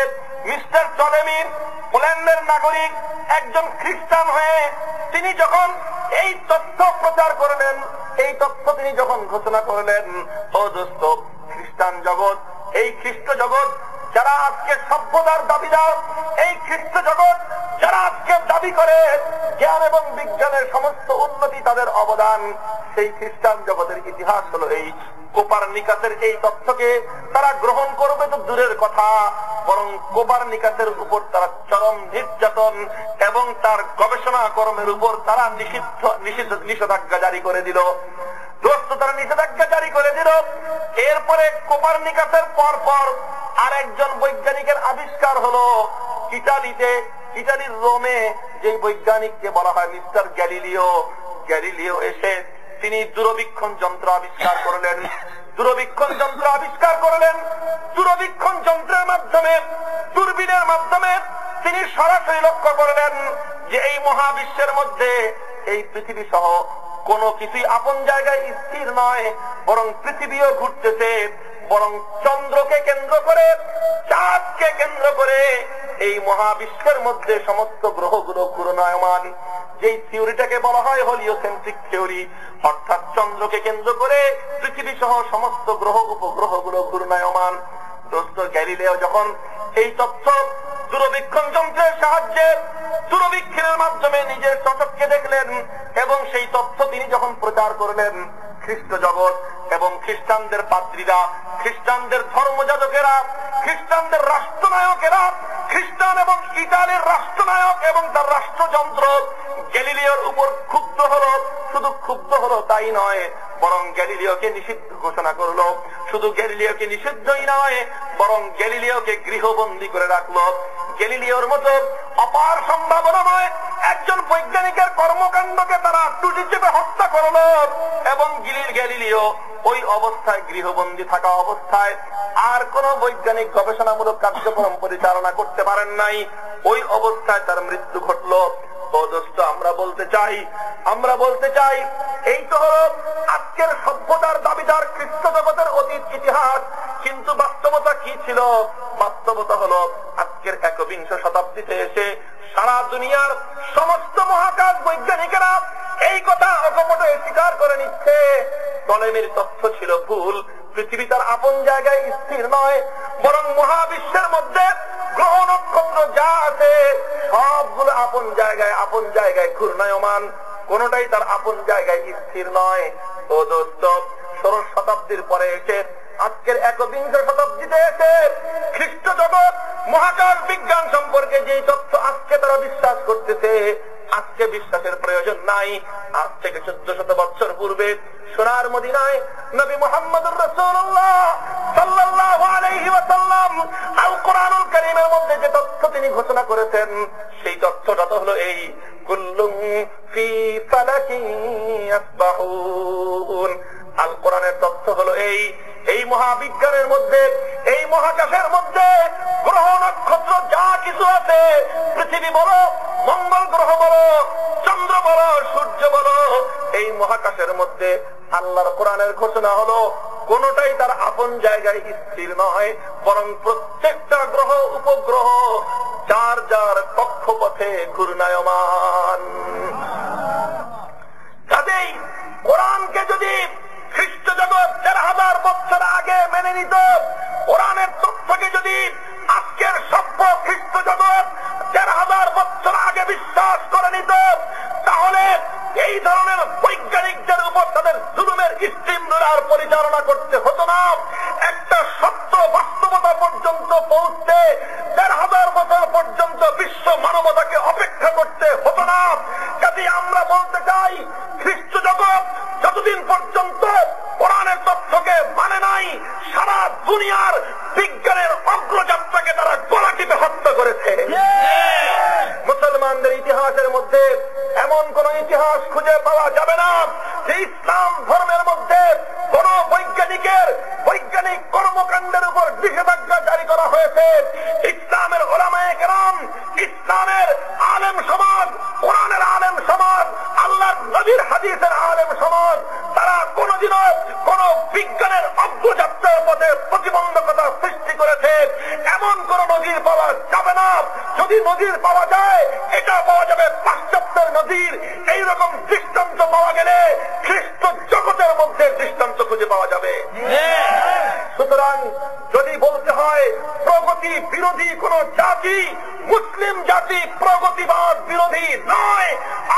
মিস্টার টলেমি পোল্যান্ডের নাগরিক, একজন খ্রিস্টান হয়ে তিনি যখন এই তথ্য প্রচার করলেন, এই তথ্য তিনি যখন ঘোষণা করলেন, ও দোস্ত, খ্রিস্টান জগৎ, এই খ্রিস্ট জগৎ যারা আজকে সভ্যতার দাবিদার, এই খ্রিস্ট জগৎ যারা আজকে দাবি করে জ্ঞান এবং বিজ্ঞানের সমস্ত উন্নতি তাদের অবদান, সেই খ্রিস্টান জগতের ইতিহাস হলো এই কোপারনিকাসের এই তথ্যকে তারা গ্রহণ করবে তো দূরের কথা, বরং কোপারনিকাসের উপর তারা চরম নির্যাতন এবং তার গবেষণা কর্মের উপর তারা নিষেধাজ্ঞা জারি করে দিল। দোস্ত, তারা নিষেধাজ্ঞা জারি করে দিল। এরপরে কোপারনিকাসের পর আর একজন বৈজ্ঞানিকের আবিষ্কার হলো ইটালিতে, ইটালির রোমে, যে বৈজ্ঞানিককে বলা হয় মিস্টার গ্যালিলিও। গ্যালিলিও এসে তিনি দূরবীক্ষণ যন্ত্র আবিষ্কার করলেন। দূরবীক্ষণ যন্ত্র আবিষ্কার করলেন। দূরবীক্ষণ যন্ত্রের মাধ্যমে, দূরবীনের মাধ্যমে তিনি সরাসরি লক্ষ্য করলেন যে এই মহাবিশ্বের মধ্যে এই পৃথিবী সহ কোনো কিছুই আপন জায়গায় স্থির নয়, বরং পৃথিবীও ঘুরতেছে, বরং চন্দ্রকে কেন্দ্র করে, চাঁদকে কেন্দ্র করে এই মহাবিশ্বের মধ্যে সমস্ত গ্রহগুলো ঘূর্ণায়মান। যেই থিওরিটাকে বলা হয় হেলিওসেন্ট্রিক থিওরি, অর্থাৎ চন্দ্রকে কেন্দ্র করে পৃথিবী সহ সমস্ত গ্রহ উপগ্রহগুলো ঘূর্ণায়মান। দোস্ত, গ্যালিলিও যখন এই তথ্য দূরবীক্ষণ যন্ত্রের সাহায্যে দূরবীক্ষণের মাধ্যমে নিজের চোখকে দেখলেন এবং সেই তথ্য তিনি যখন প্রচার করলেন, খ্রিস্ট জগৎ এবং খ্রিস্টানদের পাদ্রীরা, খ্রিস্টানদের ধর্মযাজকেরা, খ্রিস্টানদের রাষ্ট্রনায়কেরা, খ্রিস্টান এবং ইতালির রাষ্ট্রনায়ক এবং তার রাষ্ট্রযন্ত্র গ্যালিলিওর উপর ক্ষুব্ধ হলো। শুধু ক্ষুব্ধ হলো তাই নয়, বরং গ্যালিলিওকে নিষিদ্ধ ঘোষণা করলো। শুধু গ্যালিলিওকে নিষিদ্ধই নয়, বরং গ্যালিলিওকে গৃহবন্দী করে রাখলো। গ্যালিলিওর মতো অপার সম্ভাবনাময় একজন বৈজ্ঞানিকের কর্মকাণ্ডকে তারা টুটি চেপে হত্যা করলো এবং গ্যালিলিও ওই অবস্থায়, গৃহবন্দী থাকা অবস্থায় আর কোন বৈজ্ঞানিক গবেষণামূলক কার্যক্রম পরিচালনা করতে পারেন নাই। ওই অবস্থায় তার মৃত্যু ঘটলো। ও দোস্ত, আমরা বলতে চাই এই তো হলো আজকের সভ্যতার দাবিদার খ্রিস্ট জগতের অতীত ইতিহাস। কিন্তু বাস্তবতা কি ছিল? বাস্তবতা হলো আজকের 21 শতাব্দীতে এসে সারা দুনিয়ার সমস্ত মহাকাশ বৈজ্ঞানিকেরা এই কথা অকপটে স্বীকার করে নিচ্ছে, টলেমির তথ্য ছিল ভুল, পৃথিবী তার আপন জায়গায় স্থির নয়, বরং মহাবিশ্বের মধ্যে গ্রহ নক্ষত্র যা আছে সবগুলো আপন জায়গায় ঘূর্ণায়মান, কোনটাই তার আপন জায়গায় স্থির নয়। ও দোস্ত, 16 শতাব্দীর পরে এসে আজকের 21 শতাব্দীতে এসে খ্রিস্ট জগৎ মহাকাশ বিজ্ঞান সম্পর্কে যে তথ্য আজকে তারা বিশ্বাস করতেছে, আজকে বিশ্বাসের প্রয়োজন নাই। আজ থেকে 1400 বছর পূর্বে সোনার মদিনায় নবী মুহাম্মদুর রাসূলুল্লাহ সাল্লাল্লাহু আলাইহি ওয়াসাল্লাম আল কোরআনুল কারীমের মধ্যে যে তথ্য তিনি ঘোষণা করেছেন, সেই তথ্যটা তো হলো এই কুল্লুম ফি ফালাকি ইয়াসবাহুন। আল কোরআনের তথ্য হলো এই মহাবিজ্ঞানের মধ্যে, এই মহাকাশের মধ্যে গ্রহ নক্ষত্র যা কিছু আছে, পৃথিবী বলো, মঙ্গল গ্রহ বলো, চন্দ্র বলো, সূর্য বলো, এই মহাকাশের মধ্যে আল্লাহর কোরআনের ঘোষণা হলো কোনটাই তার আপন জায়গায় স্থির নয়, বরং প্রত্যেকটা গ্রহ উপগ্রহ যার যার কক্ষপথে ঘূর্ণায়মান। কাজেই কোরআনকে যদি খ্রিস্ট জগৎ 4000 বছর আগে মেনে নিত, কোরআনের তথ্যকে যদি আজকের সভ্য খ্রিস্ট জগৎ নিত, তাহলে এই ধরনের বৈজ্ঞানিকদের উপর তাদের জুলুমের স্টিম রোলার পরিচালনা করতে হতো না। একটা সত্য বাস্তবতা পর্যন্ত পৌঁছতে ১,৫০০ বছর পর্যন্ত বিশ্ব মানবতাকে অপেক্ষা করতে হতো না। কাজে আমরা বলতে চাই, খ্রিস্ট জগৎ যতদিন পর্যন্ত কোরআনের তথ্যকে মানে নাই, সারা দুনিয়ার বিজ্ঞানের অগ্রযাত্রাকে তারা গলা টিপে হত্যা করেছে। মুসলমানদের ইতিহাসের মধ্যে এমন কোন ইতিহাস খুঁজে পাওয়া যাবে না যে ইসলাম ধর্মের মধ্যে কোন বৈজ্ঞানিকের বৈজ্ঞানিক কর্মকাণ্ডের উপর নিষেধাজ্ঞা জারি করা হয়েছে। ইসলামের ওলামায়ে কেরাম, ইসলামের আলেম সমাজ, কোরআনের আলেম সমাজ, আল্লাহর নবীর হাদিসের আলেম সমাজ, তারা কোনদিনও কোন বিজ্ঞানের অগ্রযাত্রার পথে প্রতিবন্ধকতা সৃষ্টি করেছে এমন কোন নজির পাওয়া যাবে না। যদি নজির পাওয়া যায়, এটা পাওয়া যাবে পাশ্চাত্যের নজির। এইরকম দৃষ্টান্ত পাওয়া গেলে খ্রিস্ট জগতের মধ্যে দৃষ্টান্ত খুঁজে পাওয়া যাবে। সুতরাং যদি বলতে হয় প্রগতি বিরোধী কোন জাতি, মুসলিম জাতি প্রগতিবাদ বিরোধী নয়,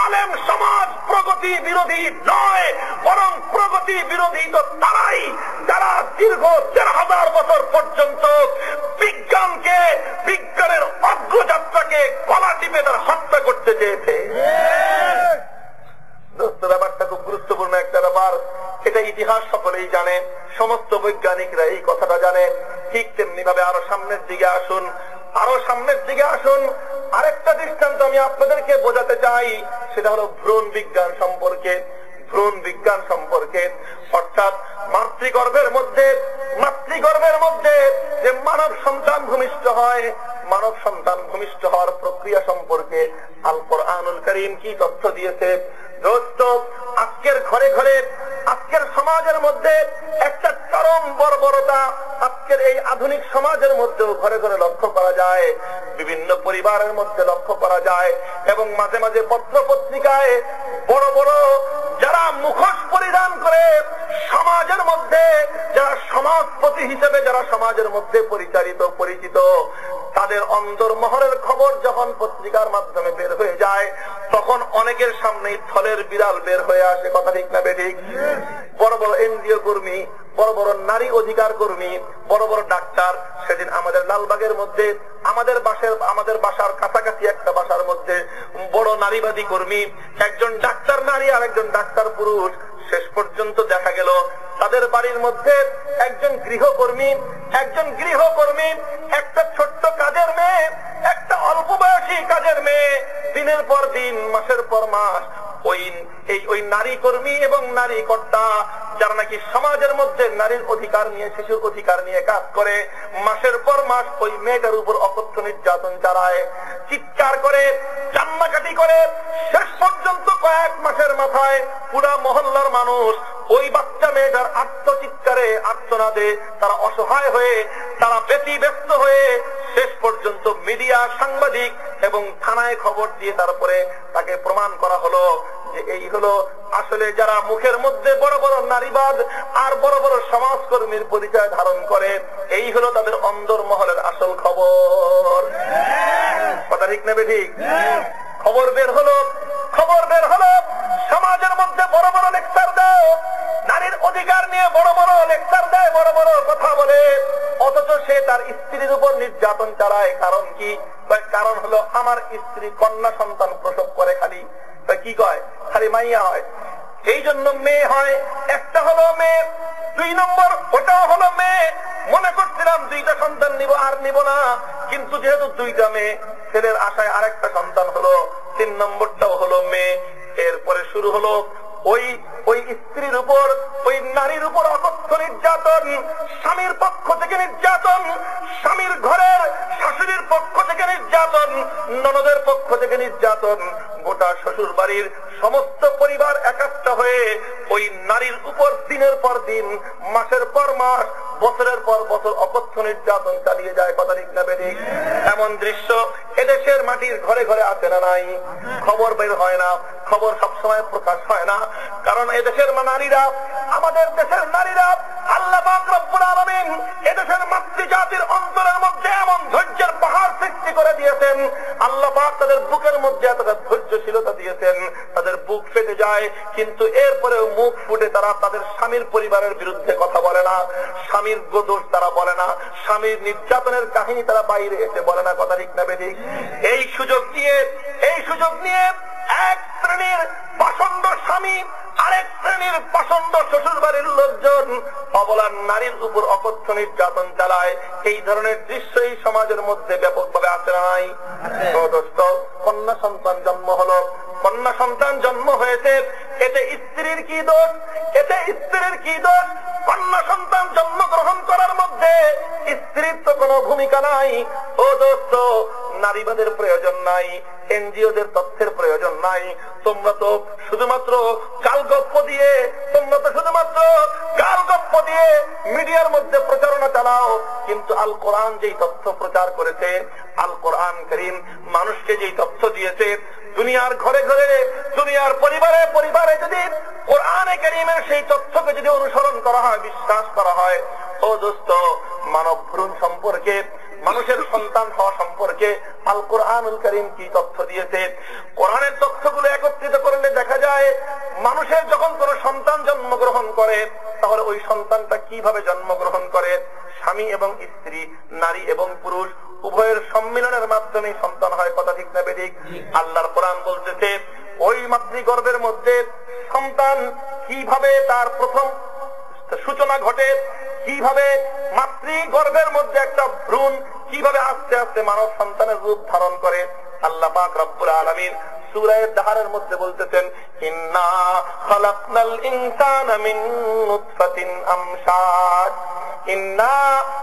আলেম সমাজ প্রগতি বিরোধী নয়, বরং প্রগতি বিরোধী তো তারাই যারা দীর্ঘ ১,৫০০ বছর পর্যন্ত বিজ্ঞানকে, বিজ্ঞানের অগ্রযাত্রাকে গলা টিপে তারা হত্যা করতে চেয়েছে। ব্যাপারটা খুব গুরুত্বপূর্ণ একটা ব্যাপার। এটা ইতিহাস সকলেই জানে, সমস্ত বৈজ্ঞানিকরা এই কথাটা জানে। ঠিক তেমনি ভাবে আরো সামনের দিকে আসুন, আরো সামনের দিকে আসুন। আরেকটা দৃষ্টান্ত আমি আপনাদেরকে বোঝাতে চাই, সেটা হলো ভ্রূণ বিজ্ঞান সম্পর্কে। ভ্রূণ বিজ্ঞান সম্পর্কে অর্থাৎ মাতৃগর্ভের মধ্যে যে মানব সন্তান ভূমিষ্ঠ হয়, মানব সন্তান ভূমিষ্ঠ হওয়ার প্রক্রিয়া সম্পর্কে আল কোরআনুল কারীম কি তথ্য দিয়েছে। দোস্ত, আজকের ঘরে ঘরে, আজকের সমাজের মধ্যে একটা চরম বর্বরতা আজকের এই আধুনিক সমাজের মধ্যেও ঘরে ঘরে লক্ষ্য করা যায়, বিভিন্ন পরিবারের মধ্যে লক্ষ্য করা যায়। এবং মাঝে মাঝে পত্র পত্রিকায় বড় বড় যারা মুখোশ পরিধান করে সমাজের মধ্যে, যারা সমাজপতি হিসেবে যারা সমাজের মধ্যে পরিচিত, তাদের অন্তর্মহলের খবর যখন পত্রিকার মাধ্যমে বের হয়ে যায়, তখন অনেকের সামনেই থলের বিড়াল বের হয়ে আসে। কথা ঠিক না বেঠিক? বড় বড় এনজিও কর্মী, বড় বড় নারী অধিকার কর্মী, বড় বড় ডাক্তার। সেদিন আমাদের লালবাগের মধ্যে, আমাদের বাসার কাছাকাছি একটা বাসার মধ্যে বড় নারীবাদী কর্মী, একজন ডাক্তার নারী আর একজন ডাক্তার পুরুষ। শেষ পর্যন্ত দেখা গেল তাদের বাড়ির মধ্যে একজন গৃহকর্মী, একটা ছোট্ট কাজের মেয়ে, একটা অল্প বয়সী কাজের মেয়ে, দিনের পর দিন, মাসের পর মাস ওই নারী কর্মী এবং নারী কর্তা যারা নাকি সমাজের মধ্যে নারীর অধিকার নিয়ে, শিশুর অধিকার নিয়ে কাজ করে, মাসের পর মাস ওই মেয়েটার উপর অকথ্য নির্যাতন চালায়, চিৎকার করে, কান্নাকাটি করে। শেষ পর্যন্ত কয়েক মাসের মাথায় পুরা মহল্লার মানুষ ওই বাচ্চা মেয়েটার আত্মচিৎকারে, আর্তনাদে তারা অসহায় হয়ে, তারা ব্যতিব্যস্ত হয়ে শেষ পর্যন্ত মিডিয়া, সাংবাদিক এবং থানায় খবর দিয়ে তারপরে তাকে প্রমাণ করা হলো যে এই হলো আসলে যারা মুখের মধ্যে বড় বড় নারীবাদ আর বড় বড় সমাজকর্মীর পরিচয় ধারণ করে, এই হলো তাদের অন্দরমহলের আসল খবর। কথা ঠিক না বেঠিক? খবর বের হলো সমাজের মধ্যে বড় বড় লেকচার দেয়, নারীর অধিকার নিয়ে বড় বড় লেকচার দেয়, বড় বড় কথা বলে, অথচ সে তার স্ত্রীর উপর নির্যাতন চালায়। কারণ কি? কারণ হলো আমার স্ত্রী কন্যা সন্তান প্রসব করে, খালি কি কয়, খালি মাইয়া হয়, এই জন্য মেয়ে হয়। একটা হলো মেয়ে, 2 নম্বর ওটাও হলো মেয়ে। মনে করছিলাম 2টা সন্তান নিব, আর নিব না, কিন্তু যেহেতু 2টা মেয়ে, ছেলের আশায় আরেকটা সন্তান হলো, 3 নম্বরটাও হলো মেয়ে। এরপরে শুরু হলো ওই স্ত্রীর উপর, ওই নারীর উপর অকথ্য নির্যাতন, স্বামীর পক্ষ থেকে নির্যাতন, স্বামীর ঘরের শাশুড়ির পক্ষ থেকে নির্যাতন, ননদের পক্ষ থেকে নির্যাতন। গোটা শ্বশুর বাড়ির সমস্ত পরিবার একাত্তা হয়ে ওই নারীর উপর দিনের পর দিন, মাসের পর মাস, বছরের পর বছর অকথ্য নির্যাতন চালিয়ে যায়। কথা ঠিক না বেঠিক? এমন দৃশ্য এদেশের মাটির ঘরে ঘরে আছে না নাই? খবর বের হয় না, খবর সবসময় প্রকাশ হয় না, কারণ এদেশের নারীরা, আমাদের দেশের নারীরা, আল্লাহ পাক রব্বুল আলামিন এদেশের মাতৃজাতির অন্তরের মধ্যে এমন ধৈর্যের পাহাড় সৃষ্টি করে দিয়েছেন, আল্লাহ পাক তাদের বুকের মধ্যে এতটা ধৈর্যশীলতা দিয়েছেন, তাদের বুক ফেটে যায়, কিন্তু এরপরেও মুখ ফুটে তারা তাদের স্বামীর পরিবারের বিরুদ্ধে কথা বলে না, স্বামীর দোষ তারা বলে না, স্বামীর নির্যাতনের কাহিনী তারা বাইরে এসে বলে না। কথা ঠিক না বেঠিক? এই সুযোগ নিয়ে এক শ্রেণীর পাষণ্ড স্বামী আরেক শ্রেণীর পাষণ্ড শ্বশুর বাড়ির লোকজন অবলার নারীর উপর অকথ্য নির্যাতন চালায়। এই ধরনের দৃশ্য এই সমাজের মধ্যে ব্যাপকভাবে আছে না নাই? দোস্ত, কন্যা সন্তান জন্ম হলো, কন্যা সন্তান জন্ম হয়েছে, এতে স্ত্রীর কি দোষ? কন্যা সন্তান জন্মগ্রহণ করার মধ্যে স্ত্রীর তো কোনো ভূমিকা নাই। ও দোস্ত, নারীবাদের প্রয়োজন নাই, এনজিওদের তথ্যের প্রয়োজন নাই। তোমরা তো শুধুমাত্র গালগপ্প দিয়ে মিডিয়ার মধ্যে প্রচারণা চালাও, কিন্তু আল কোরআন যেই তথ্য প্রচার করেছে, আল কোরআন কারীম মানুষকে যেই তথ্য দিয়েছে, দুনিয়ার ঘরে ঘরে, দুনিয়ার পরিবারে পরিবারে যদি কোরআনে কারীমের সেই তথ্যকে যদি অনুসরণ করা হয়, বিশ্বাস করা হয়, ও দোস্ত, মানব ভ্রূণ সম্পর্কে, মানুষের সন্তান হওয়া সম্পর্কে আল কোরআনুল কারীম কি তথ্য দিয়েছে, কোরআনের তথ্যগুলো একত্রিত করলে দেখা যায় মানুষের যখন কোন সন্তান জন্মগ্রহণ করে, তাহলে ওই সন্তানটা কিভাবে জন্মগ্রহণ করে? স্বামী এবং স্ত্রী, নারী এবং পুরুষ উভয়ের সম্মিলনের মাধ্যমে সন্তান হয়। কথা ঠিক না বেঠিক? আল্লাহর কোরআন বলতেছে ওই মাতৃগর্ভের মধ্যে সন্তান কিভাবে তার প্রথম সূচনা ঘটে, কিভাবে মাতৃগর্ভের মধ্যে একটা ভ্রূণ কিভাবে আস্তে আস্তে মানব সন্তানের রূপ ধারণ করে। আল্লাহ পাক রব্বুল আলামিন সূরা দাহরের মধ্যে বলতেছেন, ইন্না খালাকনাল ইনসানা মিন নুতফাতিন আমশাজ, ইন্না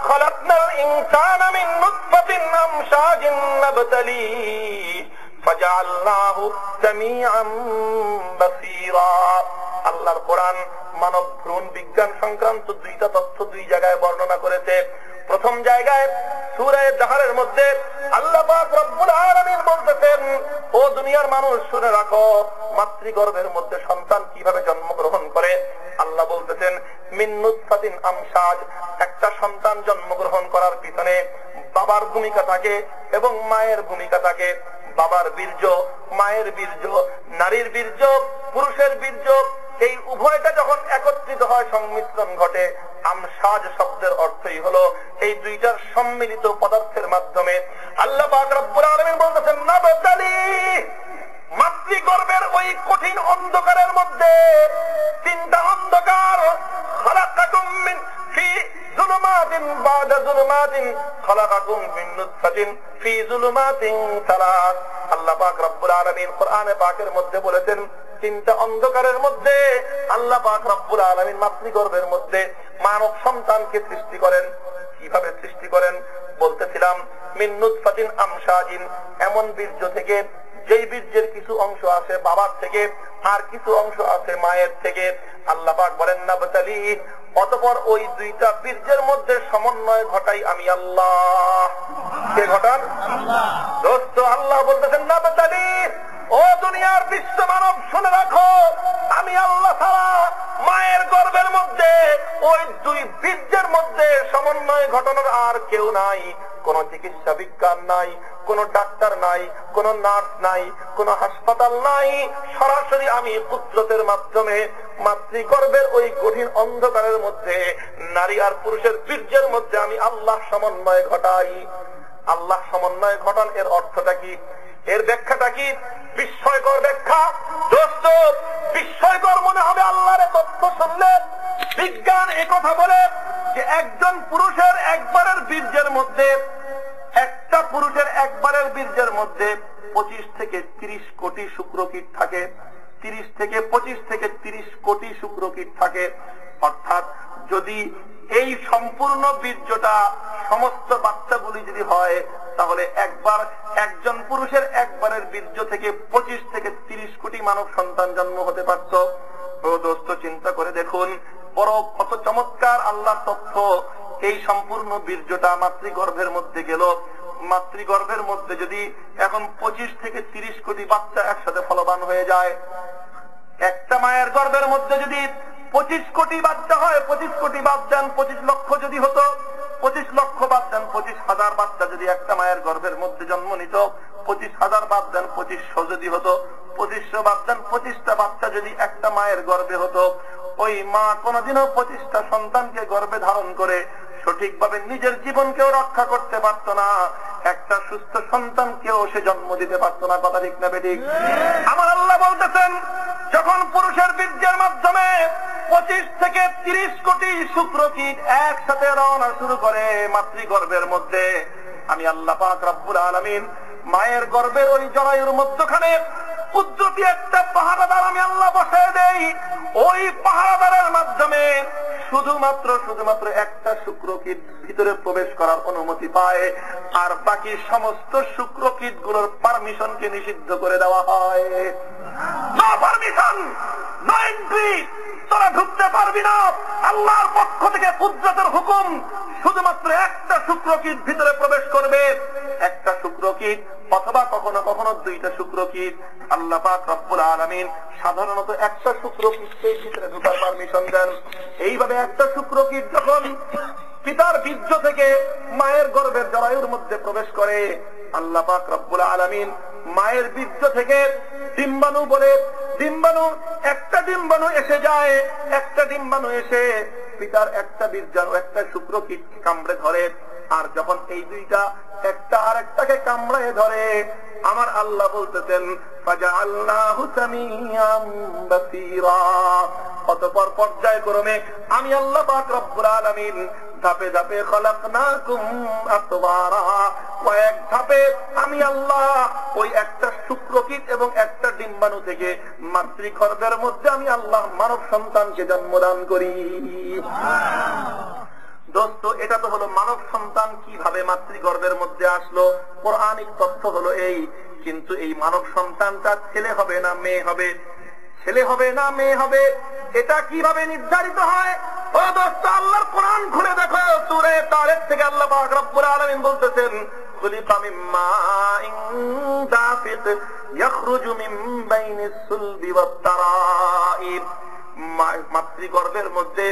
খালাকনাল ইনসানা মিন নুতফাতিন আমশাজিন নাবতালিহি ফাজআলনাহু সামিআন বাসীরা। আল্লাহর কোরআন মানব ভ্রূণ বিজ্ঞান সংক্রান্ত দুইটা তথ্য দুই জায়গায় বর্ণনা করেছে। প্রথম জায়গায় সূরা দাহরের মধ্যে আল্লাহ পাক রব্বুল আলামিন বলতেছেন, ও দুনিয়ার মানুষ শুনে রাখো, মাতৃগর্ভের মধ্যে সন্তান কিভাবে জন্মগ্রহণ করে। আল্লাহ বলতেছেন মিন নুতফাতিন আমশাজ, একটা সন্তান জন্মগ্রহণ করার পিছনে বাবার ভূমিকা থাকে এবং মায়ের ভূমিকা থাকে। বাবার বীর্য, মায়ের বীর্য, নারীর বীর্য, পুরুষের বীর্য, এই উভয়টা যখন একত্রিত হয়, সংমিশ্রণ ঘটে। আমশাজ শব্দের অর্থই হলো এই দুইটার সম্মিলিত পদার্থের মাধ্যমে। আল্লাহ পাক রব্বুল আলামিন বলতেছেন নাবতালি, মাতৃগর্ভের ওই কঠিন অন্ধকারের মধ্যে তিনটা অন্ধকার, খালাকাকুম মিন ফি যুলুমাতিন বাদা যুলুমাতিন খালাকাকুম মিন নুতফাতিন ফি যুলুমাতিন সালাস। আল্লাহ পাক রব্বুল আলামিন কোরআনে পাকের মধ্যে বলেছেন, তিনটা অন্ধকারের মধ্যে আল্লাহ পাক রব্বুল আলামিন মাতৃগর্ভের মধ্যে মানব সন্তানকে সৃষ্টি করেন। কিভাবে সৃষ্টি করেন? বলতেছিলাম মিন নুতফাতিন আমশাজিন, এমন বীর্য থেকে যেই বীর্যের কিছু অংশ আসে বাবার থেকে আর কিছু অংশ আছে মায়ের থেকে। আল্লাহ পাক বলেন নাবতালি, অতঃপর ওই দুইটা বীর্যের মধ্যে সমন্বয় ঘটাই আমি আল্লাহ। কে ঘটান? দোস্ত, আল্লাহ বলতেছেন নাবতালি, ও দুনিয়ার বিশ্ব মানব শুনে রাখো, আমি আল্লাহ ছাড়া মায়ের গর্ভের মধ্যে ওই দুই বীর্যের মধ্যে সমন্বয় ঘটানোর আর কেউ নাই। কোন চিকিৎসা বিজ্ঞান নাই, কোন ডাক্তার নাই, কোন নার্স নাই, কোন হাসপাতাল নাই। সরাসরি আমি কুদরতের মাধ্যমে মাতৃগর্ভের ওই কঠিন অন্ধকারের মধ্যে নারী আর পুরুষের বীর্যের মধ্যে আমি আল্লাহ সমন্বয় ঘটাই। আল্লাহ সমন্বয় ঘটান, এর অর্থটা কি? এর ব্যাখ্যাটা কি? বিস্ময়কর ব্যাখ্যা। দোস্ত, বিস্ময়কর মনে হবে আল্লাহর তথ্য শুনলে। বিজ্ঞান একথা বলে যে একজন পুরুষের একবারের বীর্যের মধ্যে, একটা পুরুষের একবারের বীর্যের মধ্যে 25 থেকে 30 কোটি শুক্রকীট থাকে। 30 থেকে 25 থেকে 30 কোটি শুক্রকীট থাকে। অর্থাৎ যদি এই সম্পূর্ণ বীর্যটা সমস্ত বাচ্চাগুলি যদি হয়, তাহলে একবার একজন পুরুষের একবারের বীর্য থেকে 25 থেকে 30 কোটি মানব সন্তান জন্ম হতে পারত। দোস্ত, চিন্তা করে দেখুন কত চমৎকার আল্লাহর তথ্য। এই সম্পূর্ণ বীর্যটা মাতৃগর্ভের মধ্যে গেল। মাতৃগর্ভের মধ্যে যদি এখন 25 থেকে 30 কোটি বাচ্চা একসাথে ফলবান হয়ে যায়, একটা মায়ের গর্ভের মধ্যে যদি 25 কোটি বাচ্চা হয়, 25 কোটি বাদ দেন, 25 লক্ষ যদি হতো, 25 লক্ষ বাদ দেন, 25,000 বাচ্চা যদি একটা মায়ের গর্ভের মধ্যে জন্ম নিত, 25,000 বাদ দেন 2500 যদি হতো, 2500 বাদ দেন 25টা বাচ্চা যদি একটা মায়ের গর্ভে হতো, ওই মা কোনদিনও 25টা সন্তানকে গর্ভে ধারণ করে সঠিকভাবে নিজের জীবনকেও রক্ষা করতে পারত না, একটা সুস্থ সন্তানকেও সে জন্ম দিতে পারত না। কথা ঠিক না বেঠিক? আমার আল্লাহ বলতেছেন, যখন পুরুষের বীর্যের মাধ্যমে 25 থেকে 30 কোটি শুক্রকীট একসাথে রওনা শুরু করে মাতৃগর্ভের মধ্যে, আমি আল্লাহ পাক রব্বুল আলামিন মায়ের গর্ভের ওই জরায়ুর মধ্যখানে কুদরতি একটা পাহারাদার আমি আল্লাহ বসায় দেই। ওই পাহারাদারের মাধ্যমে শুধুমাত্র একটা শুক্রকীট ভিতরে প্রবেশ করার অনুমতি পায়, আর বাকি সমস্ত শুক্রকীট গুলোর পারমিশনকে নিষিদ্ধ করে দেওয়া হয়। নো পারমিশন, নো এন্ট্রি, তোরা ঢুকতে পারবি না। আল্লাহর পক্ষ থেকে কুদরতের হুকুম, শুধুমাত্র একটা শুক্রকীট ভিতরে প্রবেশ করবে, একটা শুক্রকীট অথবা কখনো কখনো 2টা শুক্রকীট। আল্লাহ পাক রব্বুল আলামিন সাধারণত একটা শুক্রকীটকে ভিতরে ঢোকার পারমিশন দেন। এইভাবে একটা শুক্রকীট যখন পিতার বীর্য থেকে মায়ের গর্ভের জরায়ুর মধ্যে প্রবেশ করে, আল্লাহ পাক রব্বুল আলামিন মায়ের বীর্য থেকে ডিম্বাণু বলে একটা ডিম্বাণু এসে যায়, একটা ডিম্বাণু এসে পিতার একটা বীর্যাণু একটা শুক্রকীট কামড়ে ধরে, আর যখন এই দুইটা একটা আরেকটাকে কামড়ে ধরে, আমার আল্লাহ বলতেছেন ফাজআলনাহু সামিয়াম বাসীরা। অতঃপর পর্যায়ক্রমে আমি আল্লাহ পাক রব্বুল আলামিন ধাপে ধাপে খলাকনাকুম আতওয়ারা, কয়েক ধাপে আমি আল্লাহ ওই একটা শুক্রকীট এবং একটা ডিম্বাণু থেকে মাতৃগর্ভের মধ্যে আমি আল্লাহ মানব সন্তানকে জন্মদান করি। দোস্ত, এটা তো হলো মানব সন্তান কিভাবে মাতৃগর্ভের মধ্যে আসলো, কোরআনিক তথ্য হলো এই। কিন্তু এই মানব সন্তানটা ছেলে হবে না মেয়ে হবে, ছেলে হবে না মেয়ে হবে, এটা কিভাবে নির্ধারিত হয়? ও দোস্ত, আল্লাহর কোরআন খুলে দেখো, সূরা তারিক থেকে আল্লাহ পাক রব্বুল আলামিন বলতেছেন খুলিকা মিন মাইন দাফিক ইয়াখরুজু মিন বাইনিস সুলবি ওয়াত তারাইব। মাতৃগর্ভের মধ্যে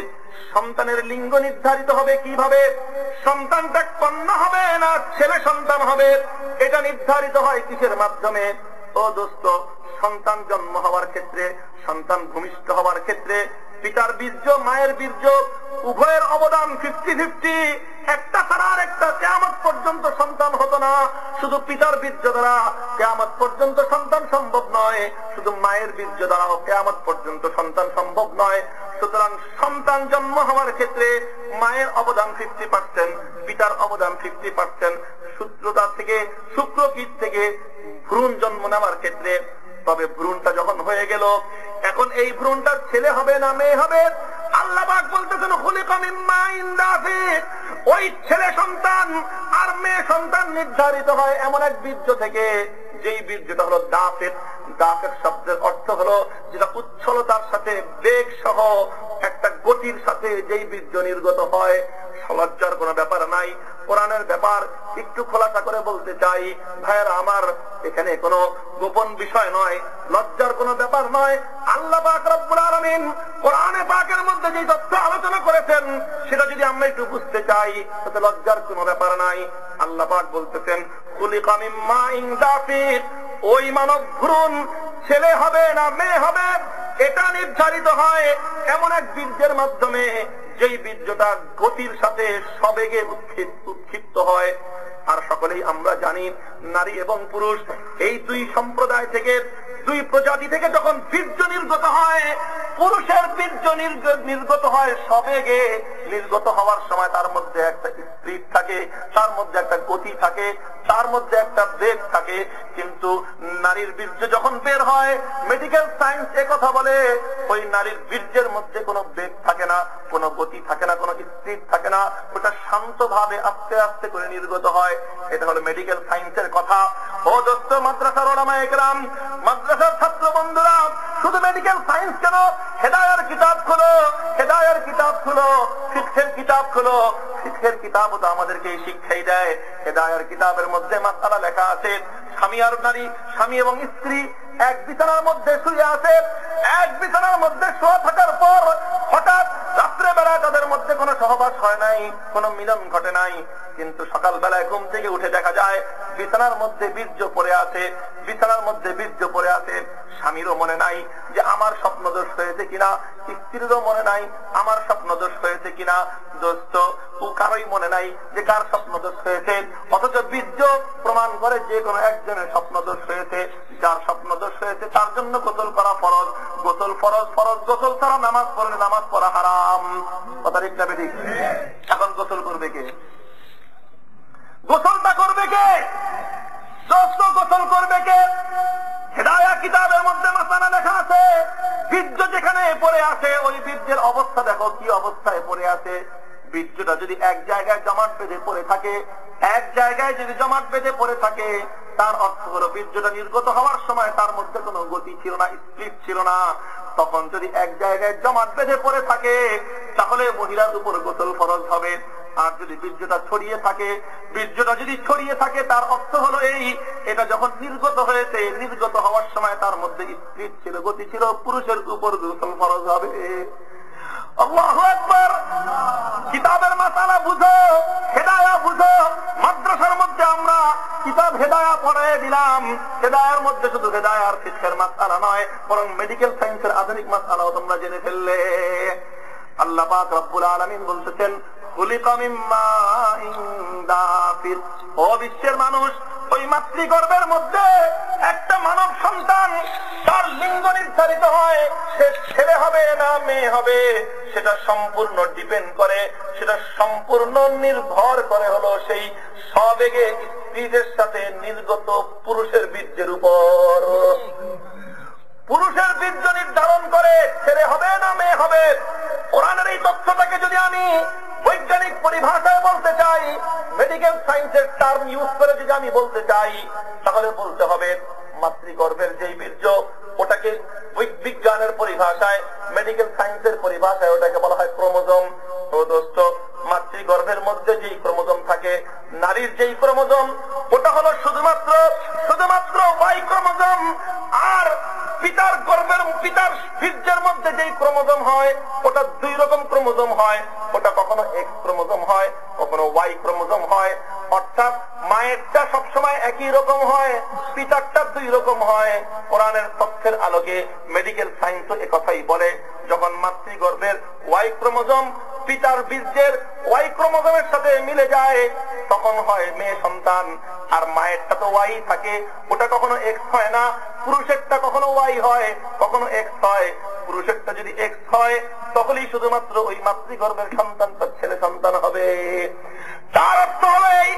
সন্তানের লিঙ্গ নির্ধারিত হবে কিভাবে? সন্তানটা কন্যা হবে না ছেলে সন্তান হবে, এটা নির্ধারিত হয় কিসের মাধ্যমে? ও দোস্ত, সন্তান জন্ম হওয়ার ক্ষেত্রে, সন্তান ভূমিষ্ঠ হওয়ার ক্ষেত্রে পিতার বীর্য মায়ের বীর্য উভয়ের অবদান 50-50। একটা ছাড়া আর একটা কিয়ামত পর্যন্ত সন্তান হতো না। শুধু পিতার বীর্য দ্বারা কিয়ামত পর্যন্ত সন্তান সম্ভব নয়, শুধু মায়ের বীর্য দ্বারাও কিয়ামত পর্যন্ত সন্তান সম্ভব নয়। সুতরাং সন্তান জন্ম হওয়ার ক্ষেত্রে মায়ের অবদান 50%, পিতার অবদান 50%। সূত্রতা থেকে শুক্রকীট থেকে ভ্রূণ জন্ম নেওয়ার ক্ষেত্রে, তবে ভ্রূণটা যখন হয়ে গেল, এখন এই ভ্রূণটা ছেলে হবে না মেয়ে হবে? আল্লাহ পাক বলতেছেন খুলিকা মিন মাইন দাফিক। ওই ছেলে সন্তান আর মেয়ে সন্তান নির্ধারিত হয় এমন এক বীর্য থেকে, যেই বীর্যটা হলো দাফিক। দাফিক শব্দের অর্থ হলো যেটা উচ্ছলতার সাথে বেগ সহ একটা গতির সাথে যেই বীর্য নির্গত হয়। লজ্জার কোনো ব্যাপার নাই, কোরআনের ব্যাপার একটু খোলাসা করে বলতে চাই ভাইয়েরা আমার, এখানে কোনো গোপন বিষয় নয়, লজ্জার কোনো ব্যাপার নয়। আল্লাহ পাক রব্বুল আলামিন কোরআনে পাকের মধ্যে যে তথ্য আলোচনা করেছেন সেটা যদি আমরা একটু বুঝতে চাই, তাতে লজ্জার কোনো ব্যাপার নাই। আল্লাহ পাক বলতেছেন খুলিকা মিন মাইন দাফিক। ওই মানব ভ্রূণ ছেলে হবে না মেয়ে হবে, এটা নির্ধারিত হয় এমন এক বীর্যের মাধ্যমে যেই বীর্যটা গতির সাথে সবেগে উৎক্ষিপ্ত হয়। আর সকলেই আমরা জানি নারী এবং পুরুষ এই দুই সম্প্রদায় থেকে, দুই প্রজাতি থেকে যখন বীর্য নির্গত হয়, পুরুষের বীর্য নির্গত হয় সবেগে। নির্গত হওয়ার সময় তার মধ্যে একটা স্পিড থাকে, তার মধ্যে একটা গতি থাকে, তার মধ্যে একটা বেগ থাকে। কিন্তু নারীর বীর্য যখন বের হয়, মেডিকেল সায়েন্স একথা বলে ওই নারীর বীর্যের মধ্যে কোনো বেগ থাকে না, কোনো গতি থাকে না, কোনো স্পিড থাকে না, ওটা শান্তভাবে আস্তে আস্তে করে নির্গত হয়। এটা হলো মেডিকেল সায়েন্সের কথা। ও দোস্ত, মাদ্রাসার উলামায়ে কেরাম, মাদ্রাসার ছাত্র বন্ধুরা, শুধু মেডিকেল সায়েন্স কেন, হেদায়ার কিতাব খোলো, হেদায়ার কিতাব খোলো, ফিকহের কিতাব খোলো। ফিকহের কিতাবও তো আমাদেরকে এই শিক্ষাই দেয়। হেদায়ার কিতাবের মধ্যে মাসআলা লেখা আছে, স্বামী আর নারী, স্বামী এবং স্ত্রী এক বিছানার মধ্যে শুয়ে আছে। এক বিছানার মধ্যে শোয়া থাকার পর হঠাৎ রাত্রে বেলায় তাদের মধ্যে কোনো সহবাস হয় নাই, কোনো মিলন ঘটে নাই, কিন্তু সকাল বেলায় ঘুম থেকে উঠে দেখা যায় বিছানার মধ্যে বীর্য পড়ে আছে, বিছানার মধ্যে বীর্য পড়ে আছে। স্বামীরও মনে নাই যে আমার স্বপ্নদোষ হয়েছে কিনা, স্ত্রীরও মনে নাই আমার স্বপ্নদোষ হয়েছে কিনা, দোস্ত ও কারোই মনে নাই যে কার স্বপ্নদোষ হয়েছে। অথচ বীর্য প্রমাণ করে যে কোনো একজনের স্বপ্নদোষ হয়েছে। যার স্বপ্নদোষ হয়েছে তার জন্য গোসল করা ফরজ, গোসল ফরজ, ফরজ গোসল ছাড়া নামাজ পড়লে নামাজ পড়া হারাম। কথা ঠিক না বেঠিক? এখন গোসল করবে কে? গোসলটা করবে কে? দোস্ত গোসল করবে কে? হেদায়া কিতাবের মধ্যে মাসালা লেখা আছে, বীর্য যেখানে পড়ে আছে ওই বীর্যের অবস্থা দেখো কি অবস্থায় পড়ে আছে। বীর্যটা যদি এক জায়গায় জমাট বেঁধে পড়ে থাকে, এক জায়গায় যদি জমাট বেঁধে পড়ে থাকে, তার অর্থ হলো বীর্যটা নির্গত হওয়ার সময় তার মধ্যে কোনো গতি ছিল না, স্পিড ছিল না। তখন যদি এক জায়গায় জমাট বেঁধে পড়ে থাকে তাহলে মহিলার উপর গোসল ফরজ হবে। আর যদি বীর্যটা ছড়িয়ে থাকে, বীর্যটা যদি ছড়িয়ে থাকে তার অর্থ হলো এই, এটা যখন নির্গত হয়েছে, নির্গত হওয়ার সময় তার মধ্যে স্পিড ছিল, গতি ছিল, পুরুষের উপর গোসল ফরজ হবে। আল্লাহু আকবার। কিতাবের মাসালা বুঝো, হেদায়া বুঝো। মাদ্রাসার মধ্যে আমরা কিতাব হেদায়া পড়ায় দিলাম। হেদায়ার মধ্যে শুধু হেদায়া আর ফিকহের মাসালা নয়, বরং মেডিকেল সায়েন্সের আধুনিক মাসালাও তোমরা জেনে ফেললে। আল্লাহ পাক রব্বুল আলামিন বলতেছেন, খুলিকা মিন মাইন দাফিক। ও বিশ্বের মানুষ, ওই মাতৃগর্ভের মধ্যে একটা মানব সন্তান, তার লিঙ্গ নির্ধারিত হয়, সে ছেলে হবে না মেয়ে হবে, সেটা সম্পূর্ণ ডিপেন্ড করে, সেটা সম্পূর্ণ নির্ভর করে হলো সেই সবেগে স্ত্রীদের সাথে নির্গত পুরুষের বীর্যের উপর। পুরুষের বীর্য নির্ধারণ করে ছেলে হবে না মেয়ে হবে। কোরআনের এই তথ্যটাকে যদি আমি বৈজ্ঞানিক পরিভাষায় বলতে চাই, মেডিকেল সায়েন্সের টার্ম ইউজ করে যদি আমি বলতে চাই, তাহলে বলতে হবে মাতৃগর্ভের যেই বীর্য, ওটাকে বিজ্ঞানের পরিভাষায়, মেডিকেল সায়েন্সের পরিভাষায় ওটাকে বলা হয় ক্রোমোজোম। তো দোস্ত, মাতৃগর্ভের মধ্যে যেই ক্রোমোজোম থাকে, নারীর যেই ক্রোমোজোম, ওটা হলো শুধুমাত্র ওয়াই ক্রোমোজোম। আর পিতার বীর্যের মধ্যে যেই ক্রোমোজোম হয়, ওটা দুই রকম ক্রোমোজোম হয়। ওটা কখনো এক্স ক্রোমোজোম হয়, কখনো ওয়াই ক্রোমোজোম হয়। অর্থাৎ মায়েরটা সবসময় একই রকম হয়, পিতারটা দুই রকম হয়। কোরআনের তথ্যের আলোকে মেডিকেল সায়েন্সও একথাই বলে, যখন মাতৃগর্ভের ওয়াই ক্রোমোজোম পিতার বীর্যের ওয়াই ক্রোমোজোমের সাথে মিলে যায়, তখন হয় মেয়ে সন্তান। আর মায়েরটা তো ওয়াই থাকে, ওটা কখনো এক্স হয় না। পুরুষেরটা কখনো ওয়াই হয়, কখনো এক্স হয়। পুরুষেরটা যদি এক্স হয়, তখনই শুধুমাত্র ওই মাতৃগর্ভের সন্তানটা ছেলে সন্তান হবে। তার অর্থ হলো এই,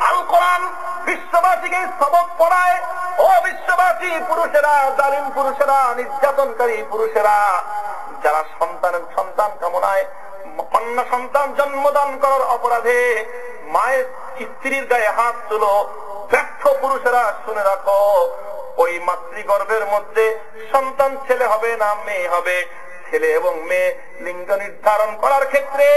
আল কোরআন বিশ্ববাসীকে সবক পড়ায়, ও বিশ্ববাসী পুরুষেরা, জালিম পুরুষেরা, নির্যাতনকারী পুরুষেরা, যারা সন্তান কামনায় কন্যা সন্তান জন্মদান করার অপরাধে মায়ের স্ত্রীর গায়ে হাত তুলো, ব্যর্থ পুরুষেরা শুনে রাখো, ওই মাতৃগর্ভের মধ্যে সন্তান ছেলে হবে না মেয়ে হবে। ছেলে এবং মেয়ে লিঙ্গ নির্ধারণ করার ক্ষেত্রে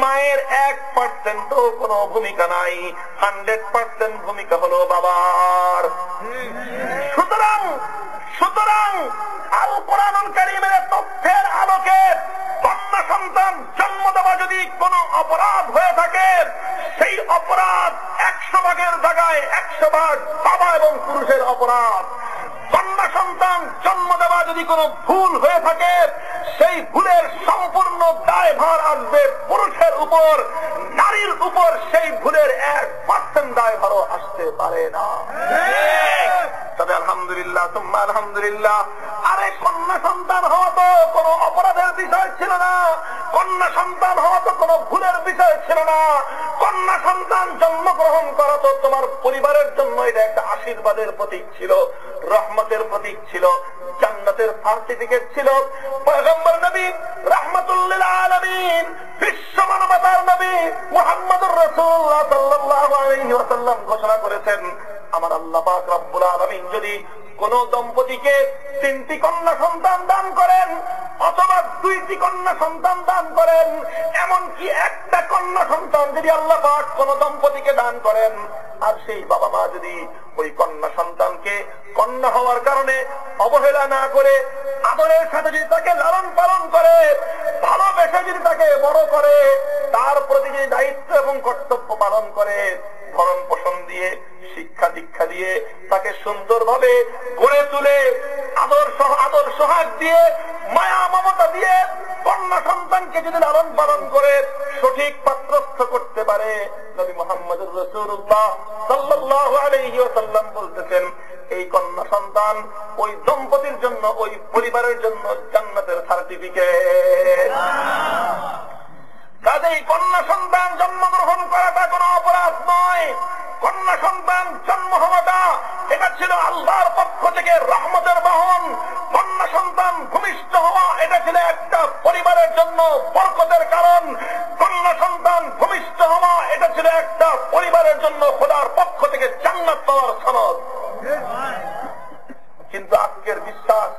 মায়ের 1% কোনো ভূমিকা নাই, 100% ভূমিকা হলো বাবার। সুতরাং আল কোরআনুল কারীমের তথ্যের আলোকে কন্যা সন্তান জন্ম দেওয়া যদি কোনো অপরাধ হয়ে থাকে, সেই অপরাধ 100 ভাগের জায়গায় 100 ভাগ বাবা এবং পুরুষের অপরাধ। কন্যা সন্তান জন্ম দেওয়া যদি কোনো ভুল হয়ে থাকে, সেই ভুলের সম্পূর্ণ দায়ভার আসবে পুরুষের উপর, নারীর উপর সেই ভুলের 1% দায়ভারও আসতে পারে না। তবে আলহামদুলিল্লাহ, তুম্মা আলহামদুলিল্লাহ, আরে কন্যা সন্তান হওয়া তো কোনো অপরাধের বিষয় ছিল না, কন্যা সন্তান হওয়া তো কোনো ভুলের বিষয় ছিল না। কন্যা সন্তান জন্মগ্রহণ করা তো তোমার পরিবারের জন্য এটা একটা আশীর্বাদের প্রতীক ছিল, রহমতের প্রতীক ছিল, জান্নাতের সার্টিফিকেট ছিল। পয়গম্বর নবী রাহমাতুল লিল আলামিন, বিশ্ব মানবতার নবী মুহাম্মদুর রাসূলুল্লাহ সাল্লাল্লাহু আলাইহি ওয়াসাল্লাম ঘোষণা করেছেন, আমার আল্লাহ পাক রব্বুল আলামিন যদি কোন দম্পতিকে 3টি কন্যা সন্তান দান করেন, অথবা 2টি কন্যা সন্তান দান করেন, এমনকি একটা কন্যা সন্তান যদি আল্লাহ পাক কোন দম্পতিকে দান করেন, আর সেই বাবা মা যদি ওই কন্যা সন্তানকে কন্যা হওয়ার কারণে অবহেলা না করে আদরের সাথে যদি তাকে লালন পালন করে, ভালোবেসে যদি তাকে বড় করে, তার প্রতি যদি দায়িত্ব এবং কর্তব্য পালন করে, ভরণ পোষণ দিয়ে, শিক্ষা দীক্ষা দিয়ে, তাকে সুন্দরভাবে গড়ে তুলে, আদর সোহাগ দিয়ে, মায়া মমতা দিয়ে কন্যা সন্তানকে যদি লালন পালন করে সঠিক পাত্রস্থ করতে পারে, নবী মুহাম্মদুর রাসূলুল্লাহ সাল্লাল্লাহু আলাইহি ওয়াসাল্লাম বলতেছেন, এই কন্যা সন্তান ওই দম্পতির জন্য, ওই পরিবারের জন্য জান্নাতের সার্টিফিকেট। কাজেই কন্যা সন্তান জন্মগ্রহণ করাটা কোনো অপরাধ নয়। কন্যা সন্তান জন্ম হওয়াটা এটা ছিল আল্লাহর পক্ষ থেকে রহমতের বাহন। কন্যা সন্তান ভূমিষ্ঠ হওয়া এটা ছিল একটা পরিবারের জন্য বরকতের কারণ। কন্যা সন্তান ভূমিষ্ঠ হওয়া এটা ছিল একটা পরিবারের জন্য খোদার পক্ষ থেকে জান্নাত পাওয়ার সনদ। কিন্তু আজকের বিশ্বাস,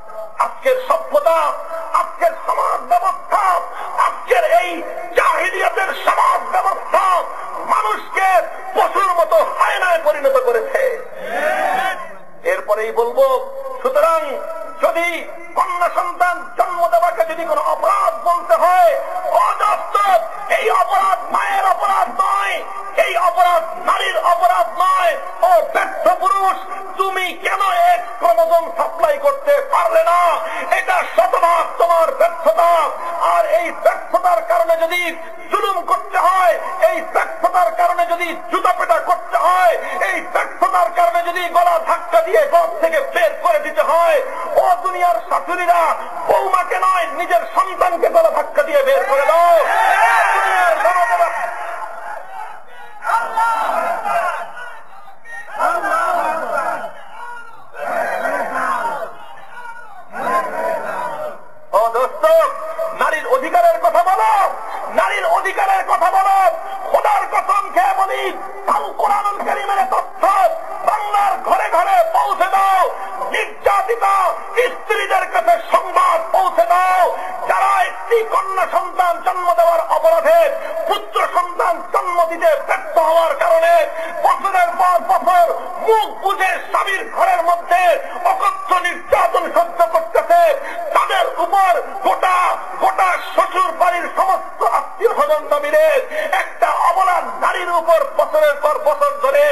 আজকের সভ্যতা, আজকের সমাজ ব্যবস্থা, আজকের এই জাহিলিয়াতের সমাজ ব্যবস্থা মানুষকে পশুর মতো হায়নায় পরিণত করেছে। এরপরেই বলবো, সুতরাং যদি কন্যা সন্তান জন্ম দেওয়াকে যদি কোনো অপরাধ বলতে হয়, অবাস্তব। এই অপরাধ মায়ের অপরাধ নয়, এই অপরাধ নারীর অপরাধ নয়। ও ব্যর্থ পুরুষ, তুমি কেন এক ক্রোমোজোম সাপ্লাই করতে পারলে না? এটা শতভাগ তোমার ব্যর্থতা। আর এই ব্যর্থতার কারণে যদি জুলুম করতে হয়, এই ব্যর্থতার কারণে যদি জুতা পেটা করতে হয়, এই ব্যর্থতার কারণে যদি গলা ধাক্কা দিয়ে ঘর থেকে বের করে দিতে হয়, ও দুনিয়ার শাশুড়িরা বৌমাকে নয় নিজের সন্তানকে গলা ধাক্কা দিয়ে বের করে দাও। দুনিয়ার বাবা ও দোস্ত, নারীর অধিকারের কথা বলো, নারীর অধিকারের কথা বলো। খোদার কসম খেয়ে বলি, আল কোরআনুল কারীমের তথ্য বাংলার ঘরে ঘরে পৌঁছে দাও। নির্যাতিতা স্ত্রীদের কাছে সংবাদ পৌঁছে দাও, যারা একটি কন্যা সন্তান জন্ম দেওয়ার অপরাধে, পুত্র সন্তান জন্ম দিতে ব্যর্থ হওয়ার কারণে বছরের পর বছর মুখ বুঝে স্বামীর ঘরের মধ্যে অকথ্য নির্যাতন সহ্য করতেছে, তাদের উপর গোটা গোটা শ্বশুর বাড়ির সমস্ত আত্মীয় স্বজন মিলে একটা অবলা নারীর উপর বছরের পর বছর ধরে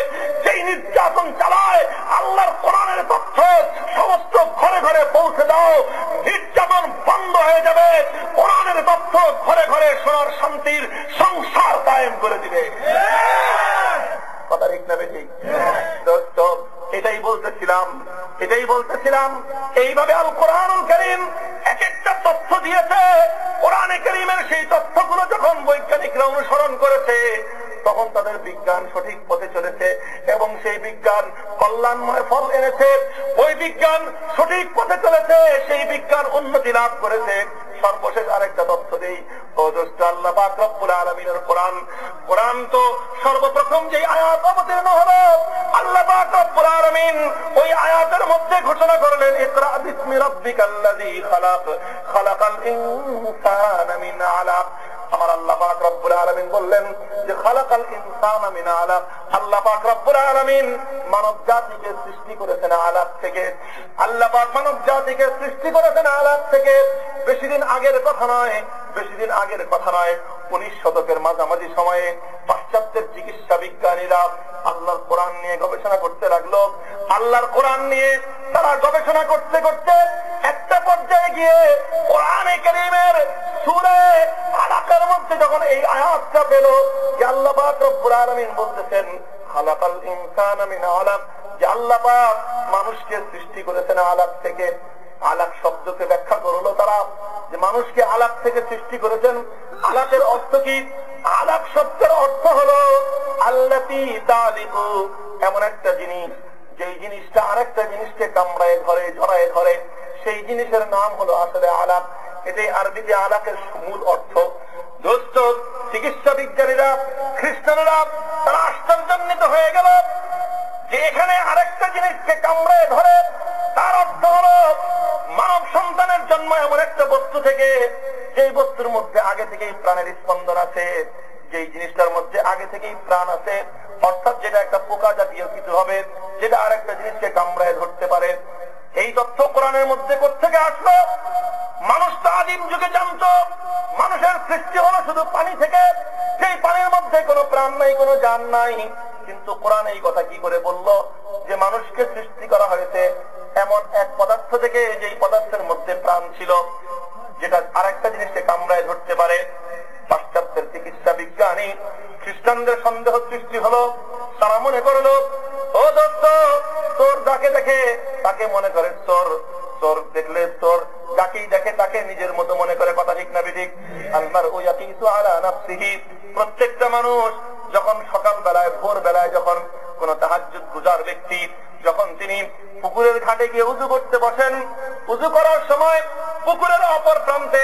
যেই নির্যাতন চালায়, আল্লাহর কোরআনের তথ্য সমস্ত ঘরে ঘরে পৌঁছে দাও। নির্যাতন বন্ধ হয়ে যাবে, কোরআনের তথ্য ঘরে ঘরে শোনার শান্তির সংসার কায়েম করে দিবে। কথা ঠিক না বেঠিক? দোস্ত, এটাই বলতেছিলাম। এইভাবে আল কোরআনুল কারীম এক একটা তথ্য দিয়েছে। কোরআনে কারীমের সেই তথ্যগুলো যখন বৈজ্ঞানিকরা অনুসরণ করেছে, তখন তাদের বিজ্ঞান সঠিক পথে চলেছে এবং সেই বিজ্ঞান কল্যাণময় ফল এনেছে। ওই বিজ্ঞান সঠিক পথে চলেছে, সেই বিজ্ঞান উন্নতি লাভ করেছে। সর্বশেষ আরেকটা তথ্য দেই। ও দোস্ত, আল্লাহ পাক রব্বুল আলামিনের কোরআন তো সর্বপ্রথম যে আয়াত অবতীর্ণ হলো, আল্লাহ পাক রব্বুল আলামিন ওই আয়াতের মধ্যে ঘোষণা করলেন, ইকরা বিসমি রাব্বিকাল্লাযী খালাক, খালাকাল ইনসানা মিন আলাক। আমার আল্লাহ পাক রব্বুল আলামিন বললেন যে খালাকাল ইনসানা মিন আলাক। আল্লাহ পাক রব্বুল আলামিন মানব জাতিকে সৃষ্টি করেছেন আলাক থেকে। আল্লাহ পাক মানব জাতিকে সৃষ্টি করেছেন আলাক থেকে। বেশি দিন আগের কথা নয়, 19 শতকের মাঝামাঝি সময়ে পাশ্চাত্যের চিকিৎসা বিজ্ঞানীরা আল্লাহর কোরআন নিয়ে গবেষণা করতে লাগলো। আল্লাহর কোরআন নিয়ে তারা গবেষণা করতে করতে একটা পর্যায়ে গিয়ে কোরআনে কারীমের সূরা আলাকের মধ্যে যখন এই আয়াতটা পেল যে আল্লাহ পাক রব্বুল আলামিন বলতেছেন খালাকাল ইনসানা মিন আলাক, যে আল্লাহ পাক মানুষকে সৃষ্টি করেছেন আলাক থেকে। আলাক শব্দকে ব্যাখ্যা করলো তারা যে মানুষকে আলাক থেকে সৃষ্টি করেছেন। আলাকের অর্থ কি? আলাক শব্দের অর্থ হলো আল্লাতী তালিকু, এমন একটা জিনিস যেই জিনিসটা আরেকটা জিনিসকে কামড়ায় ধরে, জড়ায় ধরে, সেই জিনিসের নাম হলো আসলে আলাক। এটাই আরবিতে আলাকের মূল অর্থ। দোস্ত, চিকিৎসা বিজ্ঞানীরা, খ্রিস্টানরা তারা আশ্চর্যান্বিত হয়ে গেল যে এখানে আরেকটা জিনিসকে কামড়ায় ধরে, তার অর্থ হলো মানব সন্তানের জন্ম এমন একটা বস্তু থেকে, যেই বস্তুর মধ্যে আগে থেকেই প্রাণের স্পন্দন আছে, যেই জিনিসটার মধ্যে আগে থেকেই প্রাণ আছে, অর্থাৎ যেটা একটা পোকা জাতীয় কিছু হবে, যেটা আরেকটা জিনিসকে কামড়ায় ধরতে পারে। এই তথ্য কোরআনের মধ্যে কোত্থেকে আসলো? মানুষ তো আদিম যুগে জানতো মানুষের সৃষ্টি হলো শুধু পানি থেকে, সেই পানির মধ্যে কোনো প্রাণ নাই, কোনো জান নাই। কিন্তু কোরআন এই কথা কি করে বলল যে মানুষকে সৃষ্টি করা হয়েছে এমন এক পদার্থ থেকে, যেই পদার্থের মধ্যে প্রাণ ছিল, যেটা আরেকটা জিনিসকে কামড়ায় ধরতে পারে। পাশ্চাত্যের চিকিৎসা বিজ্ঞানী খ্রিস্টানদের সন্দেহ সৃষ্টি হলো। তারা মনে করলো, ও দোস্ত, চোর যাকে দেখে তাকে মনে করে চোর, চোর দেখলে চোর যাকেই দেখে তাকে নিজের মতো মনে করে। কথা ঠিক না বেঠিক? আল্লাহর ওই ইয়াকিসু আলা নাফসিহি, প্রত্যেকটা মানুষ যখন সকাল বেলায়, ভোর বেলায়, যখন কোন তাহাজ্জুদ গুজার ব্যক্তি যখন তিনি পুকুরের ঘাটে গিয়ে উযু করতে বসেন, উযু করার সময় পুকুরের অপর প্রান্তে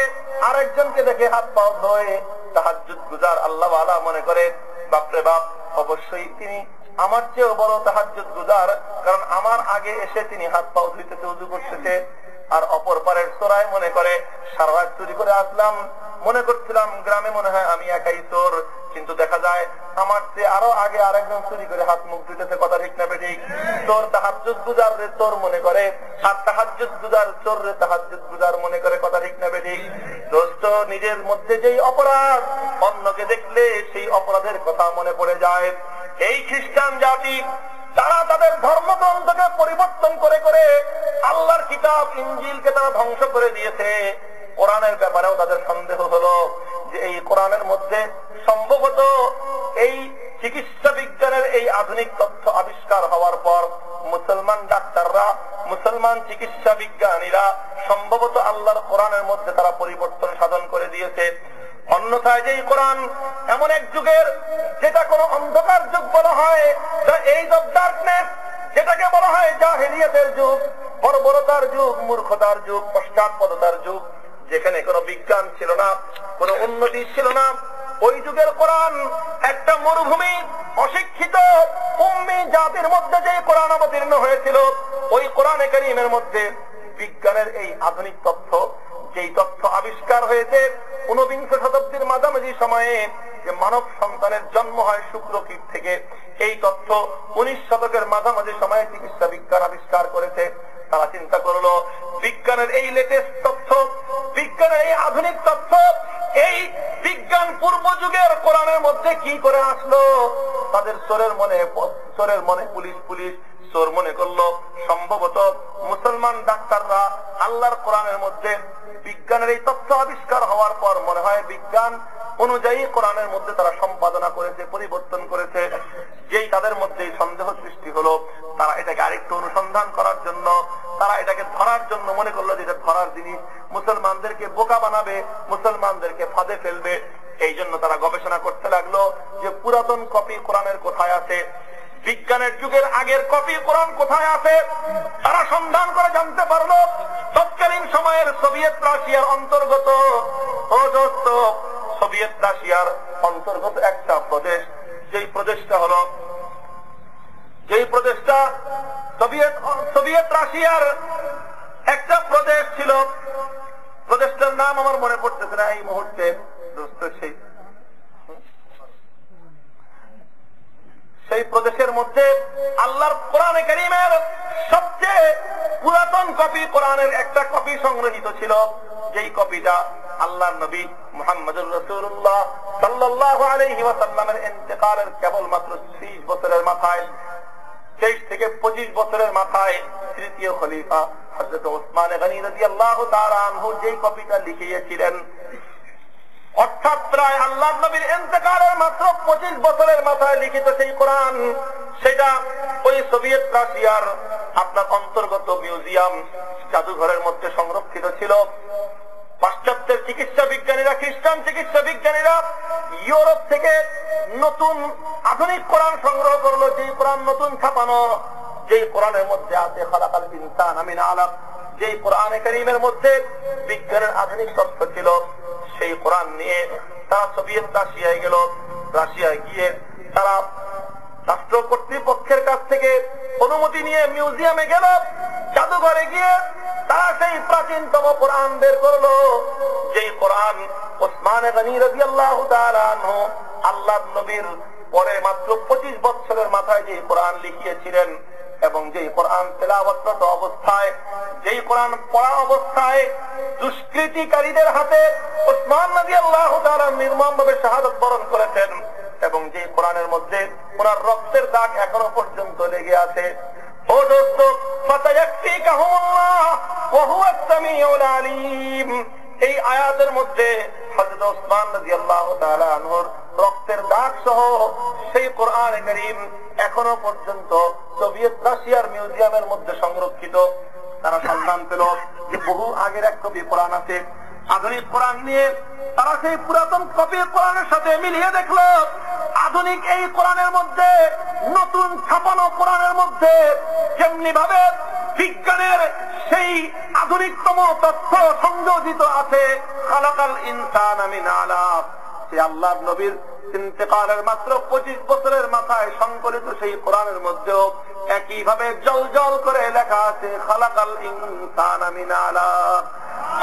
আরেকজনকে দেখে হাত পাও ধোয়ে তাহাজ্জুদ গুজার আল্লাহ ওয়ালা মনে করে, বাপরে বাপ, অবশ্যই তিনি আমার চেয়েও বড় তাহাজ্জুদ গুজার, কারণ আমার আগে এসে তিনি হাত পাও ধুইতেছে, উযু করতেছে। আর অপর পারের চোরাই মনে করে, সারা রাত চুরি করে আসলাম, মনে করছিলাম গ্রামে মনে হয় আমি একাই চোর, কিন্তু দেখা যায় আমার চেয়ে আরো আগে আরেকজন চুরি করে হাত মুখ ধুইতেছে। কথা ঠিক না বেঠিক? চোর তাহাজ্জুদ গুজার রে চোর মনে করে, আর তাহাজ্জুদ গুজার চোর রে তাহাজ্জুদ গুজার মনে করে। কথা ঠিক না বেঠিক? দোস্ত, নিজের মধ্যে যেই অপরাধ, অন্যকে দেখলে সেই অপরাধের কথা মনে পড়ে যায়। এই খ্রিস্টান জাতি, তারা তাদের ধর্মগ্রন্থকে পরিবর্তন করে করে আল্লাহর কিতাব ইনজিলকে তারা ধ্বংস করে দিয়েছে। কোরআনের ব্যাপারেও তাদের সন্দেহ হলো যে এই কোরআনের মধ্যে সম্ভবত এই চিকিৎসা বিজ্ঞানের এই আধুনিক তথ্য আবিষ্কার হওয়ার পর মুসলমান ডাক্তাররা, মুসলমান চিকিৎসা বিজ্ঞানীরা সম্ভবত আল্লাহর কোরআনের মধ্যে তারা পরিবর্তন সাধন করে দিয়েছে। অন্যথায় যেই কোরআন এমন এক যুগের, যেটা কোনো অন্ধকার যুগ বলা হয়, এইজ অফ ডার্কনেস, যেটাকে বলা হয় জাহেলিয়াতের যুগ, বর্বরতার যুগ, মূর্খতার যুগ, পশ্চাৎপদতার যুগ, যেখানে কোনো বিজ্ঞান ছিল না, কোনো উন্নতি ছিল না, ওই যুগের কোরআন একটা মরুভূমি, অশিক্ষিত উম্মি জাতির মধ্যে যে কোরআন অবতীর্ণ হয়েছিল, ওই কোরআনে কারীমের মধ্যে বিজ্ঞানের এই আধুনিক তথ্য, যেই তথ্য আবিষ্কার হয়েছে 19 শতাব্দীর মাঝামাঝি সময়ে, যে মানব সন্তানের জন্ম হয় শুক্রকীট থেকে, এই তথ্য 19 শতকের মাঝামাঝি সময়ে চিকিৎসা বিজ্ঞান আবিষ্কার করেছে। তারা চিন্তা করলো, বিজ্ঞানের এই লেটেস্ট তথ্য, বিজ্ঞানের এই আধুনিক তথ্য, এই বিজ্ঞান পূর্ব যুগের কোরআনের মধ্যে কি করে আসলো? তাদের চোরের মনে পুলিশ পুলিশ চোর মনে করলো সম্ভবত মুসলমান ডাক্তাররা আল্লাহর কোরআনের মধ্যে বিজ্ঞানের এই তথ্য আবিষ্কার হওয়ার পর মনে হয় বিজ্ঞান অনুযায়ী কোরআনের মধ্যে তারা সম্পাদনা করেছে, পরিবর্তন করেছে। যেই তাদের মধ্যে সন্দেহ সৃষ্টি হলো, তারা এটাকে আরেকটু অনুসন্ধান করার জন্য, তারা এটাকে ধরার জন্য মনে করলো যে এটা ধরার জিনিস, মুসলমানদেরকে বোকা বানাবে, মুসলমানদেরকে ফাঁদে ফেলবে। এই জন্য তারা গবেষণা করতে লাগলো যে পুরাতন কপি কোরআনের কোথায় আছে, বিজ্ঞানের যুগের আগের কপি কোরআন কোথায় আছে। তারা সন্ধান করে জানতে পারলো তৎকালীন সময়ের সোভিয়েত রাশিয়ার অন্তর্গত, সোভিয়েত রাশিয়ার অন্তর্গত একটা প্রদেশ, যেই প্রদেশটা হলো, যেই প্রদেশটা সোভিয়েত রাশিয়ার একটা প্রদেশ ছিল, প্রদেশটার নাম আমার মনে পড়তেছে না এই মুহূর্তে। সেই প্রদেশের মধ্যে আল্লাহর কোরআনে কারীমের সবচেয়ে পুরাতন কপি, কোরআনের একটা কপি সংগ্রহীত ছিল, যেই কপিটা আল্লাহর নবী মুহাম্মদুর রাসূলুল্লাহ সাল্লাল্লাহু আলাইহি ওয়াসাল্লামের ইন্তেকালের কেবলমাত্র 30 বছরের মাথায়, 23 থেকে 25 বছরের মাথায় তৃতীয় খলিফা হযরত ওসমান গনি রাদিয়াল্লাহু তাআলা আনহু যেই কপিটা লিখিয়েছিলেন, অর্থাৎ প্রায় আল্লাহর নবীর ইন্তেকালের মাত্র 25 বছরের মাথায় লিখিত সেই কোরআন, সেটা ওই সোভিয়েত রাশিয়ার আপনার অন্তর্গত মিউজিয়াম, জাদুঘরের মধ্যে সংরক্ষিত ছিল। পাশ্চাত্যের চিকিৎসা বিজ্ঞানীরা, খ্রিস্টান চিকিৎসা বিজ্ঞানীরা ইউরোপ থেকে নতুন আধুনিক কোরআন সংগ্রহ করলো, যেই কোরআন নতুন ছাপানো, যেই কোরআনের মধ্যে আছে খালাকাল ইনসানা মিন আলাক, যেই কোরআনে কারীমের মধ্যে বিজ্ঞানের আধুনিক তথ্য ছিল, সেই কোরআন নিয়ে তারা সোভিয়েত রাশিয়ায় গেল। রাশিয়ায় গিয়ে তারা রাষ্ট্র কর্তৃপক্ষের কাছ থেকে অনুমতি নিয়ে মিউজিয়ামে গেল, জাদুঘরে গিয়ে তারা সেই প্রাচীনতম কোরআন বের করলো, যেই কোরআন ওসমান গনি রাদিয়াল্লাহু তাআলা আনহু আল্লাহর নবীর পরে মাত্র 25 বছরের মাথায় যে কোরআন লিখিয়েছিলেন, এবং যেই কোরআন তেলাওয়াতরত অবস্থায়, যেই কোরআন পড়া অবস্থায় দুষ্কৃতিকারীদের হাতে উসমান রাদিয়াল্লাহু তাআলা নির্মমভাবে শাহাদাত বরণ করেছেন, এবং যে কোরআনের মধ্যে ওনার রক্তের দাগ এখনো পর্যন্ত লেগে আছে। ও দোস্ত, ফাতায়াকফিকাহুমুল্লাহ ওয়া হুয়া আস-সামিউল আলীম, এই আয়াতের মধ্যে হযরত উসমান রাদিয়াল্লাহু তাআলা আনহুর রক্তের দাগ সহ সেই কোরআন কারীম এখনো পর্যন্ত সোভিয়েত রাশিয়ার মিউজিয়ামের মধ্যে সংরক্ষিত। তারা সন্ধান পেল যে বহু আগের এক কপি কোরআন আছে, আধুনিক কোরআন নিয়ে তারা সেই পুরাতন কপি কোরআনের সাথে মিলিয়ে দেখলো আধুনিক এই কোরআনের মধ্যে, নতুন ছাপানো কোরআনের মধ্যে যেমনি ভাবে বিজ্ঞানের সেই আধুনিকতম তথ্য সংযোজিত আছে, খালাকাল ইনসানা মিন আলাক, সে আল্লাহর নবীর ইন্তেকালের মাত্র 25 বছরের মাথায় সংকলিত সেই কোরআনের মধ্যেও একইভাবে জল জল করে লেখা আছে খালাকাল ইনসানা মিন আলাক।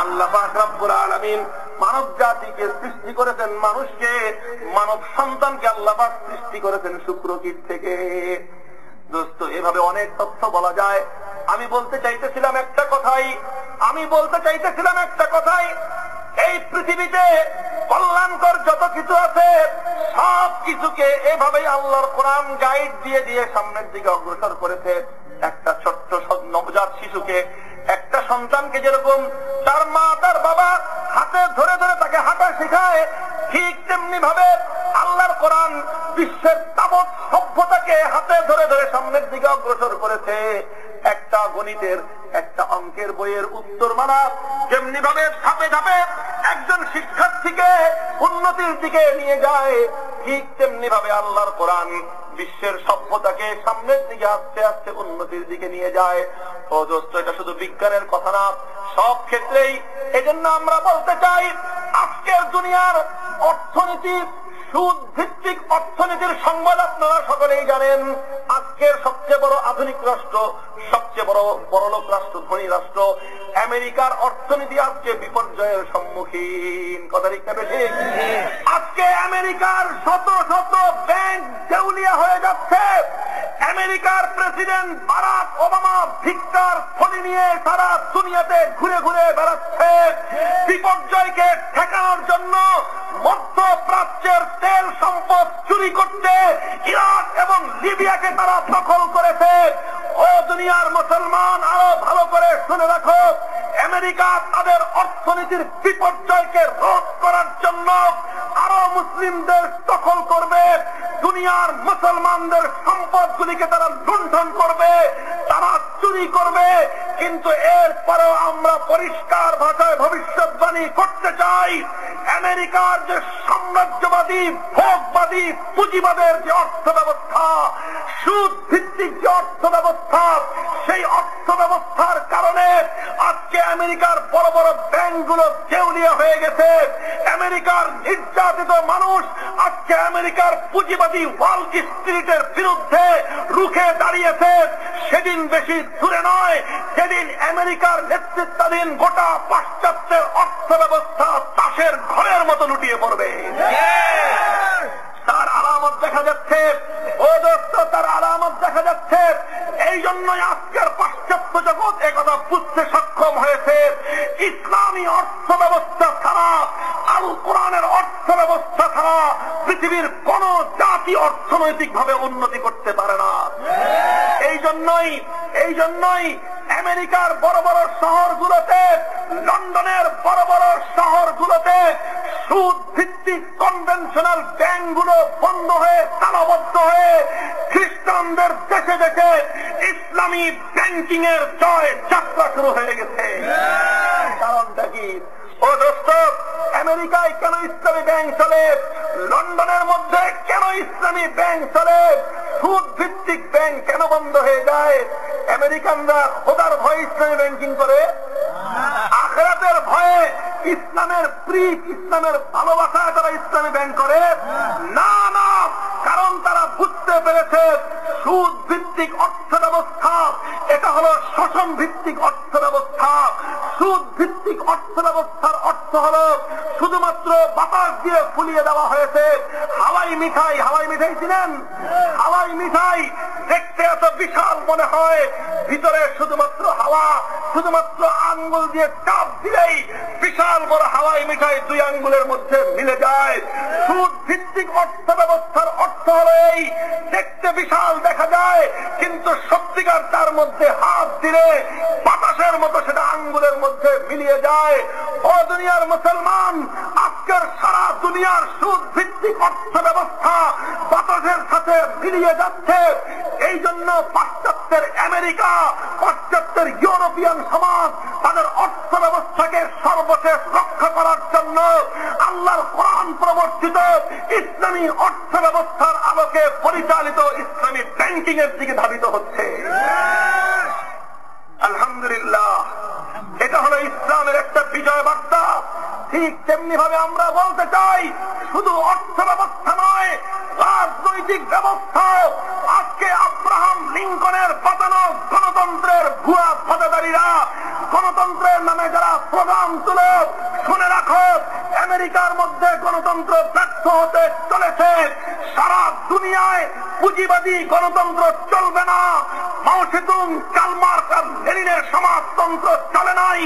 আল্লাহ পাক রব্বুল আলামিন মানব জাতিকে সৃষ্টি করেছেন, মানুষকে, মানব সন্তানকে আল্লাহ পাক সৃষ্টি করেছেন শুক্রকীট থেকে। দোস্ত, এভাবে অনেক তথ্য বলা যায়। আমি বলতে চাইতেছিলাম একটা কথাই, এই পৃথিবীতে কল্যাণকর যত কিছু আছে সব কিছুকে এভাবেই আল্লাহর কোরআন গাইড দিয়ে দিয়ে সামনের দিকে অগ্রসর করেছে। একটা ছোট্ট নবজাত শিশুকে, একটা সন্তানকে যেরকম তার মা তার বাবা হাতে ধরে ধরে তাকে হাঁটা শেখায়, ঠিক তেমনি ভাবে আল্লাহর কোরআন বিশ্বের তাবৎ সভ্যতাকে হাতে ধরে ধরে সামনের দিকে অগ্রসর করেছে। একটা গণিতের, একটা অঙ্কের বইয়ের উত্তরমালা যেমনি ভাবে ধাপে ধাপে একজন শিক্ষার্থীকে উন্নতির দিকে নিয়ে যায়, ঠিক তেমনি ভাবে আল্লাহর কোরআন বিশ্বের সভ্যতাকে সামনের দিকে আস্তে আস্তে উন্নতির দিকে নিয়ে যায়। ও দোস্ত, এটা শুধু বিজ্ঞানের কথা না, সব ক্ষেত্রেই। এজন্য আমরা বলতে চাই, আজকের দুনিয়ার অর্থনীতি, সুদ ভিত্তিক অর্থনীতির সংবাদ আপনারা সকলেই জানেন। আজকের সবচেয়ে বড় আধুনিক রাষ্ট্র, সবচেয়ে বড় বড়লোক রাষ্ট্র, ধনী রাষ্ট্র আমেরিকার অর্থনীতি আজকে বিপর্যয়ের সম্মুখীন। কথা ঠিক না বেঠিক? আজকে আমেরিকার শত শত ব্যাংক দেউলিয়া হয়ে যাচ্ছে। আমেরিকার প্রেসিডেন্ট বারাক ওবামা ভিক্ষার থলি নিয়ে সারা দুনিয়াতে ঘুরে ঘুরে বেড়াচ্ছে। বিপর্যয়কে ঠেকানোর জন্য মধ্যপ্রাচ্যের তেল সম্পদ চুরি করতে ইরাক এবং লিবিয়াকে তারা দখল করেছে। ও দুনিয়ার মুসলমান, আরো ভালো করে শুনে রাখো, আমেরিকা তাদের অর্থনীতির বিপর্যয়কে রোধ করার জন্য আরো মুসলিমদের দখল করবে, দুনিয়ার মুসলমানদের সম্পদগুলিকে তারা লুণ্ঠন করবে, তারা চুরি করবে। কিন্তু এরপরেও আমরা পরিষ্কার ভাষায় ভবিষ্যৎবাণী করতে চাই, আমেরিকার যে সাম্রাজ্যবাদী, ভোগবাদী, পুঁজিবাদের যে অর্থ ব্যবস্থা, সুদ ভিত্তিক যে অর্থ ব্যবস্থা, সেই অর্থ ব্যবস্থার কারণে আজকে আমেরিকার বড় বড় ব্যাংকগুলো দেউলিয়া হয়ে গেছে। আমেরিকার নির্যাতিত মানুষ আজকে আমেরিকার পুঁজিবাদী ওয়াল স্ট্রিটের বিরুদ্ধে রুখে দাঁড়িয়েছে। সেদিন বেশি দূরে নয়, যেদিন আমেরিকার নেতৃত্বাধীন গোটা পাশ্চাত্যের অর্থ ব্যবস্থা তাসের ঘরের মতো লুটিয়ে পড়বে। তার আলামত দেখা যাচ্ছে। ও দোস্ত, তার আলামত দেখা যাচ্ছে। এই জন্যই আজকের পাশ্চাত্য জগৎ একথা বুঝতে সক্ষম হয়েছে, ইসলামী অর্থ ব্যবস্থা ছাড়া, আল কোরআনের অর্থ ব্যবস্থা ছাড়া পৃথিবীর কোন জাতি অর্থনৈতিক ভাবে উন্নতি করতে পারে না। এই জন্যই আমেরিকার বড় বড় শহরগুলোতে, লন্ডনের বড় বড় শহরগুলোতে সুদ ভিত্তিক কনভেনশনাল ব্যাংকগুলো বন্ধ হয়ে, তালাবদ্ধ হয়ে খ্রিস্টানদের দেশে দেশে ইসলামী ব্যাংকিং এর জয় যাত্রা শুরু হয়ে গেছে। কারণটা কি? ও দোস্ত, আমেরিকায় কেন ইসলামী ব্যাংক চলে? লন্ডনের মধ্যে কেন ইসলামী ব্যাংক চলে? সুদ ভিত্তিক ব্যাংক কেন বন্ধ হয়ে যায়? আমেরিকানরা খোদার ভয়ে ইসলামী ব্যাংকিং করে, আখিরাতের ভয়ে, ইসলামের প্রিয়, ইসলামের ভালোবাসায় তারা ইসলামী ব্যাংক করে না। না, কারণ তারা বুঝতে পেরেছে সুদ ভিত্তিক অর্থ ব্যবস্থা এটা হলো শোষণ ভিত্তিক অর্থ ব্যবস্থা। সুদ ভিত্তিক অর্থ ব্যবস্থার অর্থ হলো শুধুমাত্র বাতাস দিয়ে ফুলিয়ে দেওয়া হয়েছে হাওয়াই মিঠাই। হাওয়াই মিঠাই ছিলেন? হাওয়াই মিঠাই দেখতে এত বিশাল মনে হয়, ভিতরে শুধুমাত্র হাওয়া, শুধুমাত্র আঙ্গুল দিয়ে চাপ দিলেই বিশাল বড় হাওয়াই মিঠাই 2 আঙ্গুলের মধ্যে মিলে যায়। সুদ ভিত্তিক অর্থ ব্যবস্থার অর্থ হলো এই, দেখতে বিশাল দেখা যায় কিন্তু সত্যিকার তার মধ্যে হাত দিলে বাতাসের মতো সেটা আঙ্গুলের মধ্যে মিলিয়ে যায়। ও দুনিয়ার মুসলমান, আজকের সারা দুনিয়ার সুদ ভিত্তিক অর্থ ব্যবস্থা বাতাসের সাথে মিলিয়ে যাচ্ছে। এই জন্য পাশ্চাত্যের আমেরিকা, পাশ্চাত্যের ইউরোপিয়ান সমাজ তাদের অর্থ ব্যবস্থাকে সর্বশেষ রক্ষা করার জন্য আল্লাহর কোরআন প্রবর্তিত ইসলামী অর্থ ব্যবস্থার আলোকে পরিচালিত ইসলামী ব্যাংকিং এর দিকে ধাবিত হচ্ছে। আলহামদুলিল্লাহ, এটা হলো ইসলামের একটা বিজয় বার্তা। ঠিক তেমনি ভাবে আমরা বলতে চাই, শুধু অর্থ ব্যবস্থা নয়, রাজনৈতিক ব্যবস্থা। আজকে আব্রাহাম লিঙ্কনের বাঁচানো গণতন্ত্রের ভুয়া ধাঁধাদারীরা, গণতন্ত্রের নামে যারা প্রোগ্রাম তুলে, শুনে রাখো, আমেরিকার মধ্যে গণতন্ত্র ব্যর্থ হতে চলেছে। সারা দুনিয়ায় পুঁজিবাদী গণতন্ত্র চলবে না। মাও সেতুং, কার্ল মার্কস আর লেনিনের সমাজতন্ত্র চলে নাই।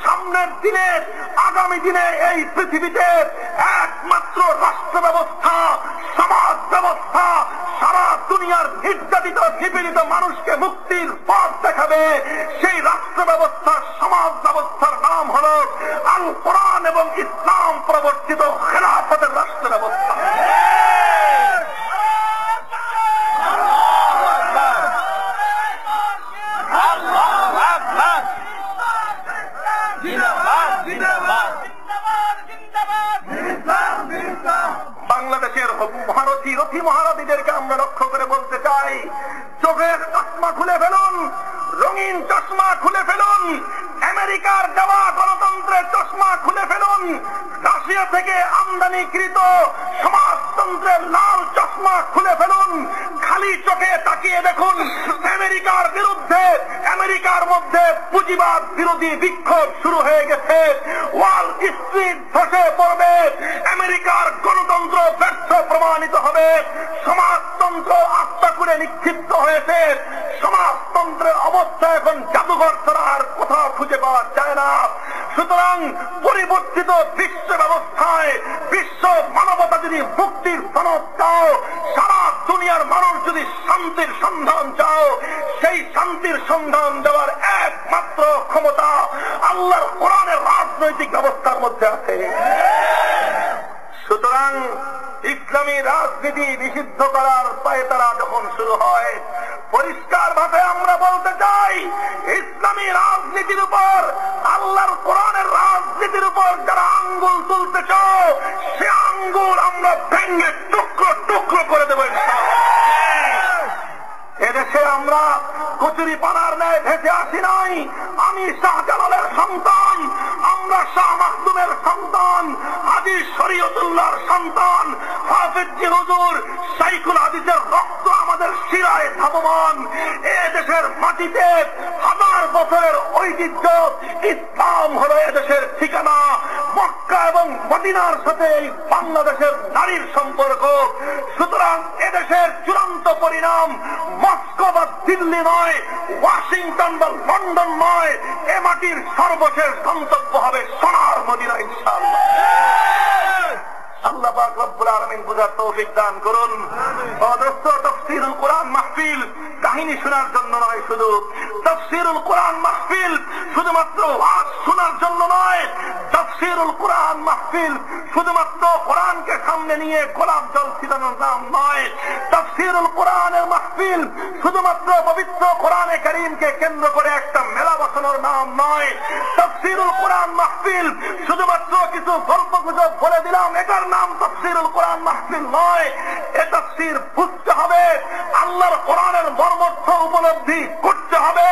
সামনের দিনে, আগামী দিনে এই পৃথিবীতে একমাত্র রাষ্ট্র ব্যবস্থা, সমাজ ব্যবস্থা সারা দুনিয়ার নির্যাতিত নিপীড়িত মানুষকে মুক্তির পথ দেখাবে। সেই রাষ্ট্র ব্যবস্থা, সমাজ ব্যবস্থার নাম হল আল কোরআন এবং ইসলাম প্রবর্তিত খেলাফতের রাষ্ট্র ব্যবস্থা। বাংলাদেশের মহারথী, রথী মহারথীদেরকে আমরা লক্ষ্য করে বলতে চাই, চোখের চশমা খুলে ফেলুন, রঙিন চশমা খুলে ফেলুন, আমেরিকার দেওয়া গণতন্ত্রের চশমা খুলে ফেলুন, রাশিয়া থেকে আমদানিকৃত সমাজতন্ত্রের লাল চশমা খুলে ফেলুন। খালি চোখে তাকিয়ে দেখুন, আমেরিকার বিরুদ্ধে, আমেরিকার মধ্যে পুঁজিবাদ বিরোধী বিক্ষোভ শুরু হয়ে গেছে। ওয়াল স্ট্রিট ধসে পড়বে, আমেরিকার গণতন্ত্র ব্যর্থ প্রমাণিত হবে, সমাজতন্ত্র আত্মা করে নিক্ষিপ্ত হয়েছে। সমাজতন্ত্রের অবস্থা এখন জাদুঘর ছাড়া আর কোথাও খুঁজে পাওয়া যায় না। সুতরাং পরিবর্তিত বিশ্ব ব্যবস্থায় বিশ্ব মানবতা যদি মুক্তির সনদ চাও, সারা দুনিয়ার মানুষ যদি শান্তির সন্ধান চাও, সেই শান্তির সন্ধান দেওয়ার একমাত্র ক্ষমতা আল্লাহর কোরআনের রাজনৈতিক ব্যবস্থার মধ্যে আছে। সুতরাং ইসলামী রাজনীতি নিষিদ্ধ করার পায়তারা যখন শুরু হয়, পরিষ্কার ভাবে আমরা বলতে চাই, ইসলামী রাজনীতির উপর, আল্লাহর কোরআনের রাজনীতির উপর যারা আঙ্গুল তুলতে চাও, সে আঙ্গুল আমরা ভেঙে টুকরো টুকরো করে দেবো। এদেশে আমরা কচুরি পানার ন্যায় ভেসে আসি নাই। আমি শাহজালালের সন্তান, আমরা শাহ মাখদুমের সন্তান, হাজী শরীয়তুল্লাহর সন্তান, হাফেজ জি হুজুর, শাইখুল হাদিসের রক্ত আমাদের শিরায় ধাবমান। এদেশের মাটিতে হাজার বছরের ঐতিহ্য, ইসলাম হলো এদেশের ঠিকানা। মক্কা এবং মদিনার সাথে এই বাংলাদেশের নারীর সম্পর্ক। সুতরাং এদেশের চূড়ান্ত পরিণাম মস্কো বা দিল্লি নয়, ওয়াশিংটন বা লন্ডন নয়, এ মাটির সর্বশেষ গন্তব্য হবে সোনার মদিনা ইনশাআল্লাহ। আল্লাহ পাক রব্বুল আলামিন বুঝার তৌফিক দান করুন। অদস্ত তাফসীরুল কোরআন মাহফিল কাহিনী শোনার জন্য নয়, শুধু তাফসীরুল কোরআন মাহফিল শুধুমাত্র ওয়াজ শোনার জন্য নয়, তাফসীরুল কোরআন মাহফিল শুধুমাত্র কোরআনকে সামনে নিয়ে গোলাপ জল ছিটানোর নাম নয়, তাফসীরুল কোরআনের মাহফিল শুধুমাত্র পবিত্র কোরআনে কারীমকে কেন্দ্র করে একটা মেলা বসানোর নাম নয়, তাফসীরুল কোরআন মাহফিল শুধুমাত্র কিছু গল্প গুজব বলে দিলাম এটার নাম তাফসীরুল কোরআন মাহফিল নয়। এ তাফসীর বুঝতে হবে, আল্লাহর কোরআনের মর্মর্থ উপলব্ধি করতে হবে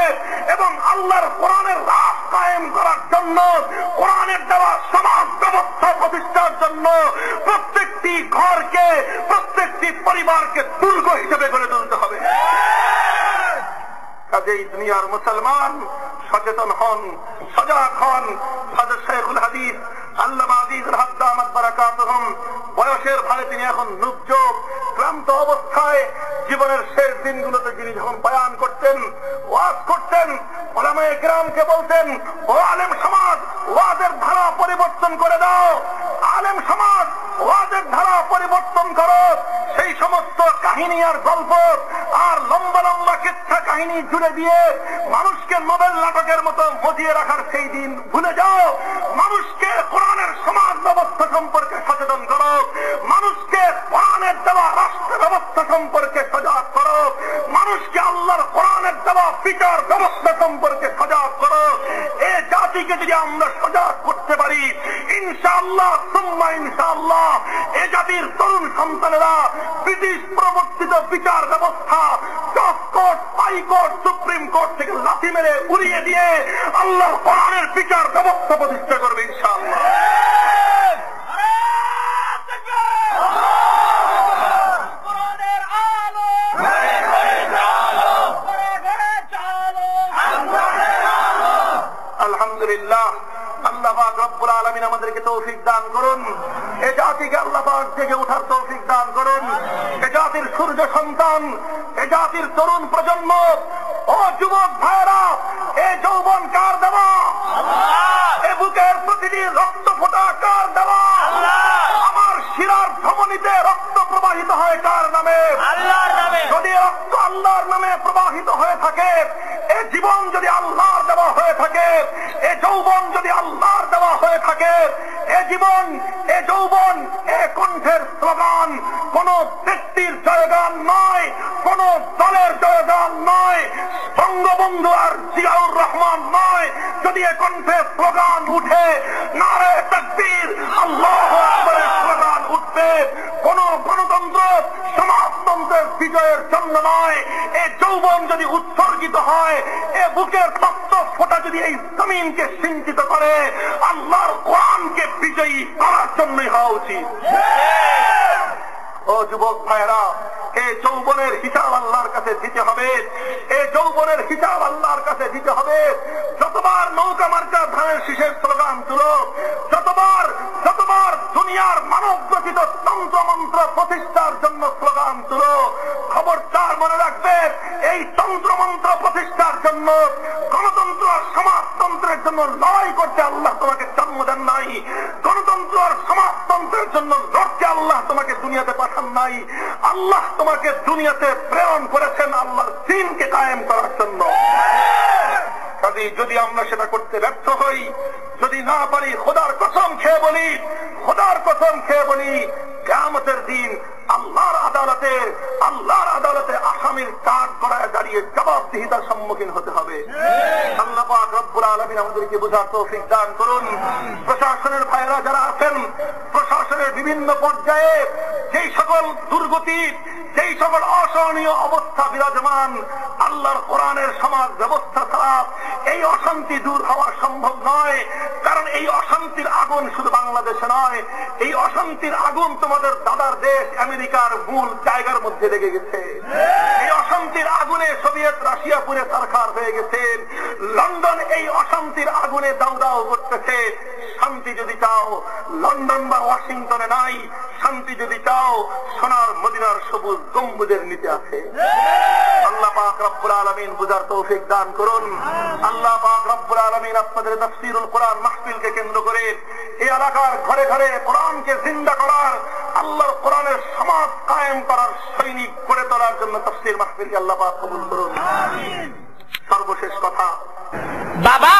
এবং আল্লাহর কোরআনের রাজ কায়েম করার জন্য, কোরআনের দেওয়া সমাজ ব্যবস্থা প্রতিষ্ঠার জন্য প্রত্যেকটি ঘরকে, প্রত্যেকটি পরিবারকে দুর্গ হিসেবে গড়ে তুলতে হবে। কাজেই দুনিয়ার মুসলমান সচেতন হন, সজাগ হন। হযরত শাইখুল হাদিস আল্লামা আজিজুল হক দামাত বারাকাতুহুম বয়সের ভারে তিনি এখন নুবজোক, ক্লান্ত অবস্থায় জীবনের শেষ দিনগুলোতে যিনি যখন বয়ান করতেন, ওয়াজ করতেন, উলামায়ে কিরামকে বলতেন, ও আলেম সমাজ, ওয়াজের ধারা পরিবর্তন করে দাও, আলেম সমাজ ওয়াজের ধারা পরিবর্তন করো। সেই সমস্ত কাহিনী আর গল্প আর লম্বা লম্বা কিচ্ছা কাহিনী জুড়ে দিয়ে মানুষকে নোবেল নাটকের মতো মজিয়ে রাখার সেই দিন ভুলে যাও। মানুষকে কোরআনের সমাজ ব্যবস্থা সম্পর্কে সচেতন করো, মানুষকে কোরআনের দেওয়া রাষ্ট্র ব্যবস্থা সম্পর্কে সজাগ করো, মানুষকে আল্লাহর কোরআনের দেওয়া বিচার ব্যবস্থা সম্পর্কে সজাগ করো। এ জাতিকে যদি আমরা সজাগ করতে পারি, ইনশাআল্লাহ সুম্মা ইনশাআল্লাহ এ জাতির তরুণ সন্তানেরা ব্রিটিশ প্রবর্তিত বিচার ব্যবস্থা, জজ কোর্ট, হাইকোর্ট, সুপ্রিম কোর্ট থেকে লাথি মেরে উড়িয়ে দিয়ে আল্লাহর কোরআনের বিচার ব্যবস্থা প্রতিষ্ঠা করবে ইনশাআল্লাহ। আলহামদুলিল্লাহ, আল্লাহ পাক রব্বুল আলামিন আমাদেরকে তৌফিক দান করুন। এ জাতিকে আল্লাহ পাক জেগে ওঠার তৌফিক দান করুন। এ জাতির সূর্য সন্তান, এ জাতির তরুণ প্রজন্ম, ও যুবক ভাইরা, এ যৌবন কার দেওয়া? এ বুকের প্রতিটি রক্ত ফোঁটা কার দেওয়া? আমার শিরার ধমনীতে রক্ত প্রবাহিত হয় কার নামে? আল্লাহর নামে। যদি রক্ত আল্লাহর নামে প্রবাহিত হয়ে থাকে, এ জীবন যদি আল্লাহর দেওয়া হয়ে থাকে, এ যৌবন যদি আল্লাহর দেওয়া হয়ে থাকে, এ জীবন, এ যৌবন, এ কণ্ঠের স্লোগান কোন ব্যক্তির জয়গান নয়, কোন দলের জয়গান নয়, বঙ্গবন্ধু আর জিয়াউর রহমান নয়। যদি এ কণ্ঠে স্লোগান উঠে, নারে তাকবীর, আল্লাহু আকবারের স্লোগান উঠবে। কোন গণতন্ত্র সমাজতন্ত্রের বিজয়ের জন্য নয়। এ যৌবন যদি উৎসর্গিত হয়, এ বুকের রক্ত ফোঁটা যদি এই জমিনকে সিঞ্চিত করে, আল্লাহর কোরআনকে বিজয়ী করার জন্যই হওয়া উচিত। ও যুবক ভাইরা, এই যৌবনের হিসাব আল্লাহর কাছে দিতে হবে, এই যৌবনের হিসাব আল্লাহর কাছে দিতে হবে। যতবার নৌকা মার্কা ধানের শীষের স্লোগান তুলো, যতবার দুনিয়ার মানব রচিত তন্ত্র মন্ত্র প্রতিষ্ঠার জন্য স্লোগান তুলো, খবরদার মনে রাখবে, এই তন্ত্র মন্ত্র প্রতিষ্ঠার জন্য, গণতন্ত্র আর সমাজতন্ত্রের জন্য লড়াই করতে আল্লাহ তোমাকে জন্ম দেন নাই। গণতন্ত্র আর সমাজতন্ত্রের জন্য লড়তে আল্লাহ তোমাকে দুনিয়াতে পাঠান নাই। আল্লাহ তোমাকে দুনিয়াতে প্রেরণ করেছেন আল্লাহর দ্বীনকে কায়েম করার জন্য। কাজেই যদি আমরা সেটা করতে ব্যর্থ হই, যদি না পারি, খোদার কসম খেয়ে বলি, খোদার কসম খেয়ে বলি, কিয়ামতের দিন আল্লাহর আদালতে আসামির কাঠ গড়ায় দাঁড়িয়ে জবাবদিহিতার সম্মুখীন হতে হবে। আল্লাহ পাক রব্বুল আলামিন আমাদেরকে বোঝার তৌফিক দান করুন। প্রশাসনের ভাইরা যারা আছেন, প্রশাসনের বিভিন্ন পর্যায়ে যেই সকল দুর্গতি, যেই সকল অসহনীয় অবস্থা বিরাজমান, আল্লাহর কোরআনের সমাজ ব্যবস্থা ছাড়া এই অশান্তি দূর হওয়া সম্ভব নয়। কারণ এই অশান্তির আগুন শুধু বাংলাদেশে নয়, এই অশান্তির আগুন তোমাদের দাদার দেশ আমেরিকার মূল জায়গার মধ্যে লেগে গেছে। এই অশান্তির আগুনে সোভিয়েত রাশিয়া পুরে সরকার হয়ে গেছে। লন্ডন এই অশান্তির আগুনে দাউ দাউ করতেছে। শান্তি যদি চাও, লন্ডন বা ওয়াশিংটনে নাই। শান্তি যদি চাও, সোনার মদিনার সবুজ গম্বুজের নিচে আছে। আল্লাহ পাক রব্বুল আলামিন বুঝার তৌফিক দান করুন। আল্লাহ পাক রব্বুল আলামিন আপনাদের তাফসীরুল কোরআন মাহফিলকে কেন্দ্র করে এই এলাকার ঘরে ঘরে কোরআনকে জিন্দা করার, আল্লাহর কোরআনের সমাজ কায়েম করার সৈনিক করে তোলার জন্য তাফসীর মাহফিলকে আল্লাহ পাক কবুল করুন। সর্বশেষ কথা, বাবা